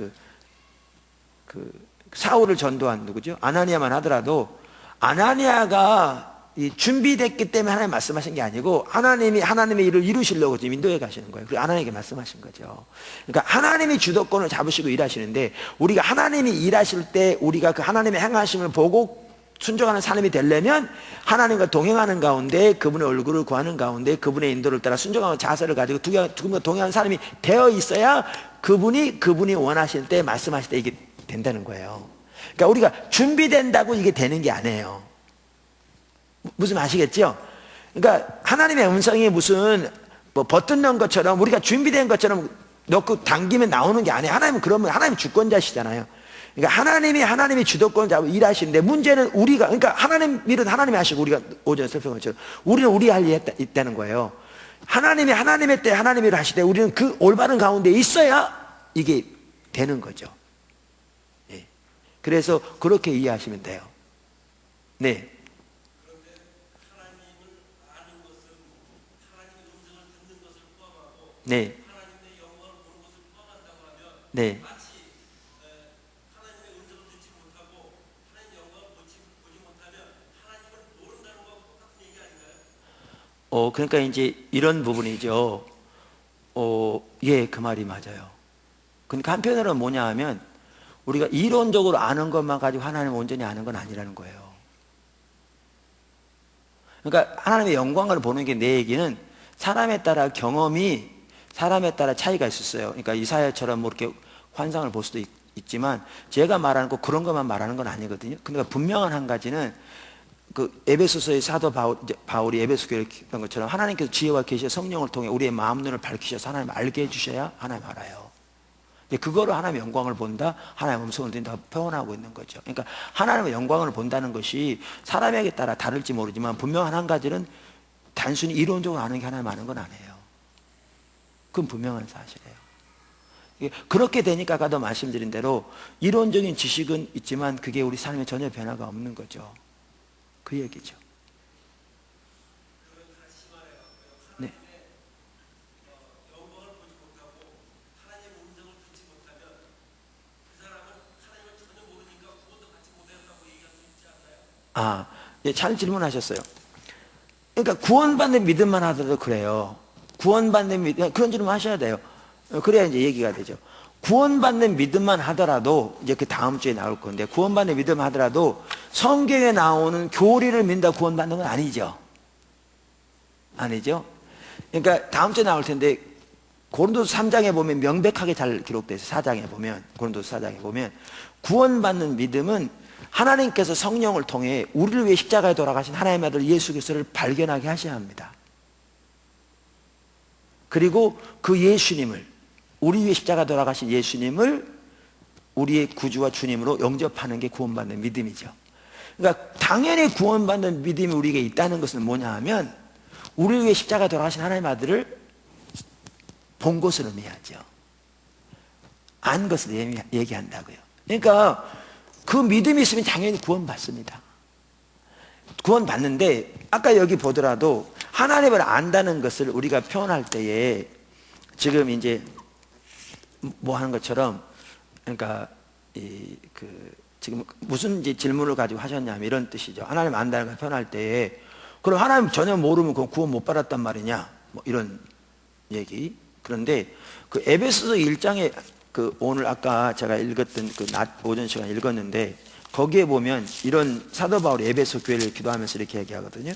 사울을 전도한 누구죠? 아나니아만 하더라도 아나니아가 준비됐기 때문에 하나님 말씀하신 게 아니고 하나님의 일을 이루시려고 지금 인도에 가시는 거예요. 그리고 아나니아에게 말씀하신 거죠. 그러니까 하나님이 주도권을 잡으시고 일하시는데 우리가 하나님이 일하실 때 우리가 그 하나님의 행하심을 보고 순종하는 사람이 되려면 하나님과 동행하는 가운데 그분의 얼굴을 구하는 가운데 그분의 인도를 따라 순종하는 자세를 가지고 그분과 동행하는 사람이 되어 있어야 그분이 원하실 때 말씀하실 때 이게 된다는 거예요. 그러니까 우리가 준비된다고 이게 되는 게 아니에요. 무슨 아시겠죠? 그러니까 하나님의 음성이 무슨 버튼 넣은 것처럼 우리가 준비된 것처럼 넣고 당기면 나오는 게 아니에요. 하나님은 그러면 하나님 주권자시잖아요. 그러니까 하나님이 주도권을 잡고 일하시는데 문제는 우리가, 그러니까 하나님 일은 하나님이 하시고 우리가 오전에 살펴본 것처럼 우리는 우리 할 일이 있다는 거예요. 하나님이 하나님의 때 하나님의 일을 하시되 우리는 그 올바른 가운데 있어야 이게 되는 거죠. 예. 그래서 그렇게 이해하시면 돼요. 네. 네. 네. 그러니까 이제 이런 부분이죠. 예, 그 말이 맞아요. 그러니까 한편으로는 뭐냐 하면 우리가 이론적으로 아는 것만 가지고 하나님을 온전히 아는 건 아니라는 거예요. 그러니까 하나님의 영광을 보는 게 내 얘기는 사람에 따라 경험이 사람에 따라 차이가 있었어요. 그러니까 이사야처럼 뭐 이렇게 환상을 볼 수도 있지만 제가 말하는 거 그런 것만 말하는 건 아니거든요. 그러니까 분명한 한 가지는 그 에베소서의 사도 바울이 에베소 교회를 했던 것처럼 하나님께서 지혜와 계시와 성령을 통해 우리의 마음 눈을 밝히셔서 하나님을 알게 해주셔야 하나님 알아요. 그거로 하나님의 영광을 본다, 하나님의 음성을 듣는다 표현하고 있는 거죠. 그러니까 하나님의 영광을 본다는 것이 사람에게 따라 다를지 모르지만 분명한 한 가지는 단순히 이론적으로 아는 게 하나님 아는 건 아니에요. 그건 분명한 사실이에요. 그렇게 되니까 아까도 말씀드린 대로 이론적인 지식은 있지만 그게 우리 삶에 전혀 변화가 없는 거죠. 그 얘기죠. 네. 예, 잘 질문하셨어요. 그러니까 구원받는 믿음만 하더라도 그래요. 구원받는 믿음, 그런 질문 하셔야 돼요. 그래야 이제 얘기가 되죠. 구원받는 믿음만 하더라도, 이제 그 다음 주에 나올 건데, 구원받는 믿음 하더라도 성경에 나오는 교리를 믿는다 구원받는 건 아니죠. 아니죠. 그러니까 다음 주에 나올 텐데, 고린도서 3장에 보면 명백하게 잘 기록되어 있어요. 4장에 보면, 고린도서 4장에 보면, 구원받는 믿음은 하나님께서 성령을 통해 우리를 위해 십자가에 돌아가신 하나님의 아들 예수 그리스도를 발견하게 하셔야 합니다. 그리고 그 예수님을, 우리 위해 십자가 돌아가신 예수님을 우리의 구주와 주님으로 영접하는 게 구원받는 믿음이죠. 그러니까 당연히 구원받는 믿음이 우리에게 있다는 것은 뭐냐 하면 우리 위해 십자가 돌아가신 하나님의 아들을 본 것을 의미하죠. 안 것을 얘기한다고요. 그러니까 그 믿음이 있으면 당연히 구원받습니다. 구원받는데 아까 여기 보더라도 하나님을 안다는 것을 우리가 표현할 때에 지금 이제 뭐 하는 것처럼 그러니까 지금 무슨 이제 질문을 가지고 하셨냐면 이런 뜻이죠. 하나님 안다는 걸 표현할 때에 그럼 하나님 전혀 모르면 그건 구원 못 받았단 말이냐? 뭐 이런 얘기. 그런데 그 에베소서 1장에 그 오늘 아까 제가 읽었던 그 낮 오전 시간 읽었는데 거기에 보면 이런 사도 바울이 에베소 교회를 기도하면서 이렇게 얘기하거든요.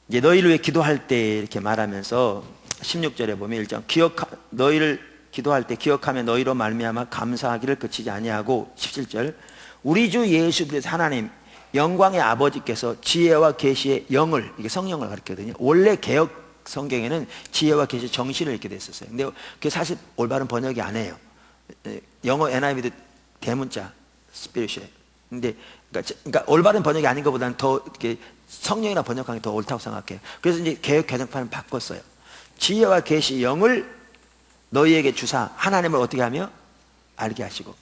이제 너희를 위해 기도할 때 이렇게 말하면서 16절에 보면 1장 너희를 기도할 때 기억하며 너희로 말미암아 감사하기를 그치지 아니하고 17절 우리 주 예수 그리스도 하나님 영광의 아버지께서 지혜와 계시의 영을 이게 성령을 가리키거든요. 원래 개역 성경에는 지혜와 계시 정신을 이렇게 됐었어요. 근데 그게 사실 올바른 번역이 아니에요. 영어 NIV도 대문자 스피릿이에요. 근데 그러니까 올바른 번역이 아닌 것보다는 더 이렇게 성령이나 번역하는 게 더 옳다고 생각해요. 그래서 이제 개역 개정판을 바꿨어요. 지혜와 계시 영을 너희에게 주사 하나님을 어떻게 하며 알게 하시고.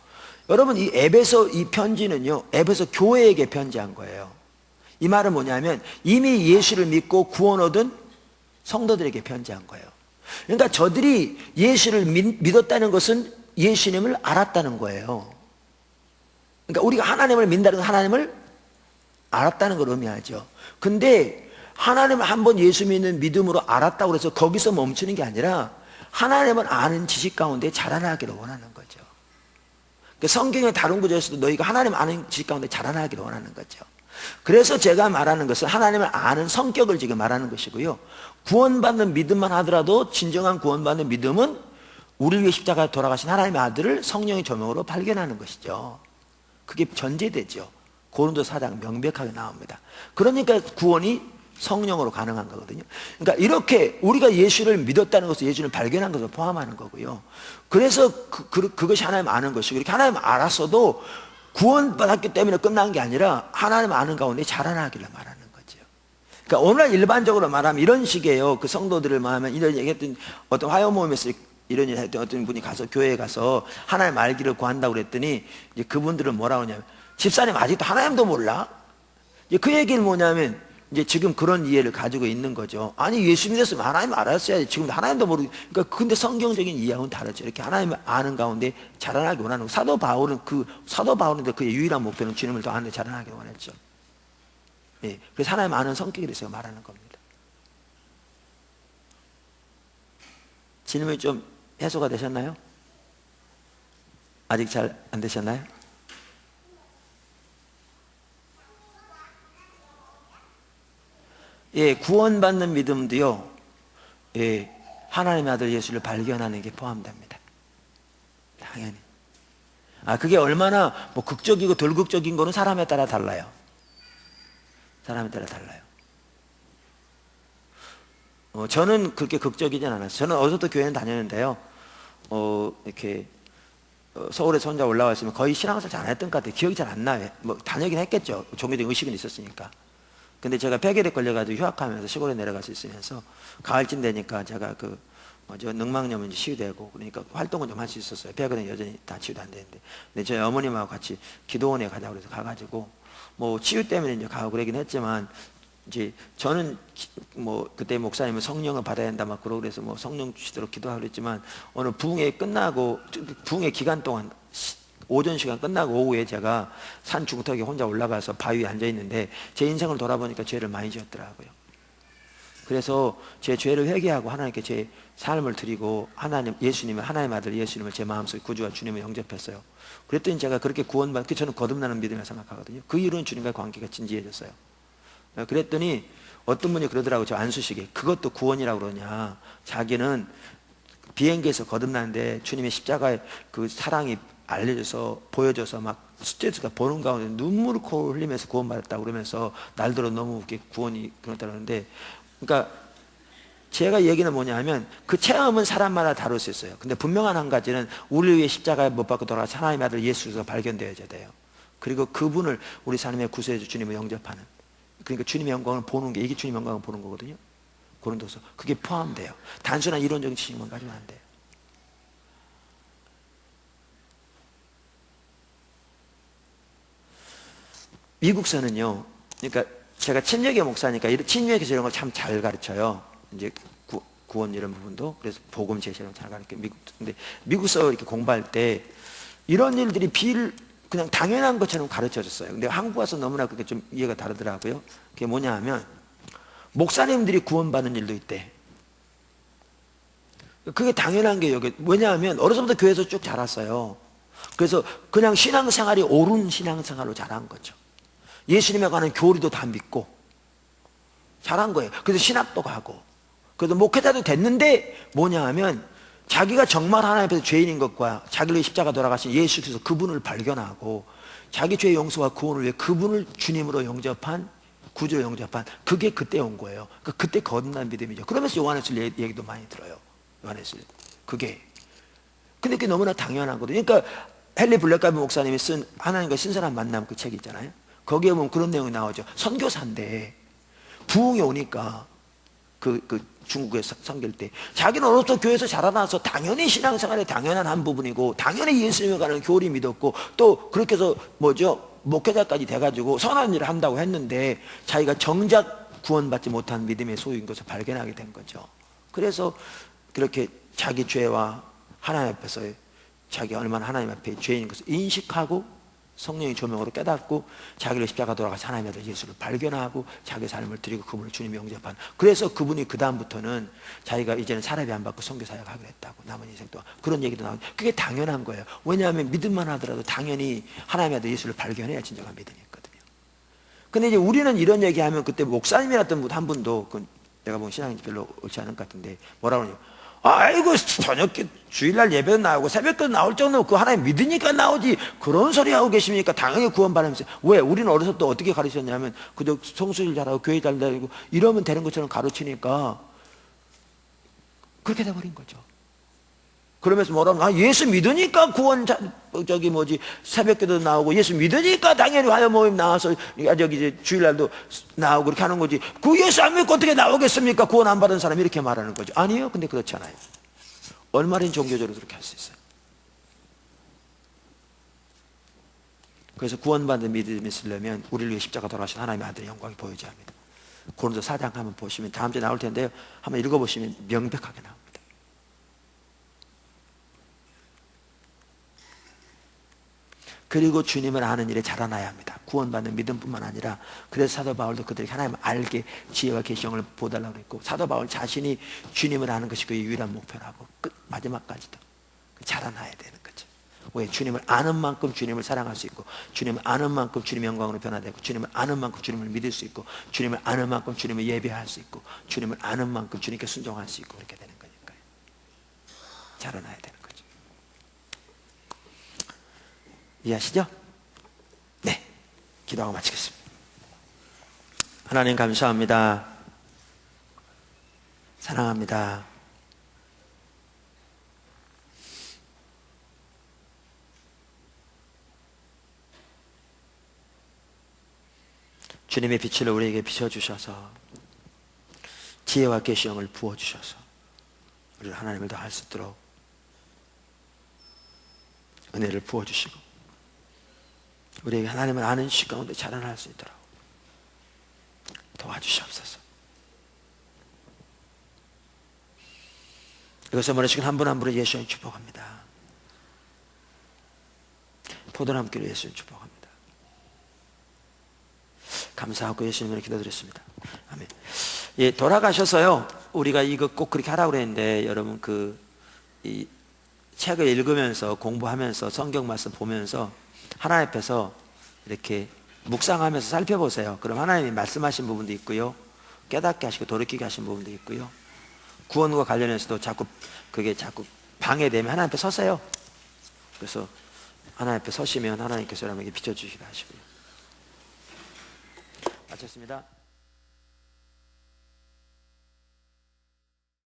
여러분 이 에베소 이 편지는요 에베소 교회에게 편지한 거예요. 이 말은 뭐냐면 이미 예수를 믿고 구원 얻은 성도들에게 편지한 거예요. 그러니까 저들이 예수를 믿었다는 것은 예수님을 알았다는 거예요. 그러니까 우리가 하나님을 믿는다는 건 하나님을 알았다는 걸 의미하죠. 근데 하나님을 한번 예수 믿는 믿음으로 알았다고 해서 거기서 멈추는 게 아니라 하나님을 아는 지식 가운데 자라나기를 원하는 거죠. 그러니까 성경의 다른 구절에서도 너희가 하나님 아는 지식 가운데 자라나기를 원하는 거죠. 그래서 제가 말하는 것은 하나님을 아는 성격을 지금 말하는 것이고요. 구원받는 믿음만 하더라도 진정한 구원받는 믿음은 우리를 위해 십자가에 돌아가신 하나님의 아들을 성령의 조명으로 발견하는 것이죠. 그게 전제되죠. 고린도 4장 명백하게 나옵니다. 그러니까 구원이 성령으로 가능한 거거든요. 그러니까 이렇게 우리가 예수를 믿었다는 것을 예수를 발견한 것을 포함하는 거고요. 그래서 그것이 하나님 아는 것이고, 이렇게 하나님 알았어도 구원받았기 때문에 끝난 게 아니라 하나님 아는 가운데 자라나기를 말하는 거죠. 그러니까 오늘날 일반적으로 말하면 이런 식이에요. 그 성도들을 말하면 이런 얘기했던 어떤 화요 모임에서 이런 일 했던 어떤 분이 가서 교회에 가서 하나님 알기를 구한다고 그랬더니 이제 그분들은 뭐라고 하냐면, 집사님 아직도 하나님도 몰라? 이제 그 얘기는 뭐냐면 이제 지금 그런 이해를 가지고 있는 거죠. 아니, 예수 믿었으면 하나님 알았어야지. 지금도 하나님도 모르고. 그러니까 근데 성경적인 이해하고는 다르죠. 이렇게 하나님 아는 가운데 자라나기 원하는 거. 사도 바울은 그의 유일한 목표는 주님을 더 아는 데 자라나기 원했죠. 예. 그래서 하나님 아는 성격에 대해서 말하는 겁니다. 질문이 좀 해소가 되셨나요? 아직 잘 안 되셨나요? 예, 구원받는 믿음도요, 예, 하나님의 아들 예수를 발견하는 게 포함됩니다. 당연히. 그게 얼마나 뭐 극적이고 덜 극적인 거는 사람에 따라 달라요. 사람에 따라 달라요. 저는 그렇게 극적이진 않았어요. 저는 어디서부터 교회는 다녔는데요. 이렇게 서울에서 혼자 올라와 있으면 거의 신앙생활 잘 안 했던 것 같아요. 기억이 잘 안 나요. 뭐 다니긴 했겠죠. 종교적인 의식은 있었으니까. 근데 제가 폐결에 걸려가지고 휴학하면서 시골에 내려가서 있으면서 가을쯤 되니까 제가 능망염은 치유되고, 그러니까 활동은 좀 할 수 있었어요. 폐결은 여전히 다 치유도 안 되는데. 근데 저희 어머님하고 같이 기도원에 가자고 그래서 가가지고 뭐 치유 때문에 이제 가고 그러긴 했지만, 이제 저는 뭐 그때 목사님은 성령을 받아야 된다 막 그러고 그래서 뭐 성령 주시도록 기도하고 그랬지만, 어느 부흥회 끝나고 부흥회 기간 동안 오전 시간 끝나고 오후에 제가 산 중턱에 혼자 올라가서 바위에 앉아 있는데 제 인생을 돌아보니까 죄를 많이 지었더라고요. 그래서 제 죄를 회개하고 하나님께 제 삶을 드리고 예수님을, 하나님의 아들 예수님을 제 마음속에 구주와 주님을 영접했어요. 그랬더니 제가 그렇게 구원받고, 저는 거듭나는 믿음을 생각하거든요. 그 이후로는 주님과의 관계가 진지해졌어요. 그랬더니 어떤 분이 그러더라고요. 저 안수식에, 그것도 구원이라고 그러냐, 자기는 비행기에서 거듭나는데 주님의 십자가의 그 사랑이 알려져서 보여져서 막 스트레스가 보는 가운데 눈물을 코 흘리면서 구원받았다고 그러면서 날들어 너무 이렇게 구원이 그렇다는데, 그러니까 제가 얘기는 뭐냐 하면, 그 체험은 사람마다 다를 수 있어요. 근데 분명한 한 가지는 우리 위해 십자가에 못 박고 돌아가신 하나님의 아들 예수가 발견되어야 돼요. 그리고 그분을 우리 삶의 구세주 주님을 영접하는, 그러니까 주님의 영광을 보는 게, 이게 주님의 영광을 보는 거거든요. 고린도서 그게 포함돼요. 단순한 이론적인 지식만 가지면 안 돼요. 미국서는요, 그러니까 제가 친유교 목사니까 친유교에서 이런 걸 참 잘 가르쳐요. 이제 구원 이런 부분도. 그래서 복음 제시를 잘 가르쳐요. 근데 미국서 이렇게 공부할 때 이런 일들이 그냥 당연한 것처럼 가르쳐 줬어요. 근데 한국 와서 너무나 그게 좀 이해가 다르더라고요. 그게 뭐냐 하면, 목사님들이 구원받는 일도 있대. 그게 당연한 게 여기, 왜냐하면 어려서부터 교회에서 쭉 자랐어요. 그래서 그냥 신앙생활이 옳은 신앙생활로 자란 거죠. 예수님에 관한 교리도 다 믿고 자란 거예요. 그래서 신학도 가고, 그래서 목회자도 됐는데 뭐냐 하면, 자기가 정말 하나님 앞에서 죄인인 것과 자기를 위해 십자가 돌아가신 예수 그리스도 그분을 발견하고, 자기 죄의 용서와 구원을 위해 그분을 주님으로 영접한, 구주로 영접한, 그게 그때 온 거예요. 그러니까 그때 거듭난 믿음이죠. 그러면서 요한에서 얘기도 많이 들어요. 요한에서 그게. 근데 그게 너무나 당연한 거거든요. 그러니까 헨리 블랙가비 목사님이 쓴 하나님과 신선한 만남, 그 책 있잖아요. 거기에 보면 그런 내용이 나오죠. 선교사인데 부흥이 오니까 중국에 섬길 때 자기는 어려서 교회에서 자라나서 당연히 신앙생활의 당연한 한 부분이고, 당연히 예수님에 관한 교리 믿었고, 또 그렇게 해서 목회자까지 돼가지고 선한 일을 한다고 했는데, 자기가 정작 구원받지 못한 믿음의 소유인 것을 발견하게 된 거죠. 그래서 그렇게 자기 죄와 하나님 앞에서 자기가 얼마나 하나님 앞에 죄인인 것을 인식하고, 성령의 조명으로 깨닫고, 자기를 십자가 돌아가신 하나님의 아들 예수를 발견하고 자기 삶을 드리고 그분을 주님이 영접한, 그래서 그분이 그 다음부터는 자기가 이제는 사례비 안 받고 선교사역 하기로 했다고, 남은 인생 동안. 그런 얘기도 나오고, 그게 당연한 거예요. 왜냐하면 믿음만 하더라도 당연히 하나님의 아들 예수를 발견해야 진정한 믿음이 있거든요. 근데 이제 우리는 이런 얘기하면, 그때 목사님이었던 한 분도, 내가 보면 신앙이 별로 옳지 않은 것 같은데, 뭐라고 하냐면, 아이고 저녁 주일날 예배도 나오고 새벽도 나올 정도로 그 하나님 믿으니까 나오지 그런 소리 하고 계십니까? 당연히 구원받으면서. 왜? 우리는 어렸을 때 어떻게 가르쳤냐면 그저 성수일 잘하고 교회 잘 다니고 이러면 되는 것처럼 가르치니까 그렇게 돼버린 거죠. 그러면서 뭐라면 예수 믿으니까 구원 새벽기도 나오고 예수 믿으니까 당연히 화요 모임 나와서 이제 주일날도 나오고 그렇게 하는 거지. 그 예수 안 믿고 어떻게 나오겠습니까? 구원 안 받은 사람이 이렇게 말하는 거죠. 아니에요. 근데 그렇지 않아요. 얼마나 종교적으로 그렇게 할 수 있어요. 그래서 구원받는 믿음이 있으려면 우리를 위해 십자가 돌아가신 하나님의 아들의 영광이 보여져야 합니다. 고린도 4장 한번 보시면 다음 주에 나올 텐데요. 한번 읽어보시면 명백하게 나옵니다. 그리고 주님을 아는 일에 자라나야 합니다. 구원받는 믿음뿐만 아니라. 그래서 사도 바울도 그들이 하나님을 알게 지혜와 계시형을 보달라고 했고, 사도 바울 자신이 주님을 아는 것이 그의 유일한 목표라고 마지막까지도 자라나야 되는 거죠. 왜? 주님을 아는 만큼 주님을 사랑할 수 있고, 주님을 아는 만큼 주님의 영광으로 변화되고, 주님을 아는 만큼 주님을 믿을 수 있고, 주님을 아는 만큼 주님을 예배할 수 있고, 주님을 아는 만큼 주님께 순종할 수 있고, 그렇게 되는 거니까요. 자라나야 되는 거죠. 이해하시죠? 네, 기도하고 마치겠습니다. 하나님 감사합니다. 사랑합니다. 주님의 빛을 우리에게 비춰주셔서 지혜와 계시형을 부어주셔서 우리를 하나님을 더 할 수 있도록 은혜를 부어주시고 우리에게 하나님을 아는 시 가운데 자라날 수 있도록 도와주시옵소서. 이것을 모르시는 한 분 한 분을 예수님 축복합니다. 포도나무길로 예수님 축복합니다. 감사하고 예수님을 기도드렸습니다. 아멘. 예, 돌아가셔서요, 우리가 이거 꼭 그렇게 하라고 그랬는데, 여러분 이 책을 읽으면서 공부하면서 성경 말씀 보면서 하나님 앞에서 이렇게 묵상하면서 살펴보세요. 그럼 하나님이 말씀하신 부분도 있고요, 깨닫게 하시고 돌이키게 하신 부분도 있고요, 구원과 관련해서도 그게 자꾸 방해되면 하나님 앞에 서세요. 그래서 하나님 앞에 서시면 하나님께서 여러분에게 비춰주시기도 하시고요. 마쳤습니다.